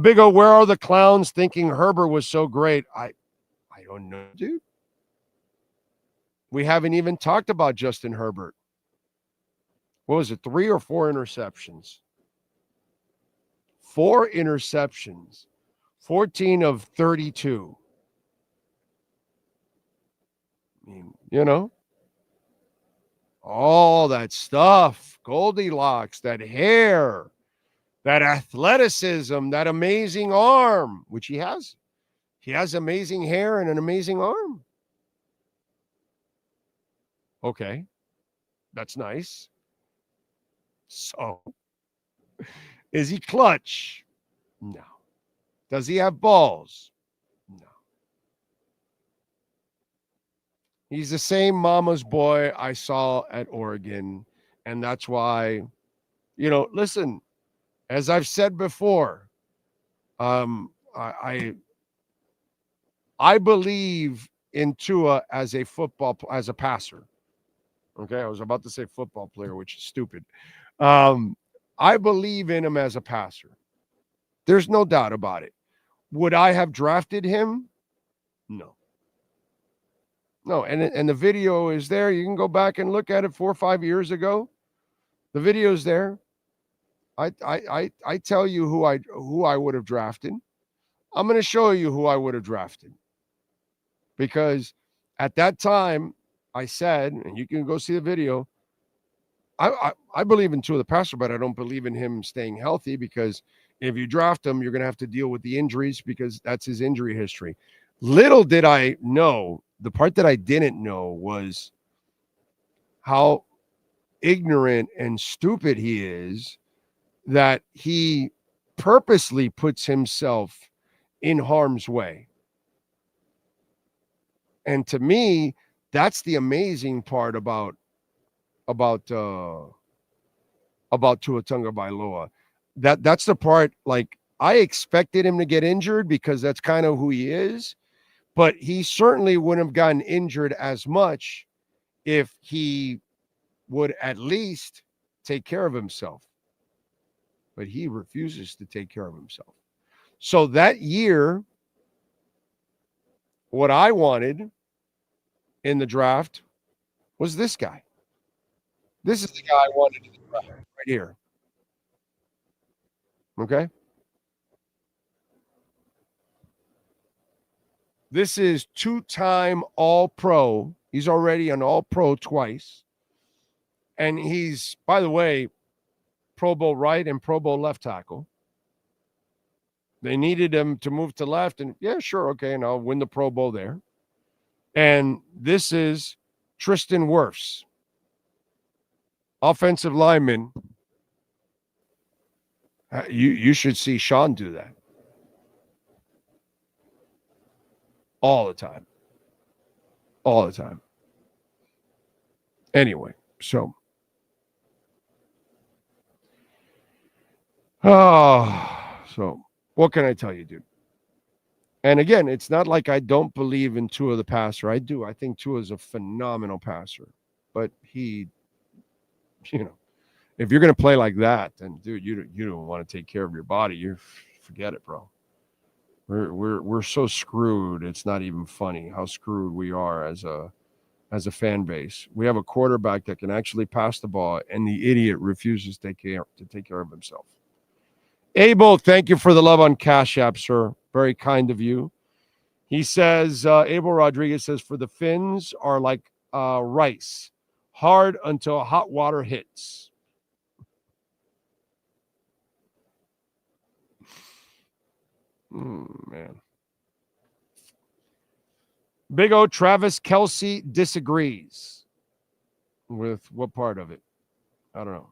M: Big O, where are the clowns thinking Herbert was so great? I don't know, dude. We haven't even talked about Justin Herbert. What was it, 3 or 4 interceptions? 4 interceptions. 14 of 32. I mean, all that stuff, Goldilocks, that hair, that athleticism, that amazing arm, which he has. He has amazing hair and an amazing arm. Okay, that's nice. So, is he clutch? No. Does he have balls? No. He's the same mama's boy I saw at Oregon, and that's why, listen, as I've said before, I believe in Tua as a passer. Okay, I was about to say football player, which is stupid. I believe in him as a passer. There's no doubt about it. Would I have drafted him? No. No, and the video is there. You can go back and look at it 4 or 5 years ago. The video's there. I tell you who I would have drafted. I'm going to show you who I would have drafted. Because at that time, I said, and you can go see the video, I believe in Tua the passer, but I don't believe in him staying healthy, because if you draft him, you're going to have to deal with the injuries, because that's his injury history. Little did I know, the part that I didn't know was how ignorant and stupid he is, that he purposely puts himself in harm's way. And to me, that's the amazing part about Tua Tagovailoa. That's the part, like, I expected him to get injured because that's kind of who he is, but he certainly wouldn't have gotten injured as much if he would at least take care of himself. But he refuses to take care of himself. So that year, what I wanted in the draft was this guy. This is the guy I wanted in the draft right here. Okay? This is 2-time All-Pro. He's already an All-Pro twice. And he's, by the way, Pro Bowl right and Pro Bowl left tackle. They needed him to move to left, and yeah, sure, okay, and I'll win the Pro Bowl there. And this is Tristan Wirfs, offensive lineman. You should see Sean do that all the time. All the time. Anyway, so. So what can I tell you, dude? And again, it's not like I don't believe in Tua the passer. I do. I think Tua is a phenomenal passer. But he, if you're going to play like that, then, dude, you don't want to take care of your body. You forget it, bro. We're so screwed. It's not even funny how screwed we are as a fan base. We have a quarterback that can actually pass the ball, and the idiot refuses to take care of himself. Abel, thank you for the love on Cash App, sir. Very kind of you. He says, Abel Rodriguez says, for the Finns are like rice, hard until hot water hits. Man. Big O Travis Kelce disagrees. With what part of it? I don't know.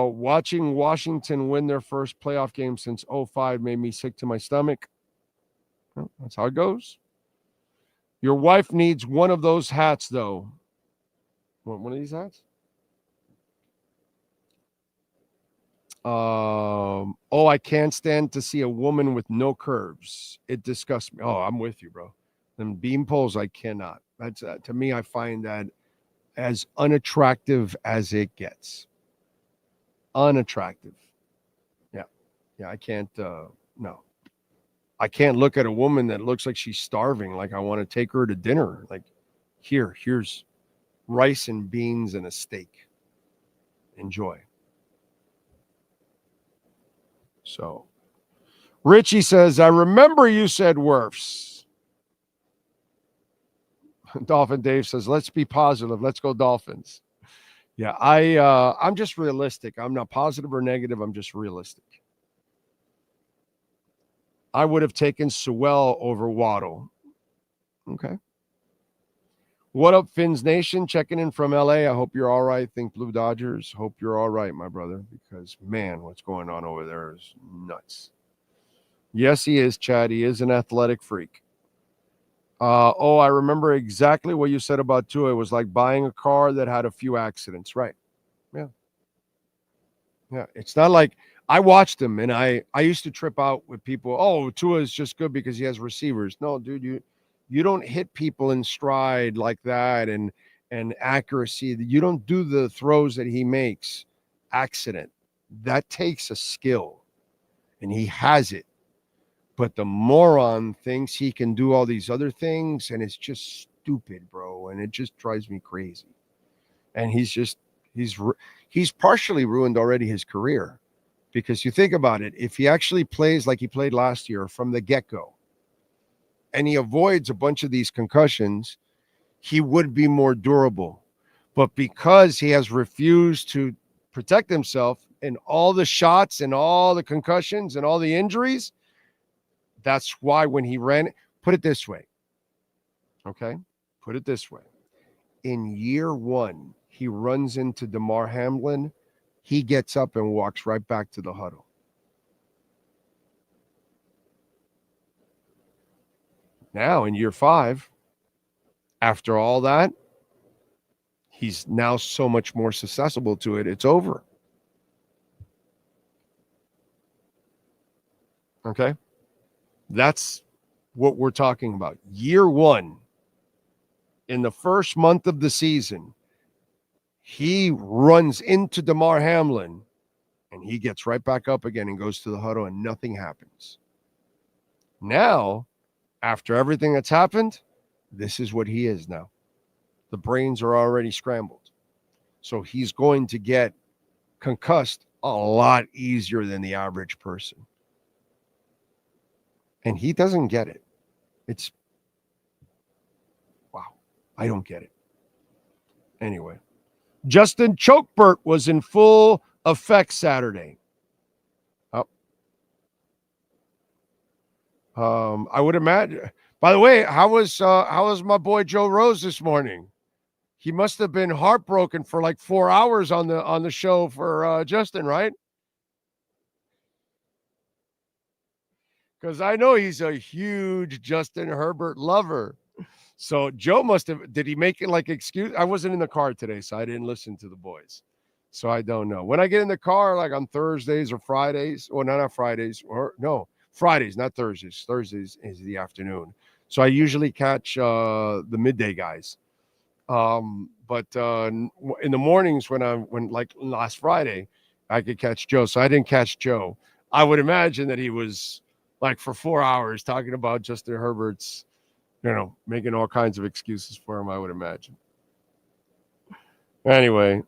M: Watching Washington win their first playoff game since 2005 made me sick to my stomach. Well, that's how it goes. Your wife needs one of those hats, though. Want one of these hats? I can't stand to see a woman with no curves. It disgusts me. Oh, I'm with you, bro. Them beam poles, I cannot. That's to me, I find that as unattractive as it gets. Unattractive. Yeah, I can't. No, I can't look at a woman that looks like she's starving. Like I want to take her to dinner. Like here's rice and beans and a steak. Enjoy. So, Richie says, I remember you said Werfs. Dolphin Dave says, let's be positive. Let's go Dolphins. Yeah, I'm just realistic. I'm not positive or negative. I'm just realistic. I would have taken Sewell over Waddle. Okay. What up, Fins Nation? Checking in from LA. I hope you're all right. Think Blue Dodgers. Hope you're all right, my brother, because, man, what's going on over there is nuts. Yes, he is, Chad. He is an athletic freak. I remember exactly what you said about Tua. It was like buying a car that had a few accidents. Right. Yeah. It's not like I watched him, and I used to trip out with people. Oh, Tua is just good because he has receivers. No, dude, you don't hit people in stride like that and accuracy. You don't do the throws that he makes. Accident. That takes a skill, and he has it. But the moron thinks he can do all these other things, and it's just stupid, bro. And it just drives me crazy. And he's partially ruined already his career, because you think about it. If he actually plays like he played last year from the get-go, and he avoids a bunch of these concussions, he would be more durable. But because he has refused to protect himself in all the shots and all the concussions and all the injuries, that's why when he ran, put it this way, okay? Put it this way. In year one, he runs into DeMar Hamlin. He gets up and walks right back to the huddle. Now in year 5, after all that, he's now so much more susceptible to it. It's over. Okay? That's what we're talking about. Year 1, in the first month of the season, he runs into DeMar Hamlin, and he gets right back up again and goes to the huddle, and nothing happens. Now, after everything that's happened, this is what he is now. The brains are already scrambled. So he's going to get concussed a lot easier than the average person. And he doesn't get it. It's, wow, I don't get it. Anyway, Justin Chokebert was in full effect Saturday. I would imagine. By the way, how was my boy Joe Rose this morning? He must have been heartbroken for like 4 hours on the show for Justin, right? Because I know he's a huge Justin Herbert lover. So Joe must have, did he make it like excuse? I wasn't in the car today, so I didn't listen to the boys. So I don't know. When I get in the car, like on Thursdays or Fridays, or not Fridays, or no, Fridays, not Thursdays. Thursdays is the afternoon. So I usually catch the midday guys. But in the mornings when like last Friday, I could catch Joe. So I didn't catch Joe. I would imagine that he was like for 4 hours talking about Justin Herbert's, making all kinds of excuses for him, I would imagine. Anyway,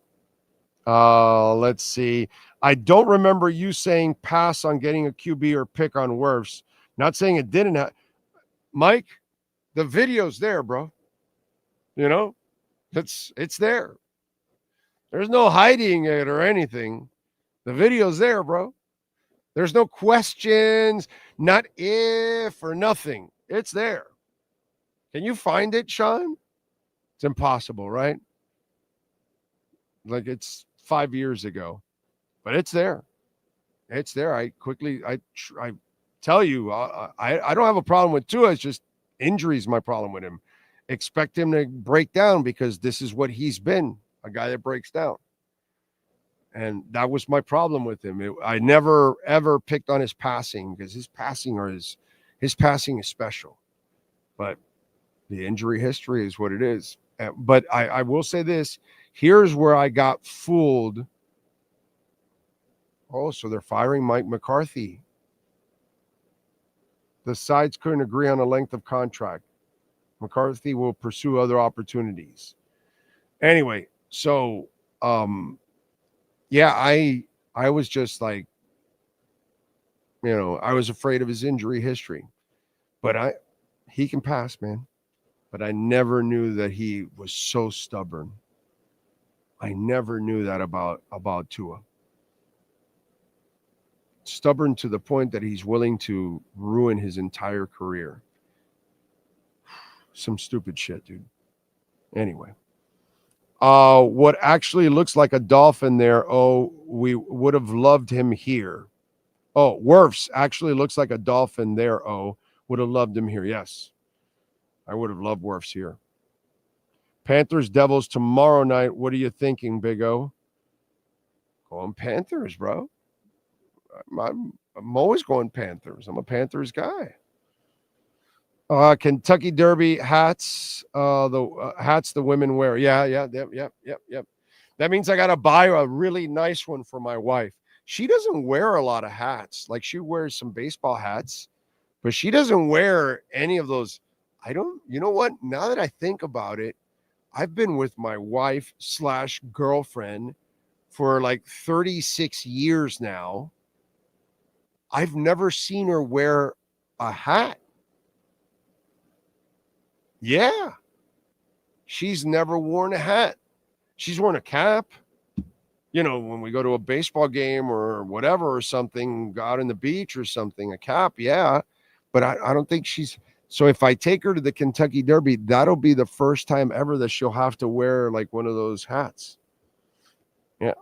M: Let's see. I don't remember you saying pass on getting a QB or pick on Wirfs. Not saying it didn't have. Mike, the video's there, bro. You know, it's there. There's no hiding it or anything. The video's there, bro. There's no questions, not if or nothing. It's there. Can you find it, Sean? It's impossible, right? Like it's 5 years ago, but it's there. It's there. I tell you, I don't have a problem with Tua. It's just injuries my problem with him. Expect him to break down because this is what he's been, a guy that breaks down. And that was my problem with him. I never, ever picked on his passing because his passing is special. But the injury history is what it is. But I will say this. Here's where I got fooled. Oh, so they're firing Mike McCarthy. The sides couldn't agree on a length of contract. McCarthy will pursue other opportunities. Anyway, so yeah, I was just like, I was afraid of his injury history. But he can pass, man. But I never knew that he was so stubborn. I never knew that about Tua. Stubborn to the point that he's willing to ruin his entire career. Some stupid shit, dude. Anyway. What actually looks like a dolphin there. Oh, we would have loved him here. Oh, Wirfs actually looks like a dolphin there. Oh, would have loved him here. Yes. I would have loved Wirfs here. Panthers, Devils tomorrow night. What are you thinking, Big O? Going Panthers, bro. I'm always going Panthers. I'm a Panthers guy. Kentucky Derby hats. The hats the women wear. Yep. That means I got to buy a really nice one for my wife. She doesn't wear a lot of hats. Like she wears some baseball hats, but she doesn't wear any of those. You know what? Now that I think about it, I've been with my wife / girlfriend for like 36 years now. I've never seen her wear a hat. Yeah. She's never worn a hat. She's worn a cap. When we go to a baseball game or whatever or something, go out on the beach or something, a cap, yeah. But I don't think she's... So if I take her to the Kentucky Derby, that'll be the first time ever that she'll have to wear like one of those hats. Yeah.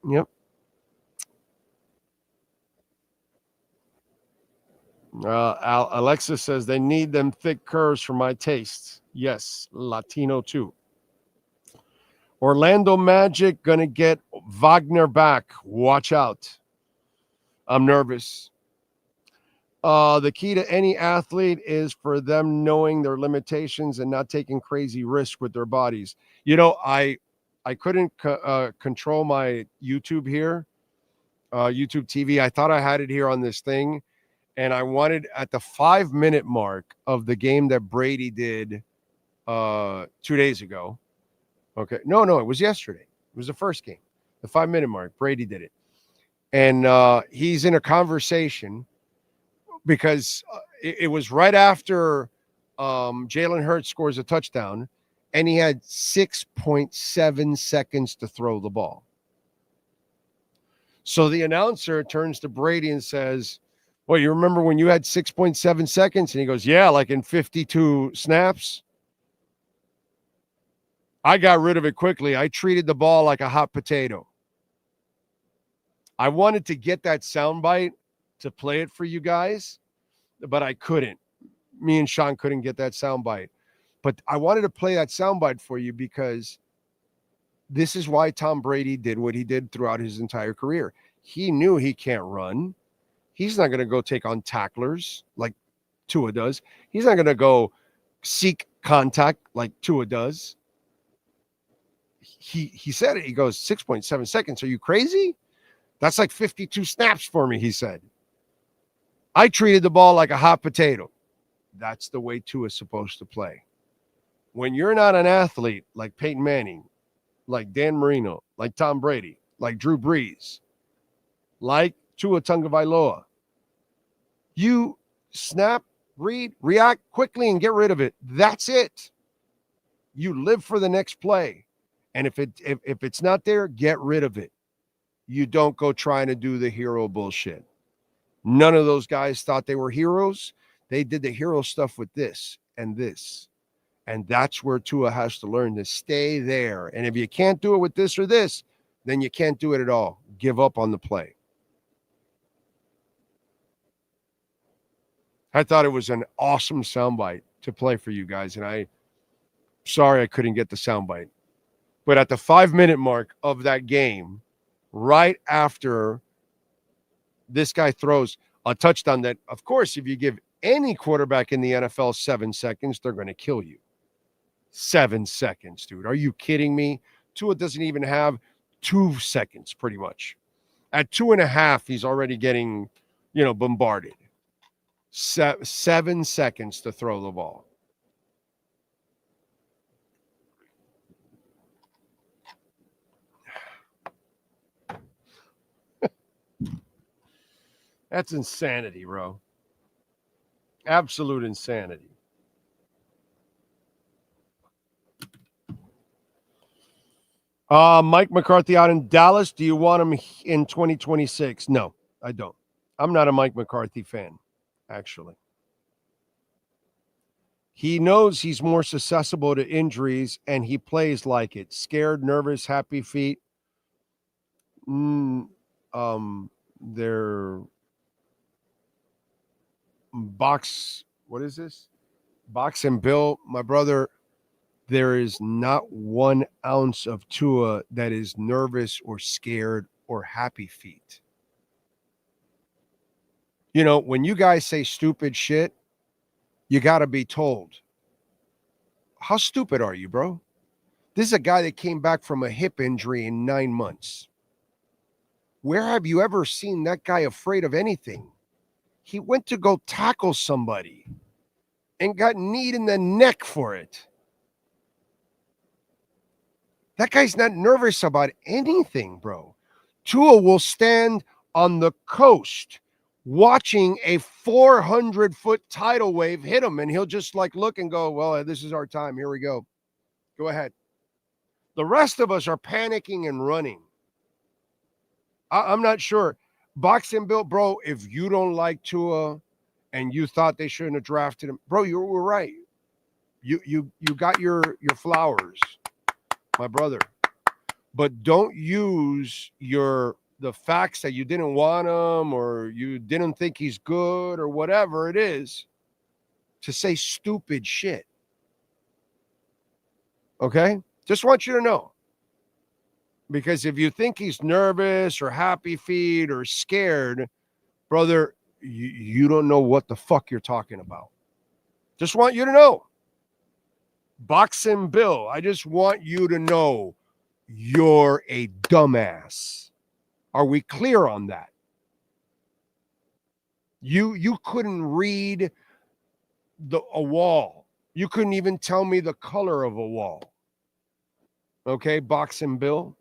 M: Yep. Alexa says they need them thick curves for my taste. Yes, Latino too. Orlando Magic gonna get Wagner back. Watch out. I'm nervous. The key to any athlete is for them knowing their limitations and not taking crazy risks with their bodies. I couldn't control my YouTube here, YouTube TV. I thought I had it here on this thing. And I wanted at the 5-minute mark of the game that Brady did 2 days ago. Okay. No, it was yesterday. It was the first game. The 5-minute mark, Brady did it. And he's in a conversation because it was right after Jalen Hurts scores a touchdown, and he had 6.7 seconds to throw the ball. So the announcer turns to Brady and says, well, you remember when you had 6.7 seconds? And he goes, yeah, like in 52 snaps. I got rid of it quickly. I treated the ball like a hot potato. I wanted to get that soundbite to play it for you guys, but I couldn't. Me and Sean couldn't get that soundbite. But I wanted to play that soundbite for you because this is why Tom Brady did what he did throughout his entire career. He knew he can't run. He's not going to go take on tacklers like Tua does. He's not going to go seek contact like Tua does. He said it. He goes, 6.7 seconds. Are you crazy? That's like 52 snaps for me, he said. I treated the ball like a hot potato. That's the way Tua is supposed to play. When you're not an athlete like Peyton Manning, like Dan Marino, like Tom Brady, like Drew Brees, like Tua Tagovailoa. You snap, read, react quickly, and get rid of it. That's it. You live for the next play. And if it's not there, get rid of it. You don't go trying to do the hero bullshit. None of those guys thought they were heroes. They did the hero stuff with this and this. And that's where Tua has to learn to stay there. And if you can't do it with this or this, then you can't do it at all. Give up on the play. I thought it was an awesome soundbite to play for you guys. And sorry I couldn't get the soundbite. But at the 5-minute mark of that game, right after this guy throws a touchdown that, of course, if you give any quarterback in the NFL 7 seconds, they're going to kill you. 7 seconds, dude. Are you kidding me? Tua doesn't even have 2 seconds, pretty much. At 2.5, he's already getting, bombarded. 7 seconds to throw the ball. That's insanity, bro. Absolute insanity. Mike McCarthy out in Dallas. Do you want him in 2026? No, I don't. I'm not a Mike McCarthy fan, actually. He knows he's more susceptible to injuries, and he plays like it. Scared, nervous, happy feet. They're what is this? Box and Bill, my brother, there is not 1 ounce of Tua that is nervous or scared or happy feet. When you guys say stupid shit, you got to be told. How stupid are you, bro? This is a guy that came back from a hip injury in 9 months. Where have you ever seen that guy afraid of anything? He went to go tackle somebody and got kneed in the neck for it. That guy's not nervous about anything, bro. Tua will stand on the coast watching a 400-foot tidal wave hit him, and he'll just look and go, well, this is our time. Here we go. Go ahead. The rest of us are panicking and running. I'm not sure. Boxing Bill, bro, if you don't like Tua and you thought they shouldn't have drafted him, bro, you were right. You got your flowers, my brother. But don't use the facts that you didn't want him or you didn't think he's good or whatever it is to say stupid shit. Okay? Just want you to know. Because if you think he's nervous or happy feet or scared, brother, you don't know what the fuck you're talking about. Just want you to know. Boxing Bill, I just want you to know you're a dumbass. Are we clear on that? You couldn't read a wall. You couldn't even tell me the color of a wall. Okay, Boxing Bill?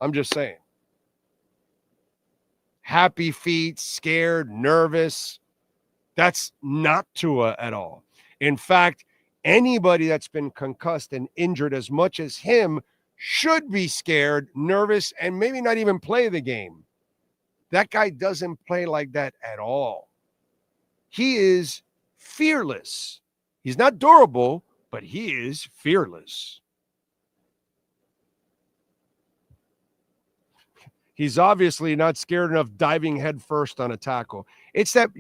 M: I'm just saying. Happy feet, scared, nervous. That's not Tua at all. In fact, anybody that's been concussed and injured as much as him should be scared, nervous, and maybe not even play the game. That guy doesn't play like that at all. He is fearless. He's not durable, but he is fearless. He's obviously not scared enough diving headfirst on a tackle. It's that,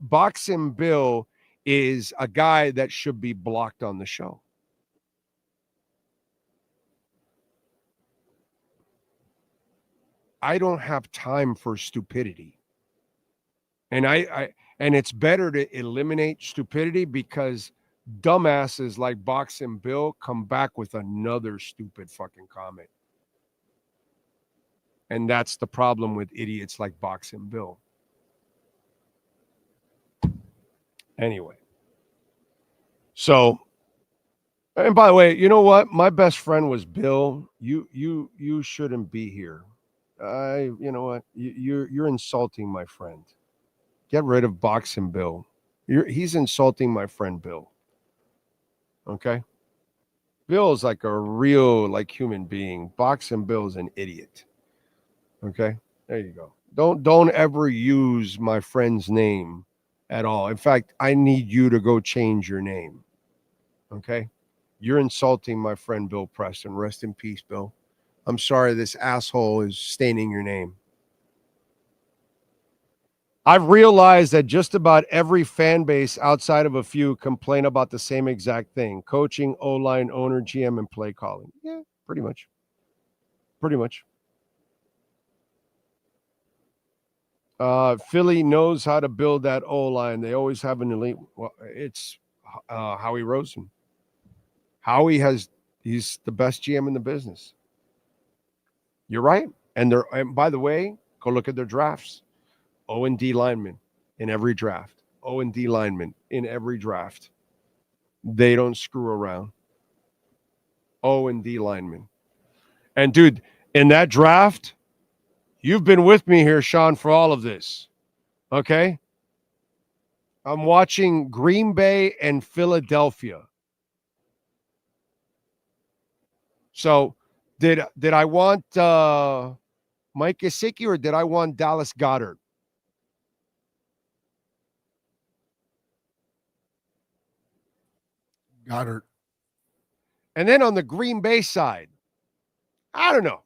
M: Boxing Bill is a guy that should be blocked on the show. I don't have time for stupidity. And and it's better to eliminate stupidity because dumbasses like Boxing Bill come back with another stupid fucking comment. And that's the problem with idiots like Boxing Bill. Anyway. So, And by the way, you know what? My best friend was Bill. You shouldn't be here. You know what? You're insulting my friend. Get rid of Boxing Bill. He's insulting my friend Bill. Okay? Bill is like a real human being. Boxing Bill is an idiot. Okay? There you go. Don't ever use my friend's name at all. In fact, I need you to go change your name. Okay? You're insulting my friend Bill Preston. Rest in peace, Bill. I'm sorry this asshole is staining your name. I've realized that just about every fan base outside of a few complain about the same exact thing. Coaching, O-line, owner, GM, and play calling. Yeah, pretty much. Pretty much. Philly knows how to build that O-line. They always have an elite. Well, it's Howie Rosen. He's the best GM in the business. You're right. And by the way, go look at their drafts. O&D linemen in every draft. O&D linemen in every draft. They don't screw around. O&D linemen. And dude, in that draft, you've been with me here, Sean, for all of this. Okay? I'm watching Green Bay and Philadelphia. So did I want Mike Gesicki or did I want Dallas Goedert?
K: Goddard.
M: And then on the Green Bay side, I don't know.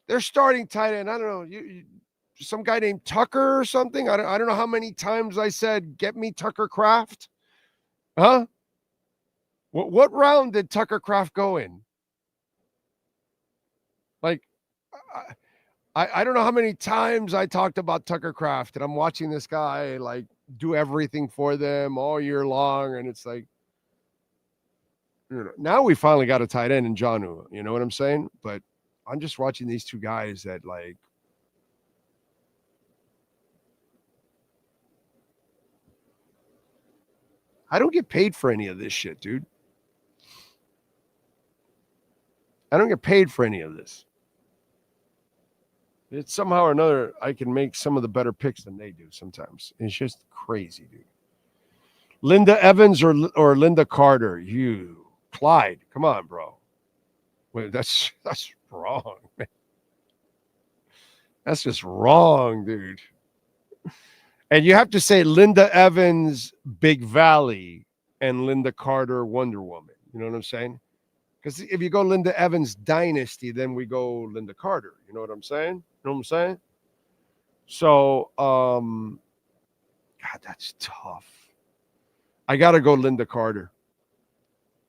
M: They're starting tight end. I don't know. Some guy named Tucker or something. I don't know how many times I said, get me Tucker Kraft. Huh? What round did Tucker Kraft go in? Like, I don't know how many times I talked about Tucker Kraft, and I'm watching this guy do everything for them all year long, and it's like, now we finally got a tight end in Jonnu. You know what I'm saying? But I'm just watching these two guys that I don't get paid for any of this shit, dude. I don't get paid for any of this. It's somehow or another, I can make some of the better picks than they do sometimes. It's just crazy, dude. Linda Evans or Linda Carter? Clyde, come on, bro. Wait, that's wrong, man. That's just wrong, dude. And you have to say Linda Evans, Big Valley, and Linda Carter, Wonder Woman. You know what I'm saying? Because if you go Linda Evans Dynasty, then we go Linda Carter. You know what I'm saying? You know what I'm saying? So, God, that's tough. I got to go Linda Carter.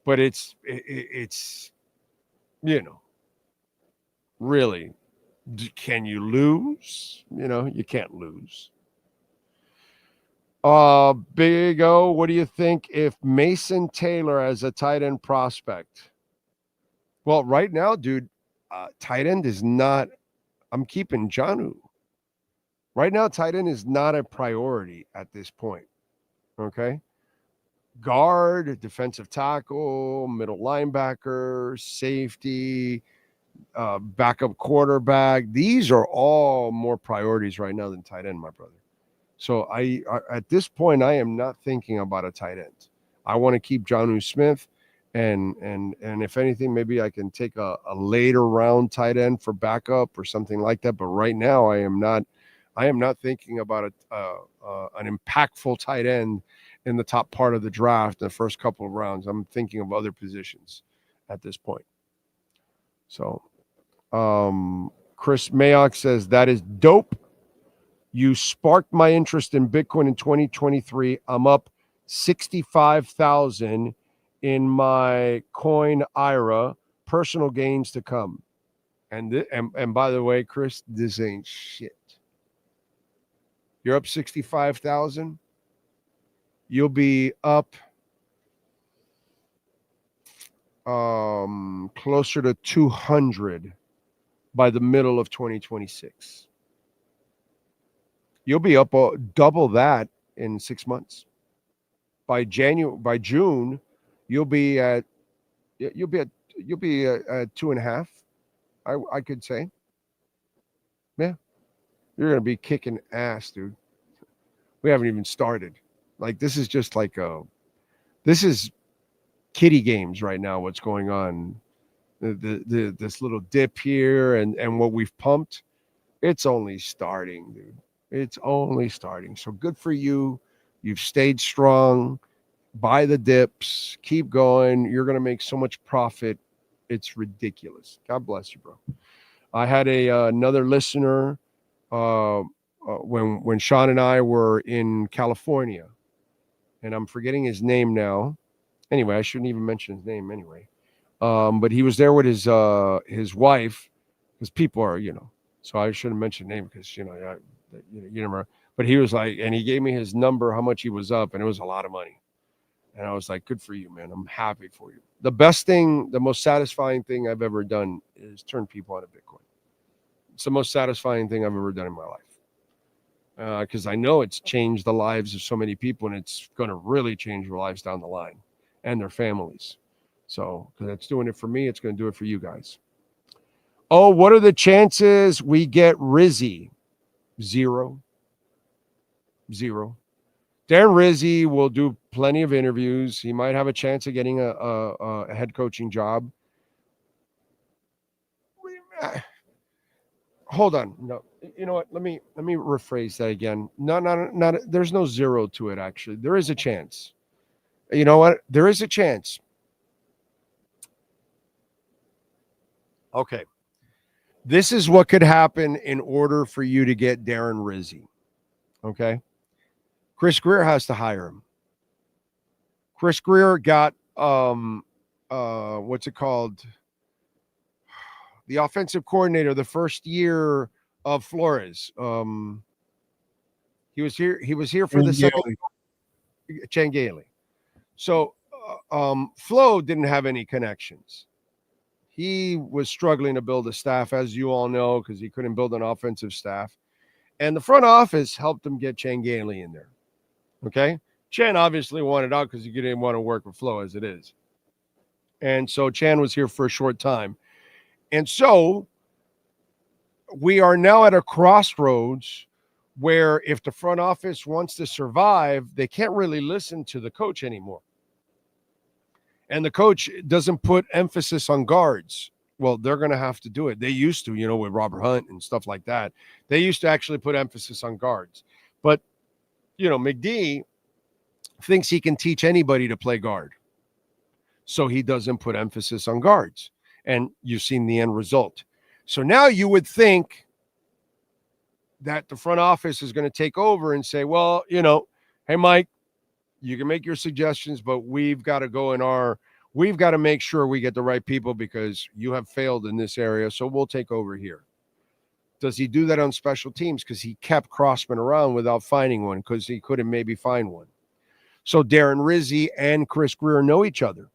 M: But it's really, can you lose? You can't lose. Big O, what do you think if Mason Taylor as a tight end prospect? Well, right now, dude, tight end is not, I'm keeping Jonnu. Right now, tight end is not a priority at this point. Okay? Guard, defensive tackle, middle linebacker, safety, backup quarterback. These are all more priorities right now than tight end, my brother. So I at this point, I am not thinking about a tight end. I want to keep Jonnu Smith. And if anything, maybe I can take a later round tight end for backup or something like that. But right now, I am not thinking about an impactful tight end in the top part of the draft, the first couple of rounds. I'm thinking of other positions at this point. So, Chris Mayock says that is dope. You sparked my interest in Bitcoin in 2023. I'm up 65,000 in my coin IRA, personal gains to come. And by the way, Chris, this ain't shit. You're up 65,000. You'll be up closer to 200 by the middle of 2026. You'll be up double that in 6 months. by June, you'll be at 2.5. I could say, yeah, you're gonna be kicking ass, dude. We haven't even started. Like this is just like this is kiddie games right now. What's going on? This little dip here and what we've pumped. It's only starting, dude. It's only starting. So good for you. You've stayed strong. Buy the dips. Keep going. You're going to make so much profit. It's ridiculous. God bless you, bro. I had another listener when Sean and I were in California, and I'm forgetting his name now. Anyway, I shouldn't even mention his name anyway. But he was there with his wife, because people are, so I shouldn't mention the name because, you never, but he was like, and he gave me his number, how much he was up, and it was a lot of money. And I was like, good for you, man. I'm happy for you. The best thing, the most satisfying thing I've ever done is turn people onto Bitcoin. It's the most satisfying thing I've ever done in my life. Because I know it's changed the lives of so many people, and it's going to really change their lives down the line and their families. So, because it's doing it for me, it's going to do it for you guys. Oh, what are the chances we get Rizzy? 0. Darren Rizzy will do plenty of interviews. He might have a chance of getting a head coaching job. Hold on. No, you know what? Let me rephrase that again. No. There's no 0 to it, actually. There is a chance. You know what? There is a chance. Okay. This is what could happen in order for you to get Darren Rizzy. Okay. Chris Greer has to hire him. Chris Greer got what's it called? The offensive coordinator the first year of Flores. He was here for the second. Changeli. So Flo didn't have any connections. He was struggling to build a staff, as you all know, because he couldn't build an offensive staff. And the front office helped him get Changeli in there. Okay? Chan obviously wanted out because he didn't want to work with Flo as it is. And so Chan was here for a short time. And so we are now at a crossroads where if the front office wants to survive, they can't really listen to the coach anymore. And the coach doesn't put emphasis on guards. Well, they're going to have to do it. They used to, with Robert Hunt and stuff like that. They used to actually put emphasis on guards. But, McD thinks he can teach anybody to play guard. So he doesn't put emphasis on guards. And you've seen the end result. So now you would think that the front office is going to take over and say, well, hey, Mike, you can make your suggestions, but we've got to we've got to make sure we get the right people because you have failed in this area. So we'll take over here. Does he do that on special teams? Because he kept Crossman around without finding one because he couldn't maybe find one. So Darren Rizzy and Chris Greer know each other.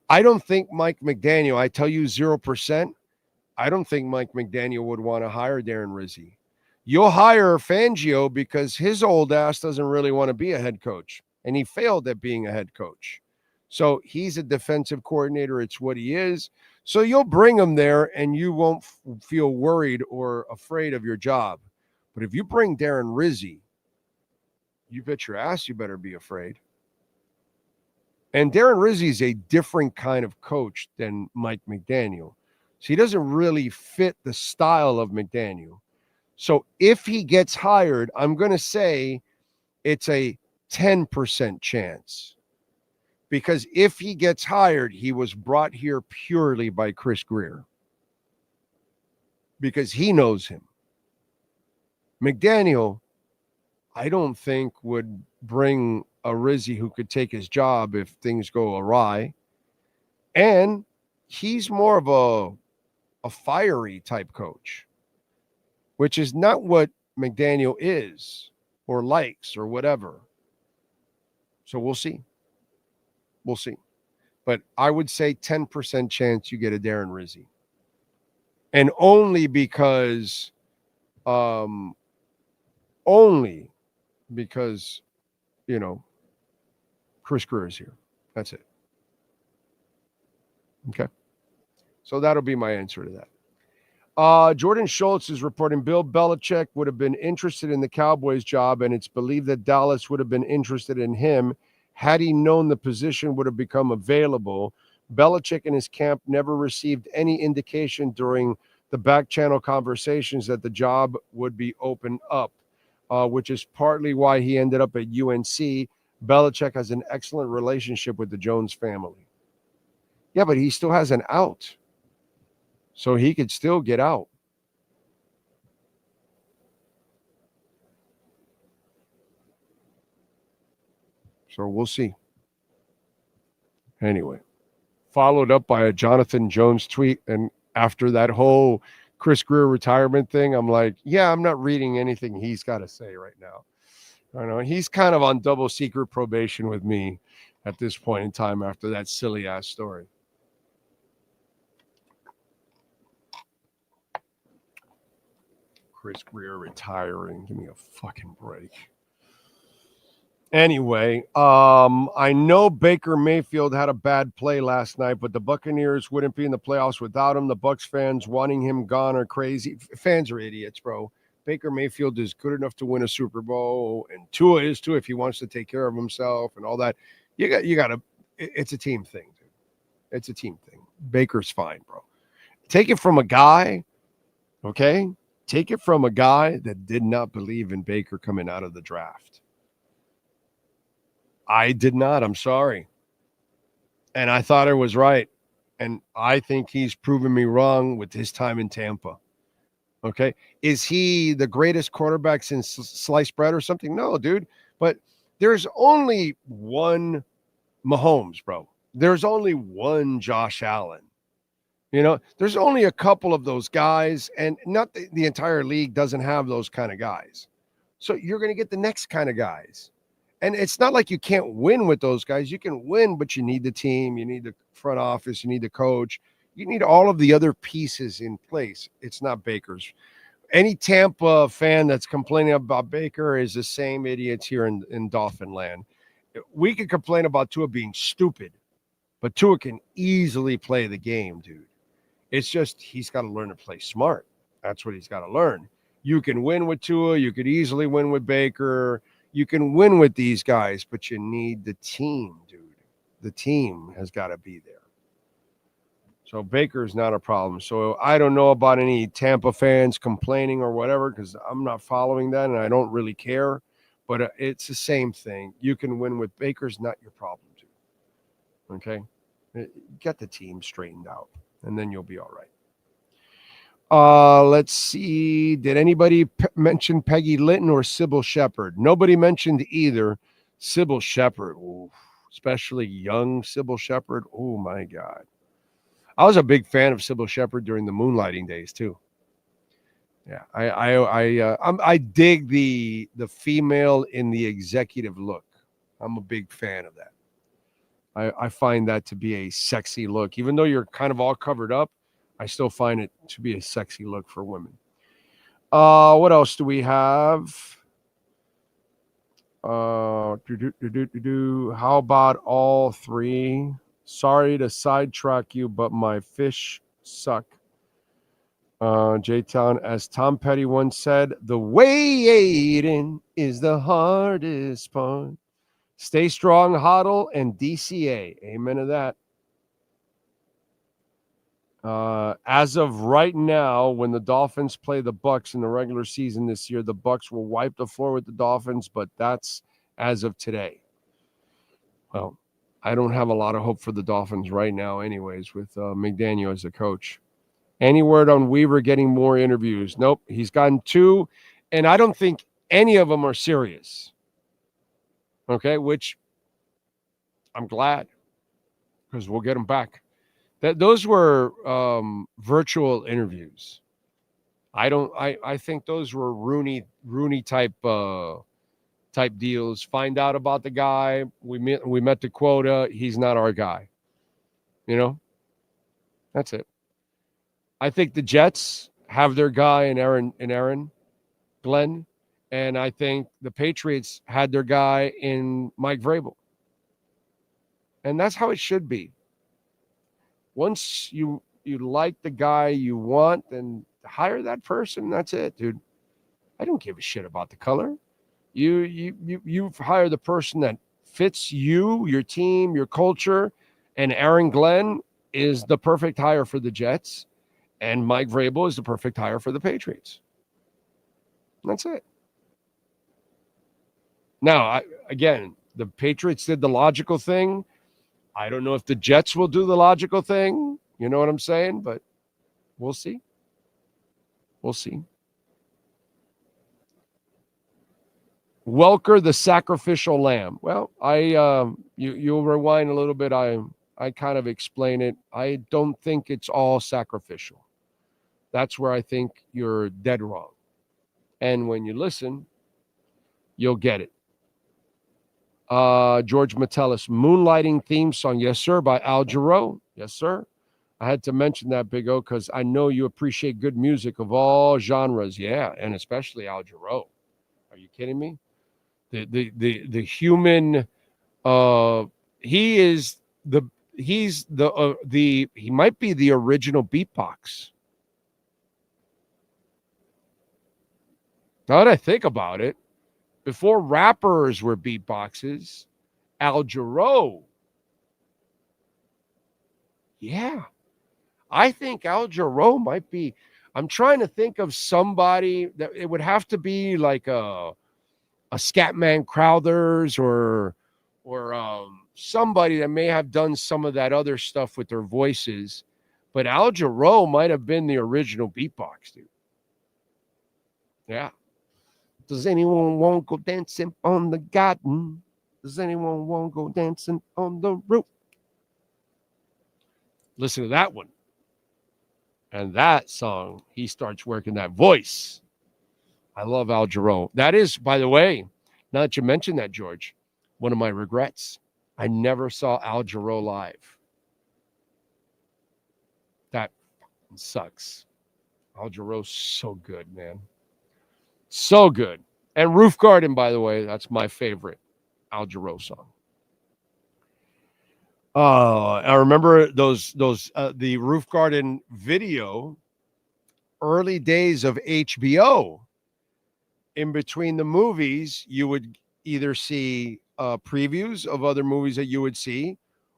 M: I don't think Mike McDaniel, I tell you 0%, I don't think Mike McDaniel would want to hire Darren Rizzy. You'll hire Fangio because his old ass doesn't really want to be a head coach, and he failed at being a head coach. So he's a defensive coordinator. It's what he is. So you'll bring him there, and you won't feel worried or afraid of your job. But if you bring Darren Rizzy, you bet your ass you better be afraid. And Darren Rizzy is a different kind of coach than Mike McDaniel. So he doesn't really fit the style of McDaniel. So if he gets hired, I'm going to say it's a 10% chance. Because if he gets hired, he was brought here purely by Chris Greer. Because he knows him. McDaniel, I don't think would bring a Rizzy who could take his job if things go awry. And he's more of a fiery type coach, which is not what McDaniel is or likes or whatever. So we'll see. We'll see. But I would say 10% chance you get a Darren Rizzy. And only because only because, Chris Greer is here. That's it. Okay. So that'll be my answer to that. Jordan Schultz is reporting Bill Belichick would have been interested in the Cowboys job, and it's believed that Dallas would have been interested in him had he known the position would have become available. Belichick and his camp never received any indication during the back channel conversations that the job would be opened up, which is partly why he ended up at UNC. Belichick has an excellent relationship with the Jones family. Yeah, but he still has an out. So he could still get out. So we'll see. Anyway, followed up by a Jonathan Jones tweet. And after that whole Chris Greer retirement thing, I'm like, yeah, I'm not reading anything he's got to say right now. I know he's kind of on double secret probation with me at this point in time after that silly ass story. Chris Greer retiring. Give me a fucking break. Anyway, I know Baker Mayfield had a bad play last night, but the Buccaneers wouldn't be in the playoffs without him. The Bucs fans wanting him gone are crazy. Fans are idiots, bro. Baker Mayfield is good enough to win a Super Bowl, and Tua is too if he wants to take care of himself and all that. You got to. It's a team thing, dude. It's a team thing. Baker's fine, bro. Take it from a guy, okay? Take it from a guy that did not believe in Baker coming out of the draft. I did not. I'm sorry. And I thought I was right. And I think he's proven me wrong with his time in Tampa. Okay. Is he the greatest quarterback since sliced bread or something? No, dude. But there's only one Mahomes, bro. There's only one Josh Allen. There's only a couple of those guys, and not the entire league doesn't have those kind of guys. So you're going to get the next kind of guys. And it's not like you can't win with those guys. You can win, but you need the team. You need the front office. You need the coach. You need all of the other pieces in place. It's not Baker's. Any Tampa fan that's complaining about Baker is the same idiots here in Dolphin land. We could complain about Tua being stupid, but Tua can easily play the game, dude. It's just he's got to learn to play smart. That's what he's got to learn. You can win with Tua. You could easily win with Baker. You can win with these guys, but you need the team, dude. The team has got to be there. So Baker's not a problem. So I don't know about any Tampa fans complaining or whatever because I'm not following that and I don't really care. But it's the same thing. You can win with Baker's not your problem, dude. Okay? Get the team straightened out, and then you'll be all right. Let's see. Did anybody mention Peggy Litton or Sybil Shepherd? Nobody mentioned either. Sybil Shepherd, especially young Sybil Shepherd. Oh, my God. I was a big fan of Sybil Shepherd during the moonlighting days, too. Yeah, I dig the female in the executive look. I'm a big fan of that. I find that to be a sexy look. Even though you're kind of all covered up, I still find it to be a sexy look for women. What else do we have? How about all three? Sorry to sidetrack you, but my fish suck. J-Town, as Tom Petty once said, the waiting is the hardest part. Stay strong, HODL, and DCA. Amen to that. As of right now, when the Dolphins play the Bucs in the regular season this year, the Bucs will wipe the floor with the Dolphins, but that's as of today. Well, I don't have a lot of hope for the Dolphins right now anyways with McDaniel as a coach. Any word on Weaver getting more interviews? Nope, he's gotten 2, and I don't think any of them are serious. Okay, which I'm glad because we'll get them back. Those were virtual interviews. I think those were Rooney type deals. Find out about the guy. We met the quota. He's not our guy. That's it. I think the Jets have their guy in Aaron Glenn, And I think the Patriots had their guy in Mike Vrabel. And that's how it should be. Once you like the guy you want, then hire that person. That's it, dude. I don't give a shit about the color. You hire the person that fits you, your team, your culture, and Aaron Glenn is the perfect hire for the Jets, and Mike Vrabel is the perfect hire for the Patriots. That's it. Now, again, the Patriots did the logical thing. I don't know if the Jets will do the logical thing. You know what I'm saying? But we'll see. We'll see. Welker, the sacrificial lamb. Well, you'll rewind a little bit. I kind of explain it. I don't think it's all sacrificial. That's where I think you're dead wrong. And when you listen, you'll get it. George Metellus, Moonlighting theme song. Yes, sir, by Al Jarreau. Yes, sir. I had to mention that, Big O, because I know you appreciate good music of all genres. Yeah, and especially Al Jarreau. Are you kidding me? The human, he might be the original beatbox. Now that I think about it, before rappers were beatboxes, Al Jarreau. Yeah. I think Al Jarreau might be. I'm trying to think of somebody that it would have to be like a Scatman Crothers or somebody that may have done some of that other stuff with their voices. But Al Jarreau might have been the original beatbox, dude. Yeah. Does anyone want to go dancing on the garden? Does anyone want to go dancing on the roof? Listen to that one. And that song, he starts working that voice. I love Al Jarreau. That is, by the way, now that you mentioned that, George, one of my regrets. I never saw Al Jarreau live. That sucks. Al Jarreau's so good, man. So good. And Roof Garden, by the way, that's my favorite Al Jarreau song. I remember the Roof Garden video, early days of HBO. In between the movies, you would either see previews of other movies that you would see,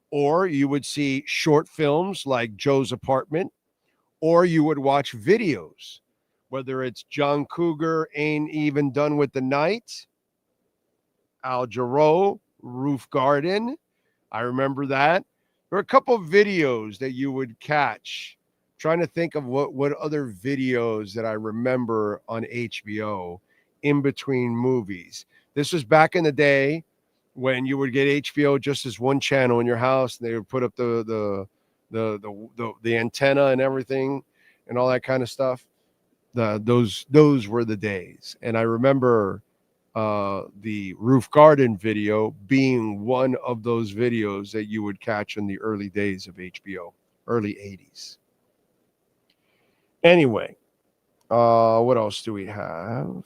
M: or you would see short films like Joe's Apartment, or you would watch videos, whether it's John Cougar, Ain't Even Done with the Night, Al Jarreau, Roof Garden. I remember that. There were a couple of videos that you would catch. Trying to think of what other videos that I remember on HBO in between movies. This was back in the day when you would get HBO just as one channel in your house, and they would put up the antenna and everything and all that kind of stuff. Those were the days. And I remember the Roof Garden video being one of those videos that you would catch in the early days of HBO, early 80s. Anyway, what else do we have?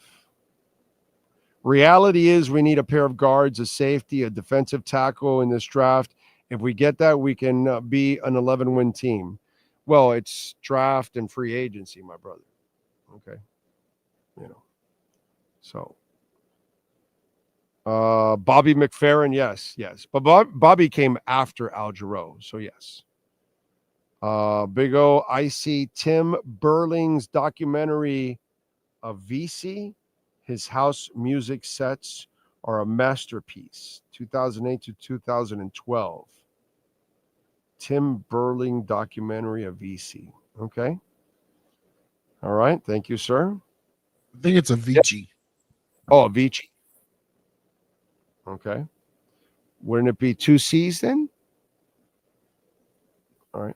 M: Reality is we need a pair of guards, a safety, a defensive tackle in this draft. If we get that, we can be an 11-win team. Well, it's draft and free agency, my brother. Okay. You know. So. Bobby McFerrin, yes. But Bobby came after Al Jarreau, so yes. Big O, I see Tim Burling's documentary of VC. His house music sets are a masterpiece, 2008 to 2012. Tim Burling documentary of VC. Okay. All right. Thank you, sir.
K: I think it's a Vici.
M: Oh, Vici. Okay. Wouldn't it be 2 C's then? All right.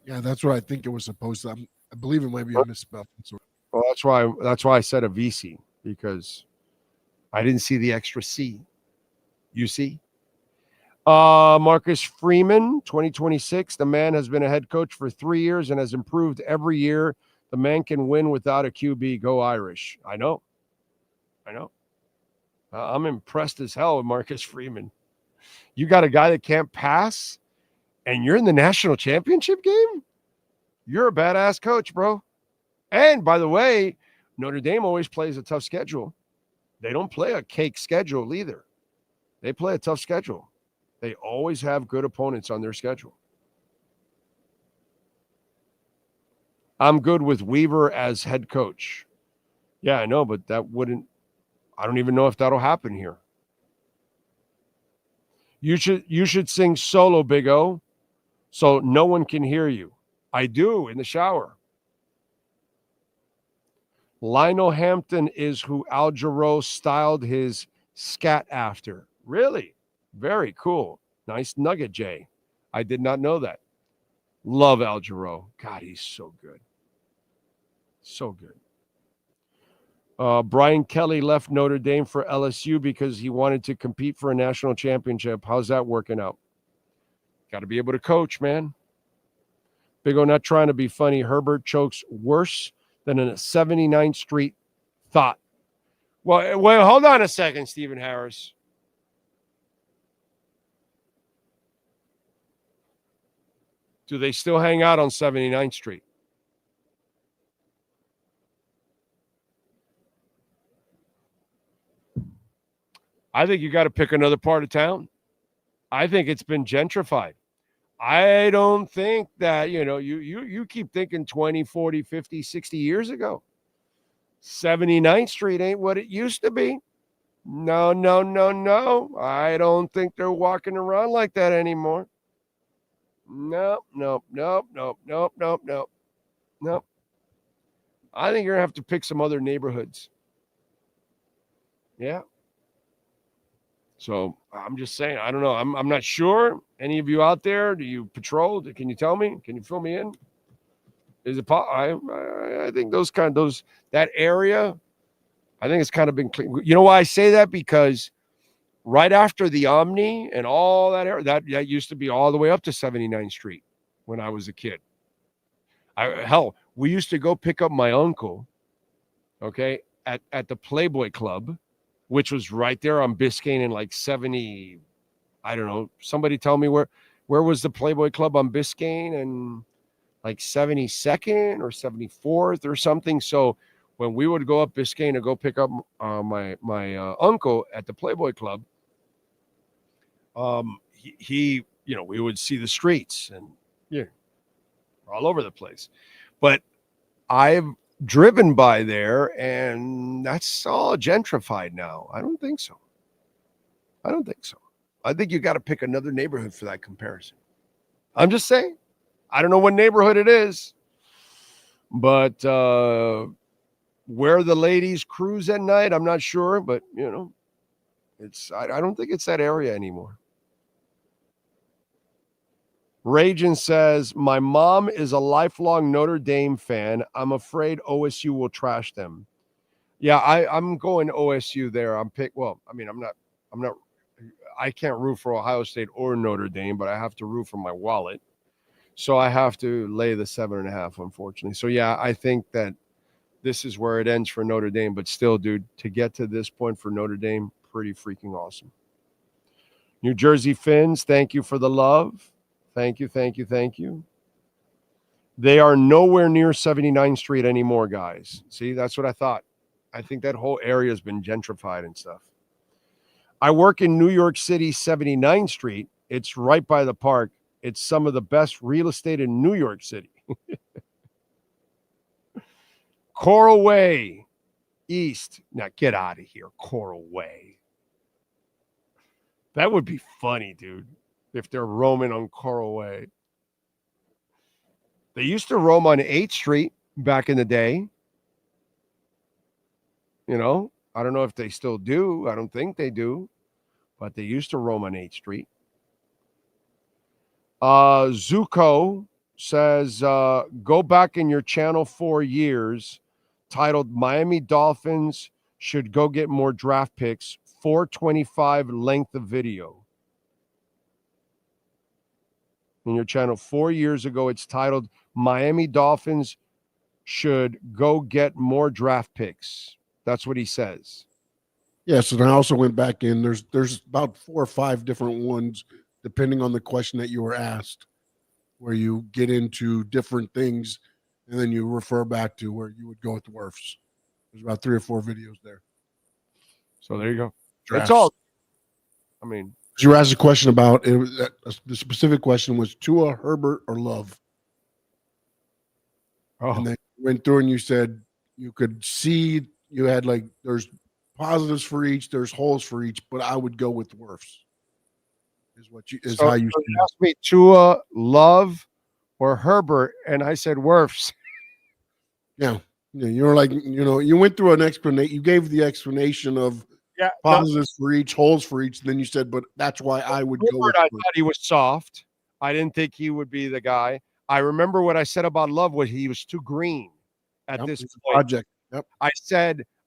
K: Yeah, that's what I think it was supposed to. I believe it might be a misspelling.
M: Well, that's why I said a VC, because I didn't see the extra C. You see? Marcus Freeman, 2026. The man has been a head coach for 3 years and has improved every year. The man can win without a QB. Go Irish. I know. I know. I'm impressed as hell with Marcus Freeman. You got a guy that can't pass, and you're in the national championship game? You're a badass coach, bro. And by the way, Notre Dame always plays a tough schedule. They don't play a cake schedule either. They play a tough schedule. They always have good opponents on their schedule. I'm good with Weaver as head coach. Yeah, I know, but I don't even know if that'll happen here. You should sing solo, Big O, so no one can hear you. I do in the shower. Lionel Hampton is who Al Jarreau styled his scat after. Really? Very cool. Nice nugget, Jay. I did not know that. Love Al Jarreau. God, he's so good. So good. Brian Kelly left Notre Dame for LSU because he wanted to compete for a national championship. How's that working out? Got to be able to coach, man. Big O, not trying to be funny. Herbert chokes worse than a 79th Street thought. Well, wait, hold on a second, Stephen Harris. Do they still hang out on 79th Street? I think you got to pick another part of town. I think it's been gentrified. I don't think that, you keep thinking 20, 40, 50, 60 years ago. 79th Street ain't what it used to be. No. I don't think they're walking around like that anymore. No. I think you're going to have to pick some other neighborhoods. Yeah. So I'm just saying, I don't know. I'm not sure. Any of you out there, do you patrol? Can you tell me? Can you fill me in? Is it? I think that area, I think it's kind of been clean. You know why I say that? Because right after the Omni and all that area, that used to be all the way up to 79th Street when I was a kid. We used to go pick up my uncle, okay, at the Playboy Club, which was right there on Biscayne and like 70, I don't know. Somebody tell me where was the Playboy Club on Biscayne and like 72nd or 74th or something. So when we would go up Biscayne to go pick up my uncle at the Playboy Club, he we would see the streets and all over the place. But I've driven by there, and that's all gentrified now. I don't think so. I think you got to pick another neighborhood for that comparison. I'm just saying. I don't know what neighborhood it is, but where the ladies cruise at night, I'm not sure, but I don't think it's that area anymore. Ragin says, my mom is a lifelong Notre Dame fan. I'm afraid OSU will trash them. Yeah, I'm going OSU there. I'm not, I can't root for Ohio State or Notre Dame, but I have to root for my wallet. So I have to lay the 7.5, unfortunately. So yeah, I think that this is where it ends for Notre Dame, but still, dude, to get to this point for Notre Dame, pretty freaking awesome. New Jersey Finns, thank you for the love. Thank you. They are nowhere near 79th Street anymore, guys. See, that's what I thought. I think that whole area has been gentrified and stuff. I work in New York City, 79th Street. It's right by the park. It's some of the best real estate in New York City. Coral Way East. Now get out of here, Coral Way. That would be funny, dude. If they're roaming on Coral Way. They used to roam on 8th Street back in the day. I don't know if they still do. I don't think they do. But they used to roam on 8th Street. Zuko says, go back in your channel 4 years, titled Miami Dolphins should go get more draft picks, 425 length of video. In your channel 4 years ago, it's titled Miami Dolphins should go get more draft picks. That's what he says.
K: Yes, and I also went back in. There's about 4 or 5 different ones, depending on the question that you were asked, where you get into different things, and then you refer back to where you would go with the WRFs. There's about 3 or 4 videos there.
M: So there you go.
K: Drafts.
M: That's all. I mean,
K: you were asked a question about it. The specific question was Tua, Herbert, or Love.
M: Oh.
K: And then you went through and you said you could see you had like there's positives for each, there's holes for each, but I would go with WRFs. How you
M: asked me Tua, Love, or Herbert, and I said WRFs.
K: Yeah, you were like, you went through an explanation. You gave the explanation of positives for each, holes for each. Then you said, but that's why I would go with.
M: I thought he was soft. I didn't think he would be the guy. I remember what I said about Love was he was too green at this point.
K: Project. Yep.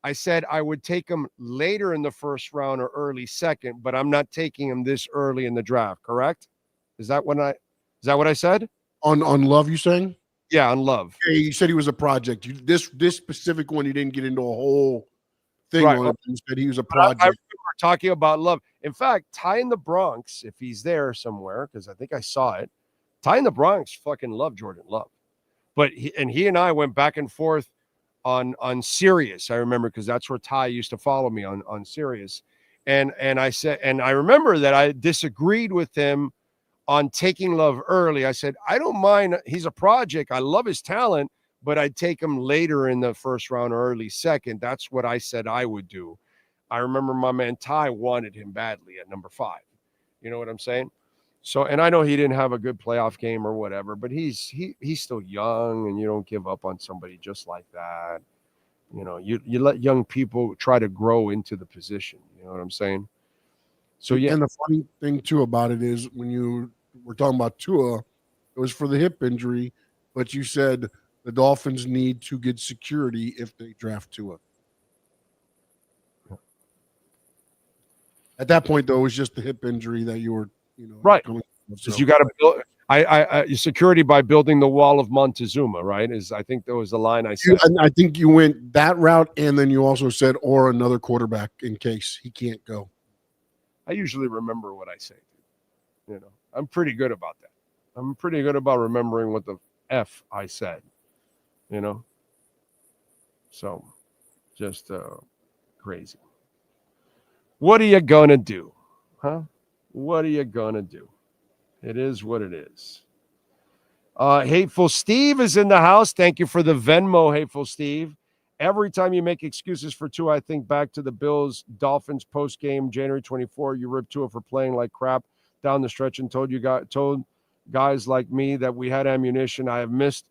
M: I said I would take him later in the first round or early second, but I'm not taking him this early in the draft. Correct? Is that what I said?
K: On Love, you saying?
M: Yeah, on Love.
K: Yeah, you said he was a project. This specific one, you didn't get into a whole thing on it. You said he was a project.
M: I remember talking about Love. In fact, Ty in the Bronx, if he's there somewhere, because I think I saw it, Ty in the Bronx fucking loved Jordan Love. But he and I went back and forth on Sirius. I remember because that's where Ty used to follow me on Sirius. And I said, and I remember that I disagreed with him on taking Love early. I said, I don't mind. He's a project. I love his talent, but I'd take him later in the first round or early second. That's what I said I would do. I remember my man Ty wanted him badly at number 5. You know what I'm saying? So, and I know he didn't have a good playoff game or whatever, but he's still young, and you don't give up on somebody just like that. You let young people try to grow into the position. You know what I'm saying? So, yeah.
K: And the funny thing, too, about it is when you were talking about Tua, it was for the hip injury, but you said the Dolphins need to get security if they draft Tua. At that point, though, it was just the hip injury that you were,
M: right. Because you got to build security by building the wall of Montezuma, right? I think that was the line I said.
K: I think you went that route, and then you also said, or another quarterback in case he can't go.
M: I usually remember what I say. I'm pretty good about that. I'm pretty good about remembering what the F I said. So just crazy. What are you gonna do? Huh? What are you gonna do? It is what it is. Hateful Steve is in the house. Thank you for the Venmo, Hateful Steve. Every time you make excuses for Tua, I think back to the Bills Dolphins post game January 24. You ripped Tua for playing like crap down the stretch and told guys like me that we had ammunition. I have missed.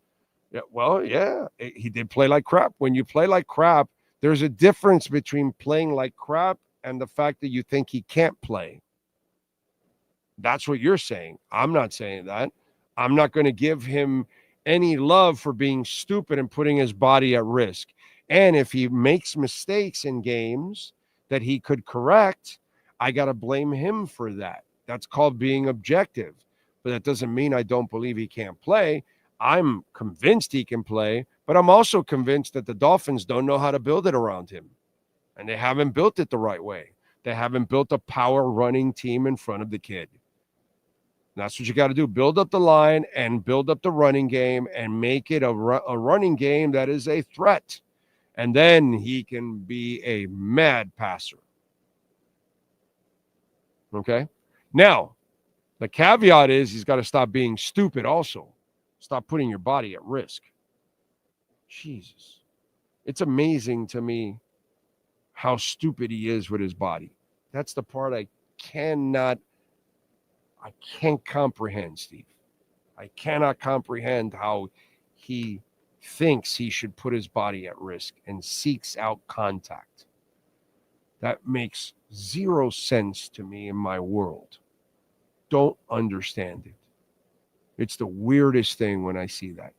M: Yeah, he did play like crap. When you play like crap, there's a difference between playing like crap and the fact that you think he can't play. That's what you're saying. I'm not saying that. I'm not going to give him any love for being stupid and putting his body at risk. And if he makes mistakes in games that he could correct, I got to blame him for that. That's called being objective. But that doesn't mean I don't believe he can't play. I'm convinced he can play, but I'm also convinced that the Dolphins don't know how to build it around him. And they haven't built it the right way. They haven't built a power running team in front of the kid. And that's what you got to do. Build up the line and build up the running game and make it a running game that is a threat. And then he can be a mad passer. Okay? Now, the caveat is he's got to stop being stupid also. Stop putting your body at risk. Jesus. It's amazing to me how stupid he is with his body. That's the part I can't comprehend, Steve. I cannot comprehend how he thinks he should put his body at risk and seeks out contact. That makes zero sense to me in my world. Don't understand it. It's the weirdest thing when I see that.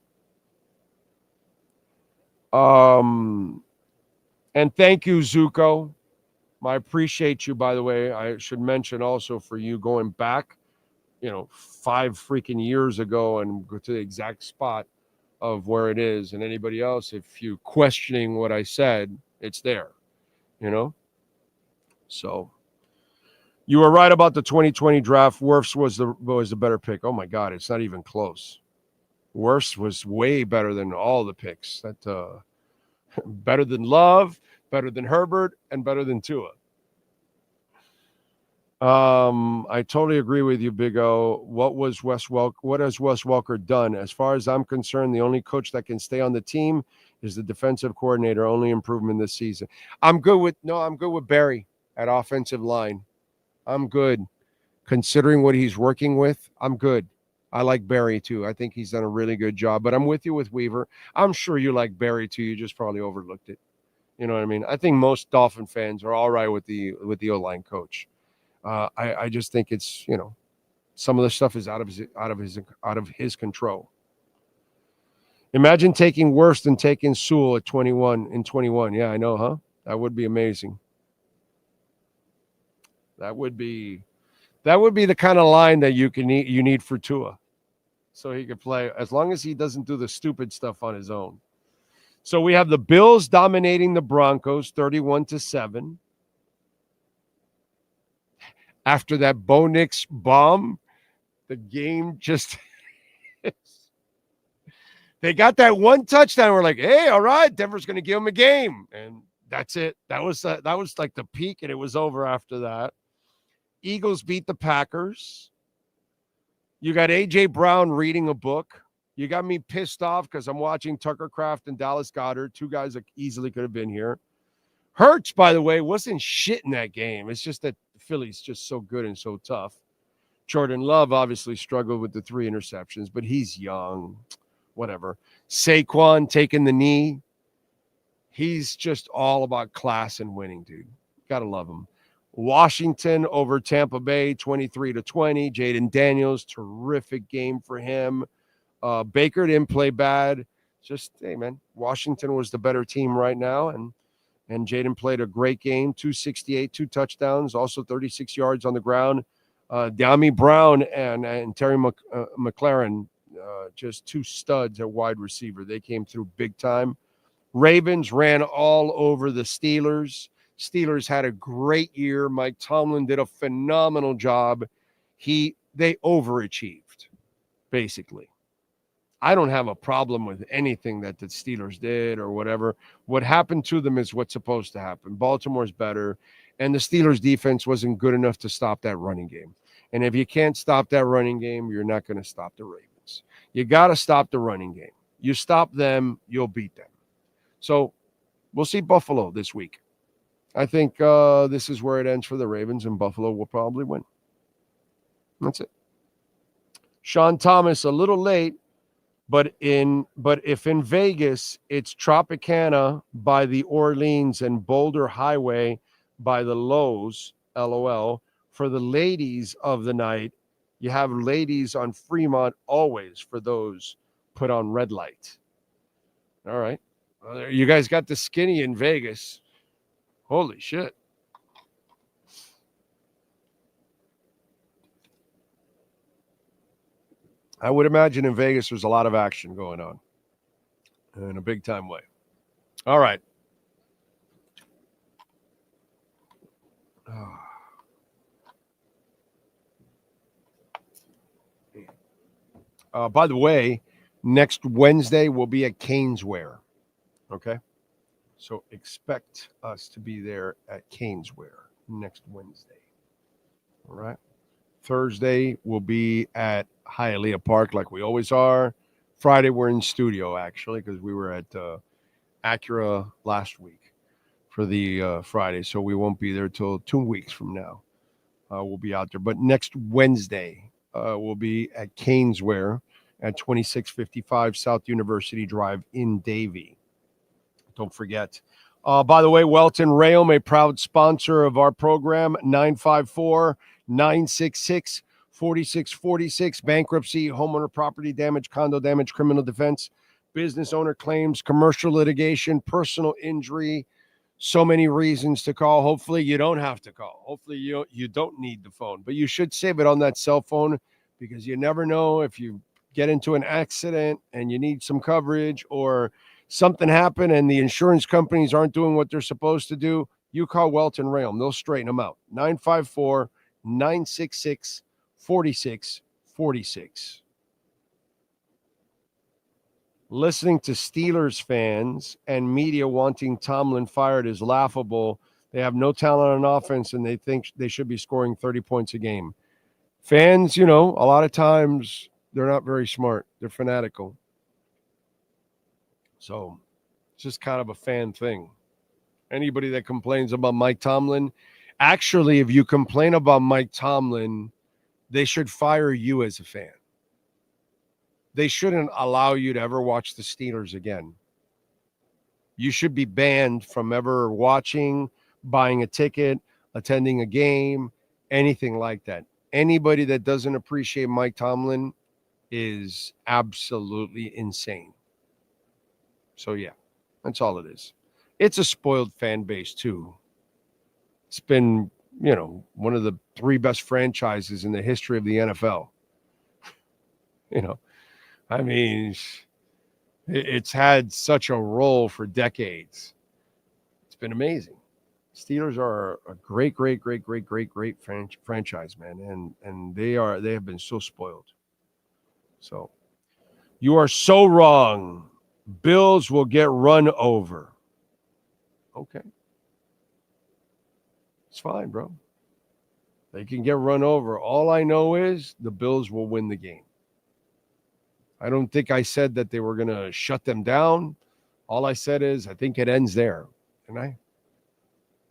M: And thank you, Zuko. I appreciate you, by the way. I should mention also for you going back, 5 freaking years ago and go to the exact spot of where it is. And anybody else, if you questioning what I said, it's there, So you were right about the 2020 draft. Wirfs was the better pick. Oh my God, it's not even close. Wirfs was way better than all the picks. That better than Love, better than Herbert, and better than Tua. I totally agree with you, Big O. What has Wes Welker done? As far as I'm concerned, the only coach that can stay on the team is the defensive coordinator. Only improvement this season. I'm good with Barry at offensive line. I'm good. Considering what he's working with, I'm good. I like Barry too. I think he's done a really good job. But I'm with you with Weaver. I'm sure you like Barry too. You just probably overlooked it. You know what I mean? I think most Dolphin fans are all right with the O-line coach. I just think it's, some of the stuff is out of his control. Imagine taking worse than taking Sewell at 21. Yeah, I know, huh? That would be amazing. That would be the kind of line that you need for Tua, so he could play as long as he doesn't do the stupid stuff on his own. So we have the Bills dominating the Broncos 31-7. After that Bo Nix bomb, the game just they got that one touchdown. We're like, hey, all right, Denver's going to give them a game, and that's it. That was like the peak, and it was over after that. Eagles beat the Packers. You got A.J. Brown reading a book. You got me pissed off because I'm watching Tucker Kraft and Dallas Goedert, two guys that easily could have been here. Hurts, by the way, wasn't shit in that game. It's just that the Philly's just so good and so tough. Jordan Love obviously struggled with the 3 interceptions, but he's young. Whatever. Saquon taking the knee. He's just all about class and winning, dude. Gotta love him. Washington over Tampa Bay, 23-20. Jaden Daniels, terrific game for him. Baker didn't play bad. Just, hey, man, Washington was the better team right now, and Jaden played a great game, 268, 2 touchdowns, also 36 yards on the ground. Dami Brown and Terry McLaurin, just 2 studs at wide receiver. They came through big time. Ravens ran all over the Steelers. Steelers had a great year. Mike Tomlin did a phenomenal job. They overachieved, basically. I don't have a problem with anything that the Steelers did or whatever. What happened to them is what's supposed to happen. Baltimore's better, and the Steelers' defense wasn't good enough to stop that running game. And if you can't stop that running game, you're not going to stop the Ravens. You got to stop the running game. You stop them, you'll beat them. So we'll see Buffalo this week. I think this is where it ends for the Ravens, and Buffalo will probably win. That's it. Sean Thomas, a little late. But if in Vegas, it's Tropicana by the Orleans and Boulder Highway by the Lowe's, LOL. For the ladies of the night, you have ladies on Fremont always for those put on red light. All right. Well, you guys got the skinny in Vegas. Holy shit. I would imagine in Vegas there's a lot of action going on in a big-time way. All right. By the way, next Wednesday we'll be at Caneswear. Okay? So expect us to be there at Caneswear next Wednesday. All right? Thursday we'll be at Hialeah Park like we always are. Friday we're in studio, actually, because we were at Acura last week for the Friday. So we won't be there till 2 weeks from now. We'll be out there. But next Wednesday we'll be at Caneswear at 2655 South University Drive in Davie. Don't forget. By the way, Welton Rayom, a proud sponsor of our program, 954-966-4646. Bankruptcy, homeowner property damage, condo damage, criminal defense, business owner claims, commercial litigation, personal injury. So many reasons to call. Hopefully you don't have to call. Hopefully you don't need the phone. But you should save it on that cell phone, because you never know if you get into an accident and you need some coverage, or something happened and the insurance companies aren't doing what they're supposed to do.
C: You call Welton Realm. They'll straighten them out. 954-966-4646. Listening to Steelers fans and media wanting Tomlin fired is laughable. They have no talent on offense, and they think they should be scoring 30 points a game. Fans, a lot of times they're not very smart. They're fanatical. So it's just kind of a fan thing. Anybody that complains about Mike Tomlin, actually, if you complain about Mike Tomlin, they should fire you as a fan. They shouldn't allow you to ever watch the Steelers again. You should be banned from ever watching, buying a ticket, attending a game, anything like that. Anybody that doesn't appreciate Mike Tomlin is absolutely insane. So, yeah, that's all it is. It's a spoiled fan base, too. It's been, one of the 3 best franchises in the history of the NFL. I mean, it's had such a role for decades. It's been amazing. Steelers are a great franchise, man, and they have been so spoiled. So, you are so wrong. Bills will get run over. Okay. It's fine, bro. They can get run over. All I know is the Bills will win the game. I don't think I said that they were going to shut them down. All I said is I think it ends there.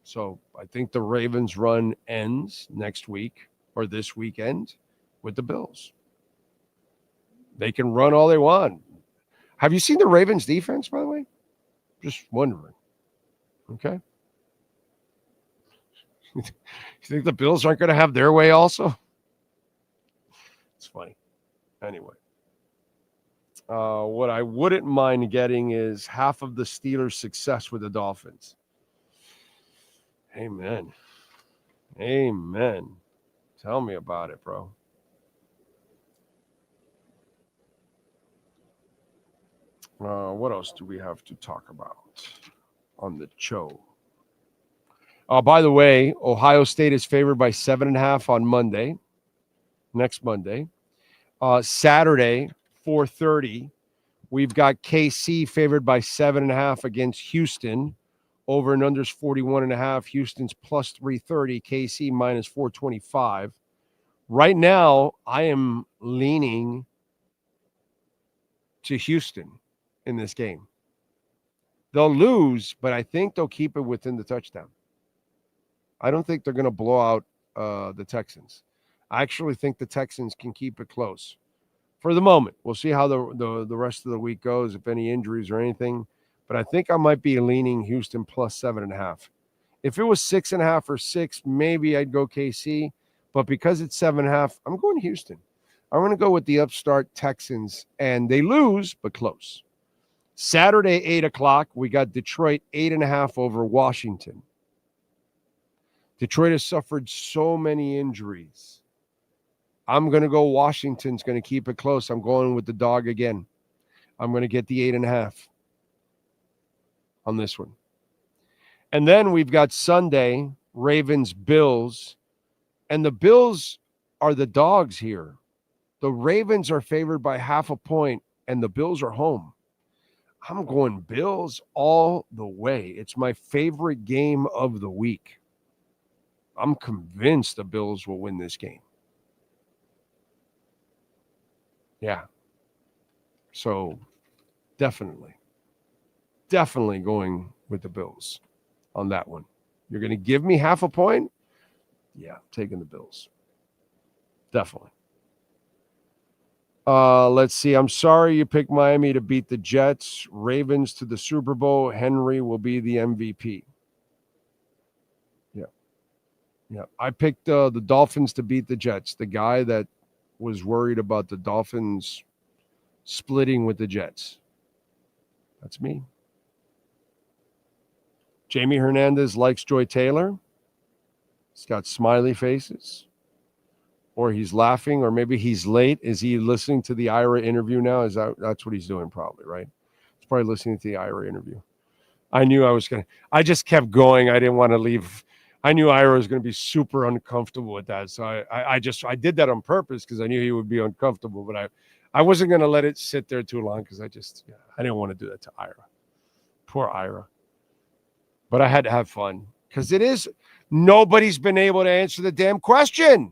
C: So I think the Ravens' run ends next week or this weekend with the Bills. They can run all they want. Have you seen the Ravens' defense, by the way? Just wondering. Okay. You think the Bills aren't going to have their way also? It's funny. Anyway. What I wouldn't mind getting is half of the Steelers' success with the Dolphins. Amen. Tell me about it, bro. What else do we have to talk about on the show? By the way, Ohio State is favored by 7.5 on Monday, next Monday. Saturday, 4:30, we've got KC favored by 7.5 against Houston. Over and unders 41.5. Houston's plus 330. KC minus 425. Right now, I am leaning to Houston in this game. They'll lose, but I think they'll keep it within the touchdown. I don't think they're going to blow out the Texans. I actually think the Texans can keep it close for the moment. We'll see how the rest of the week goes, if any injuries or anything. But I think I might be leaning Houston plus 7.5. If it was 6.5 or 6, maybe I'd go KC. But because it's 7.5, I'm going Houston. I'm going to go with the upstart Texans, and they lose, but close. Saturday, 8 o'clock, we got Detroit 8.5 over Washington. Detroit has suffered so many injuries. I'm going to go Washington's going to keep it close. I'm going with the dog again. I'm going to get the 8.5 on this one. And then we've got Sunday, Ravens, Bills. And the Bills are the dogs here. The Ravens are favored by 0.5 point, and the Bills are home. I'm going Bills all the way. It's my favorite game of the week. I'm convinced the Bills will win this game. Yeah. So definitely going with the Bills on that one. You're going to give me 0.5 point? Yeah, taking the Bills. Definitely. Let's see. I'm sorry you picked Miami to beat the Jets. Ravens to the Super Bowl. Henry will be the MVP. Yeah. I picked the Dolphins to beat the Jets. The guy that was worried about the Dolphins splitting with the Jets. That's me. Jamie Hernandez likes Joy Taylor. He's got smiley faces. Or he's laughing, or maybe he's late. Is he listening to the Ira interview now? That's what he's doing probably, right? He's probably listening to the Ira interview.
M: I knew I just kept going. I didn't want to leave. I knew Ira was going to be super uncomfortable with that. So I did that on purpose because I knew he would be uncomfortable, but I wasn't going to let it sit there too long because I didn't want to do that to Ira. Poor Ira. But I had to have fun because nobody's been able to answer the damn question.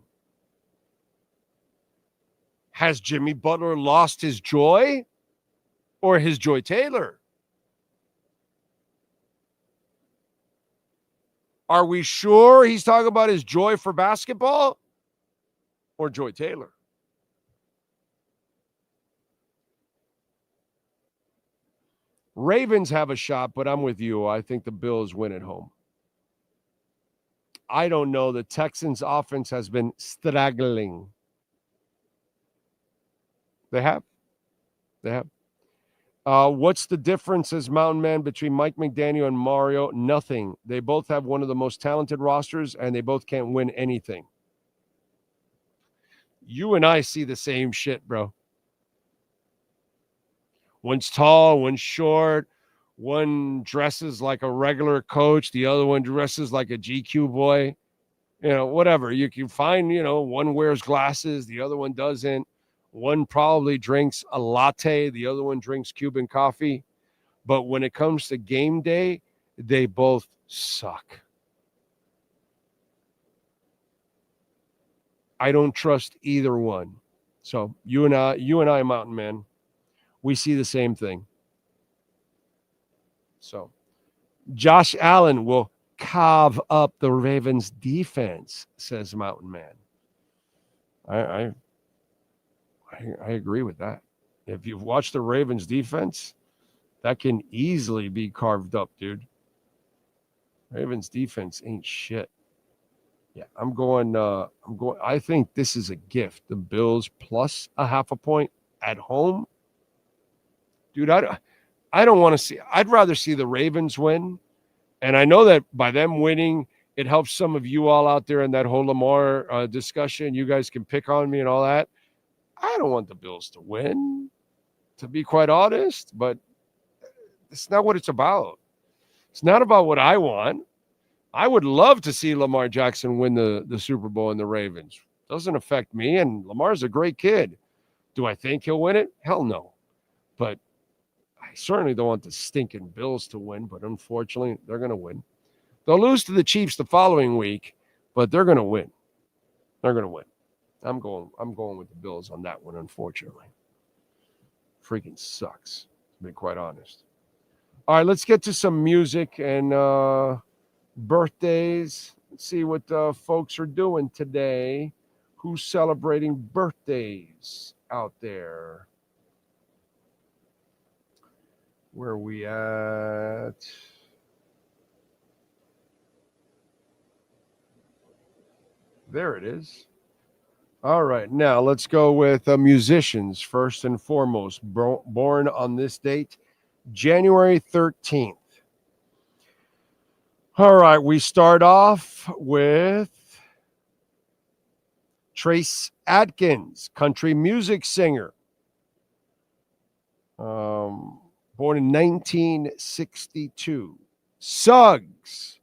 M: Has Jimmy Butler lost his joy or his Joy Taylor? Are we sure he's talking about his joy for basketball or Joy Taylor? Ravens have a shot, but I'm with you. I think the Bills win at home. I don't know. The Texans' offense has been struggling. They have. What's the difference as Mountain Man between Mike McDaniel and Mario? Nothing. They both have one of the most talented rosters, and they both can't win anything. You and I see the same shit, bro. One's tall, one's short. One dresses like a regular coach. The other one dresses like a GQ boy. Whatever. You can find, one wears glasses. The other one doesn't. One probably drinks a latte. The other one drinks Cuban coffee. But when it comes to game day, they both suck. I don't trust either one. So you and I, Mountain Man, we see the same thing. So Josh Allen will carve up the Ravens defense, says Mountain Man. I agree with that. If you've watched the Ravens defense, that can easily be carved up, dude. Ravens defense ain't shit. Yeah, I'm going. I think this is a gift. The Bills plus a half a point at home. Dude, I don't want to see. I'd rather see the Ravens win. And I know that by them winning, it helps some of you all out there in that whole Lamar discussion. You guys can pick on me and all that. I don't want the Bills to win, to be quite honest, but it's not what it's about. It's not about what I want. I would love to see Lamar Jackson win the Super Bowl and the Ravens. Doesn't affect me, and Lamar's a great kid. Do I think he'll win it? Hell no. But I certainly don't want the stinking Bills to win, but unfortunately, they're going to win. They'll lose to the Chiefs the following week, but they're going to win. They're going to win. I'm going with the Bills on that one, unfortunately. Freaking sucks, to be quite honest. All right, let's get to some music and birthdays. Let's see what folks are doing today. Who's celebrating birthdays out there? Where are we at? There it is. All right, now let's go with musicians first and foremost. Born on this date, January 13th. All right, we start off with Trace Adkins, country music singer. Born in 1962. Suggs,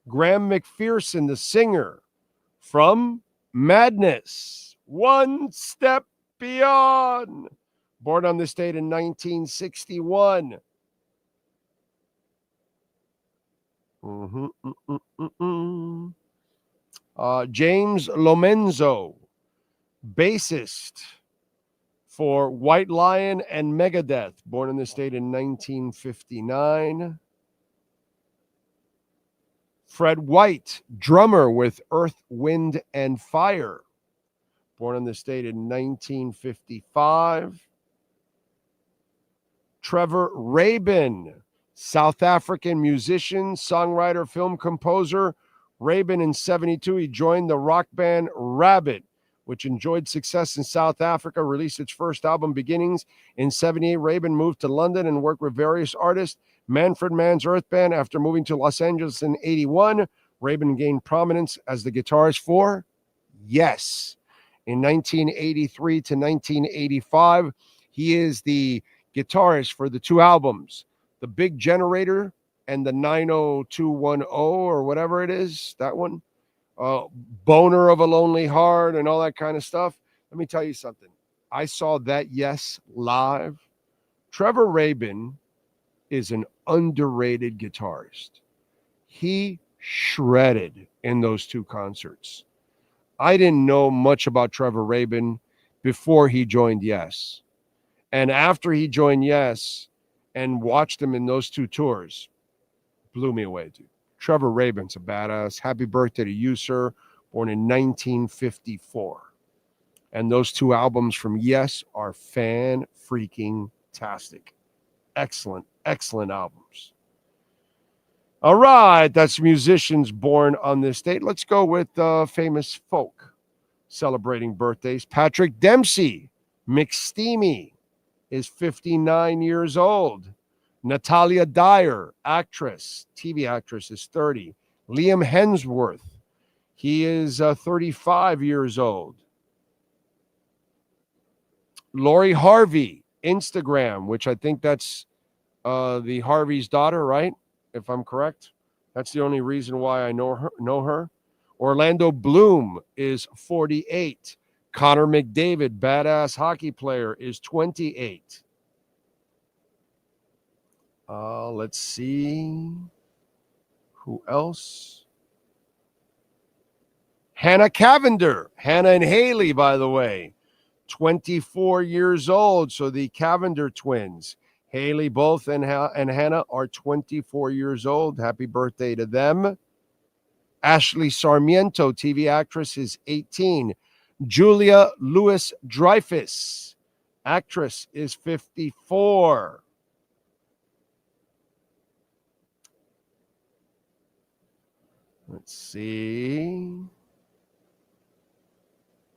M: Graham McPherson, the singer from Madness, One Step Beyond. Born on this date in 1961. James Lomenzo, bassist for White Lion and Megadeth. Born in this date in 1959. Fred White, drummer with Earth, Wind, and Fire. Born on this date in 1955. Trevor Rabin, South African musician, songwriter, film composer. Rabin in 1972, he joined the rock band Rabbit, which enjoyed success in South Africa, released its first album, Beginnings. In 1978, Rabin moved to London and worked with various artists. Manfred Mann's Earth Band. After moving to Los Angeles in 1981, Rabin gained prominence as the guitarist for Yes. In 1983 to 1985, he is the guitarist for the two albums, The Big Generator and the 90210 or whatever it is, that one, Boner of a Lonely Heart and all that kind of stuff. Let me tell you something. I saw that Yes live. Trevor Rabin is an underrated guitarist. He shredded in those two concerts. I didn't know much about Trevor Rabin before he joined Yes. And after he joined Yes and watched him in those two tours, blew me away, dude. Trevor Rabin's a badass. Happy birthday to you, sir. Born in 1954. And those two albums from Yes are fan-freaking-tastic. Excellent, excellent albums. All right, that's musicians born on this date. Let's go with famous folk celebrating birthdays. Patrick Dempsey, McSteamy, is 59 years old. Natalia Dyer, actress, TV actress, is 30. Liam Hemsworth, he is 35 years old. Lori Harvey, Instagram, which I think that's the Harvey's daughter, right? If I'm correct. That's the only reason why I know her. Orlando Bloom is 48. Connor McDavid, badass hockey player, is 28. Let's see. Who else? Hannah Cavender. Hannah and Haley, by the way. 24 years old. So the Cavender twins. Haley, both, and Hannah are 24 years old. Happy birthday to them. Ashley Sarmiento, TV actress, is 18. Julia Louis-Dreyfus, actress, is 54. Let's see.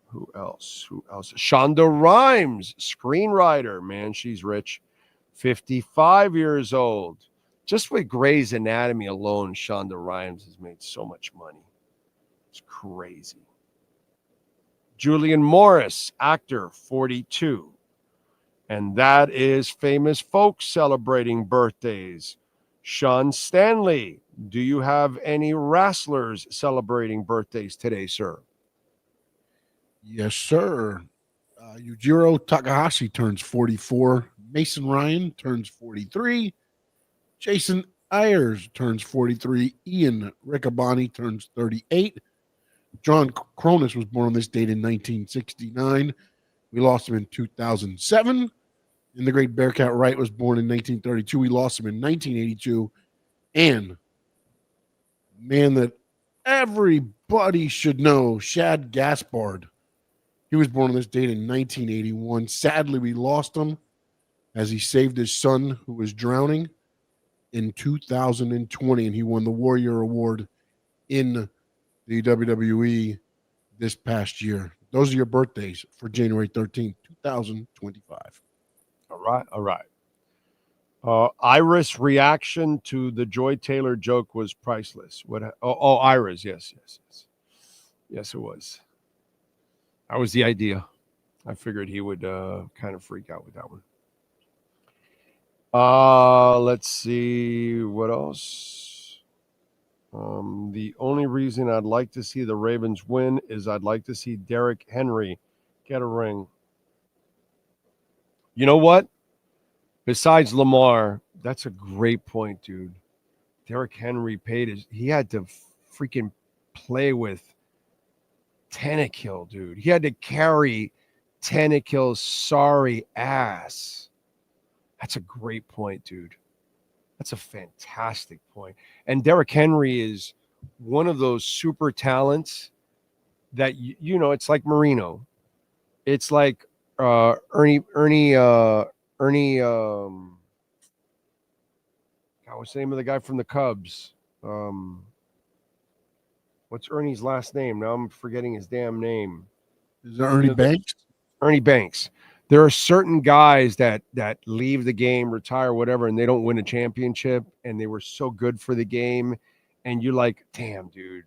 M: Who else? Shonda Rhimes, screenwriter. Man, she's rich. 55 years old. Just with Grey's Anatomy alone, Shonda Rhimes has made so much money. It's crazy. Julian Morris, actor, 42. And that is famous folks celebrating birthdays. Sean Stanley, do you have any wrestlers celebrating birthdays today, sir?
K: Yes, sir. Yujiro Takahashi turns 44. Mason Ryan turns 43. Jason Ayers turns 43. Ian Riccaboni turns 38. John Cronus was born on this date in 1969. We lost him in 2007. And the great Bearcat Wright was born in 1932. We lost him in 1982. And man that everybody should know, Shad Gaspard. He was born on this date in 1981. Sadly, we lost him as he saved his son who was drowning in 2020, and he won the Warrior Award in the WWE this past year. Those are your birthdays for January 13th, 2025.
M: All right. Iris' reaction to the Joy Taylor joke was priceless. Iris, yes. Yes, it was. That was the idea. I figured he would kind of freak out with that one. Let's see what else. The only reason I'd like to see the Ravens win is I'd like to see Derrick Henry get a ring. You know what? Besides Lamar, that's a great point, dude. Derrick Henry he had to freaking play with Tannehill, dude. He had to carry Tannehill's sorry ass. That's a great point, dude. That's a fantastic point. And Derrick Henry is one of those super talents that, you know, it's like Marino. It's like Ernie, God, what's the name of the guy from the Cubs? What's Ernie's last name? Now I'm forgetting his damn name.
K: Is it Ernie Banks?
M: Ernie Banks. There are certain guys that leave the game, retire, whatever, and they don't win a championship, and they were so good for the game, and you're like, damn, dude,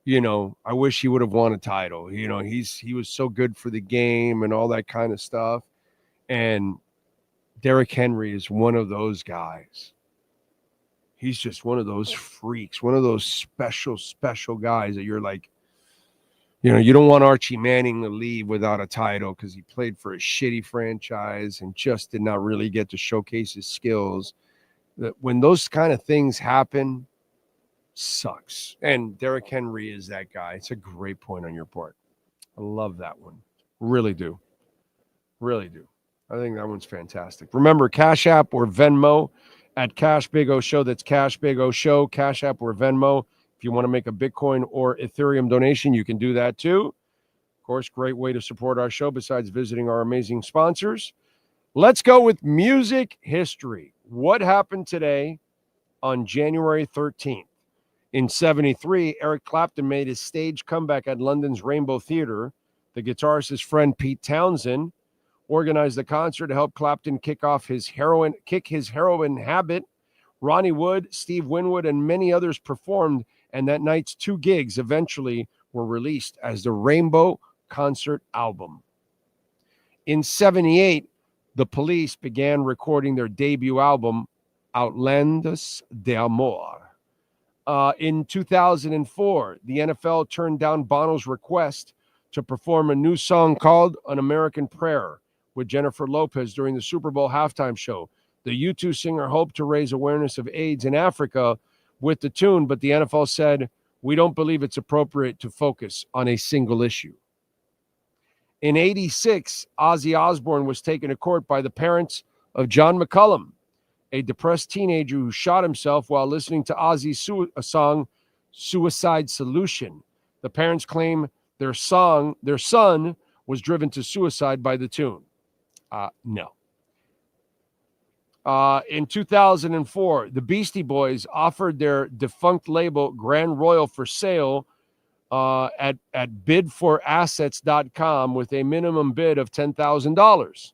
M: you know, I wish he would have won a title. You know, he was so good for the game and all that kind of stuff. And Derrick Henry is one of those guys. He's just one of those freaks, one of those special guys that you're like, you don't want Archie Manning to leave without a title because he played for a shitty franchise and just did not really get to showcase his skills. That when those kind of things happen, sucks. And Derrick Henry is that guy. It's a great point on your part. I love that one. Really do. Really do. I think that one's fantastic. Remember, Cash App or Venmo at Cash Big O Show. That's Cash Big O Show, Cash App or Venmo. If you want to make a Bitcoin or Ethereum donation, you can do that too. Of course, great way to support our show besides visiting our amazing sponsors. Let's go with music history. What happened today on January 13th? In 1973, Eric Clapton made his stage comeback at London's Rainbow Theatre. The guitarist's friend Pete Townsend organized the concert to help Clapton kick his heroin habit. Ronnie Wood, Steve Winwood, and many others performed, and that night's 2 gigs eventually were released as the Rainbow Concert album. In 1978, the Police began recording their debut album, Outlandos de Amor. In 2004, the NFL turned down Bono's request to perform a new song called An American Prayer with Jennifer Lopez during the Super Bowl halftime show. The U2 singer hoped to raise awareness of AIDS in Africa with the tune, but the NFL said, we don't believe it's appropriate to focus on a single issue. In 1986, Ozzy Osbourne was taken to court by the parents of John McCullum, a depressed teenager who shot himself while listening to Ozzy's song, Suicide Solution. The parents claim their son was driven to suicide by the tune. No. In 2004, the Beastie Boys offered their defunct label Grand Royal for sale at bidforassets.com with a minimum bid of $10,000.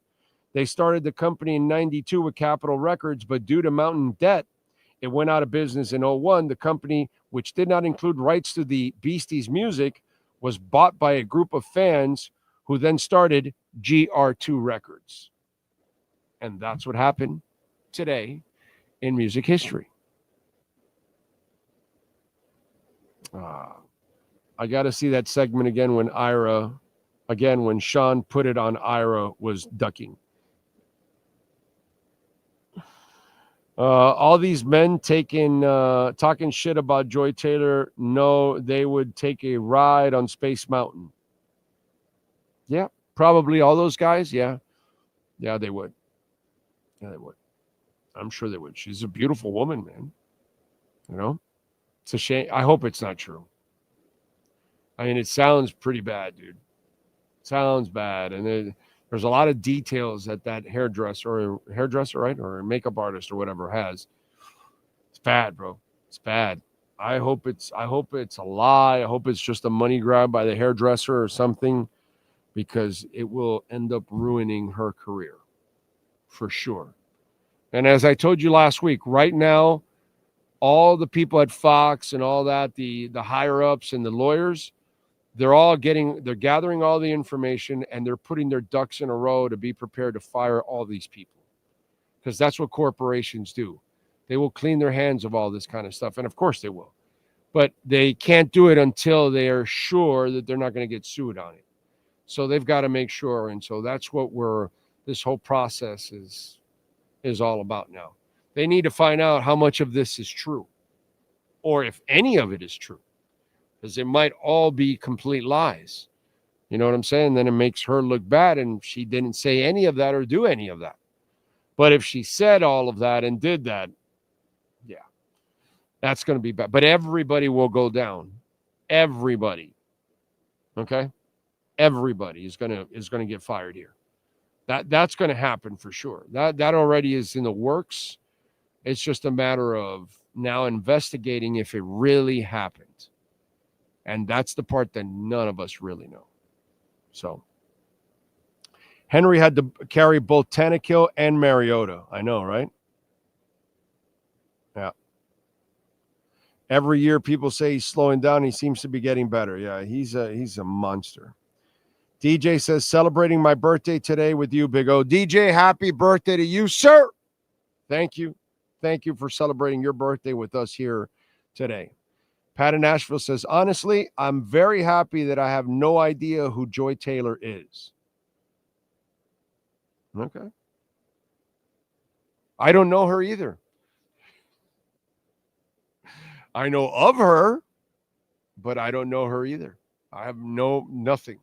M: They started the company in 1992 with Capitol Records, but due to mounting debt, it went out of business in 2001. The company, which did not include rights to the Beasties' music, was bought by a group of fans who then started GR2 Records. And that's what happened today in music history. I got to see that segment again when Sean put it on Ira was ducking. All these men talking shit about Joy Taylor, no, they would take a ride on Space Mountain. Yeah, probably all those guys. Yeah, they would. Yeah, they would. I'm sure they would. She's a beautiful woman, man. It's a shame. I hope it's not true. I mean, it sounds pretty bad, dude. Sounds bad. And there's a lot of details that hairdresser, right? Or a makeup artist or whatever has. It's bad, bro. It's bad. I hope it's a lie. I hope it's just a money grab by the hairdresser or something, because it will end up ruining her career for sure. And as I told you last week, right now, all the people at Fox and all that, the higher ups and the lawyers, they're gathering all the information and they're putting their ducks in a row to be prepared to fire all these people. Because that's what corporations do. They will clean their hands of all this kind of stuff. And of course they will. But they can't do it until they are sure that they're not going to get sued on it. So they've got to make sure. And so that's what this whole process is all about now. They need to find out how much of this is true, or if any of it is true, because it might all be complete lies. You know what I'm saying? Then it makes her look bad, and she didn't say any of that or do any of that. But if she said all of that and did that, yeah, that's going to be bad. But everybody will go down. Everybody. Okay? Everybody is going to get fired here. That's going to happen for sure. That already is in the works. It's just a matter of now investigating if it really happened. And that's the part that none of us really know. So Henry had to carry both Tannehill and Mariota. I know, right? Yeah. Every year people say he's slowing down. He seems to be getting better. Yeah, he's a monster. DJ says, celebrating my birthday today with you, Big O. DJ, happy birthday to you, sir. Thank you. thank you for celebrating your birthday with us here today. Pat in Nashville says, honestly, I'm very happy that I have no idea who Joy Taylor is. Okay. I don't know her either. I know of her, but I don't know her either. I have nothing.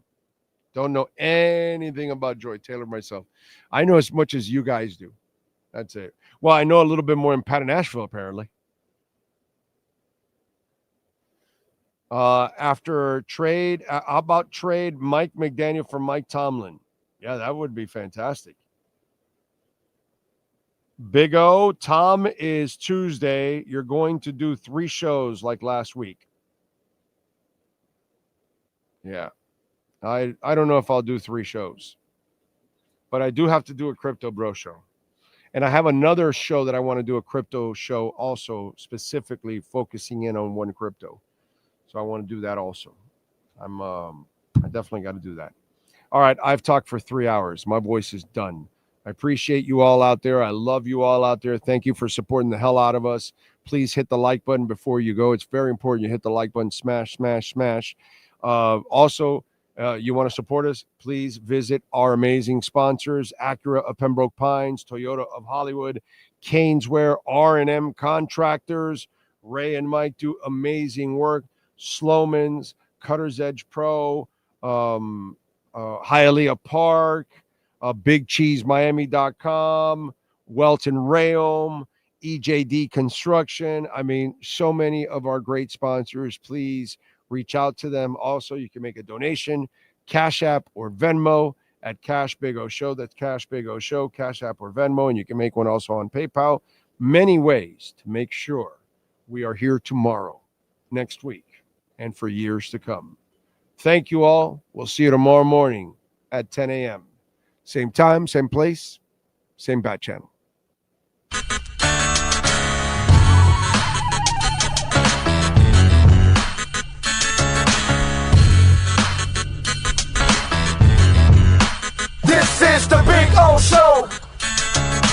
M: Don't know anything about Joy Taylor myself. I know as much as you guys do. That's it. Well, I know a little bit more in Pat in Nashville, apparently. After trade, how about trade Mike McDaniel for Mike Tomlin? Yeah, that would be fantastic. Big O, Tom is Tuesday. You're going to do 3 shows like last week. Yeah. I don't know if I'll do 3 shows. But I do have to do a Crypto Bro show. And I have another show that I want to do, a crypto show also, specifically focusing in on one crypto. So I want to do that also. I definitely got to do that. All right, I've talked for 3 hours. My voice is done. I appreciate you all out there. I love you all out there. Thank you for supporting the hell out of us. Please hit the like button before you go. It's very important you hit the like button. Smash, smash, smash. Also, you want to support us, please visit our amazing sponsors, Acura of Pembroke Pines, Toyota of Hollywood, Caneswear, R&M Contractors. Ray and Mike do amazing work. Sloman's, Cutter's Edge Pro, Hialeah Park, BigCheeseMiami.com, Welton Rayom, EJD Construction. I mean, so many of our great sponsors. Please reach out to them. Also, you can make a donation, Cash App or Venmo at Cash Big O Show. That's Cash Big O Show, Cash App or Venmo. And you can make one also on PayPal. Many ways to make sure we are here tomorrow, next week, and for years to come. Thank you all. We'll see you tomorrow morning at 10 a.m. Same time, same place, same bat channel.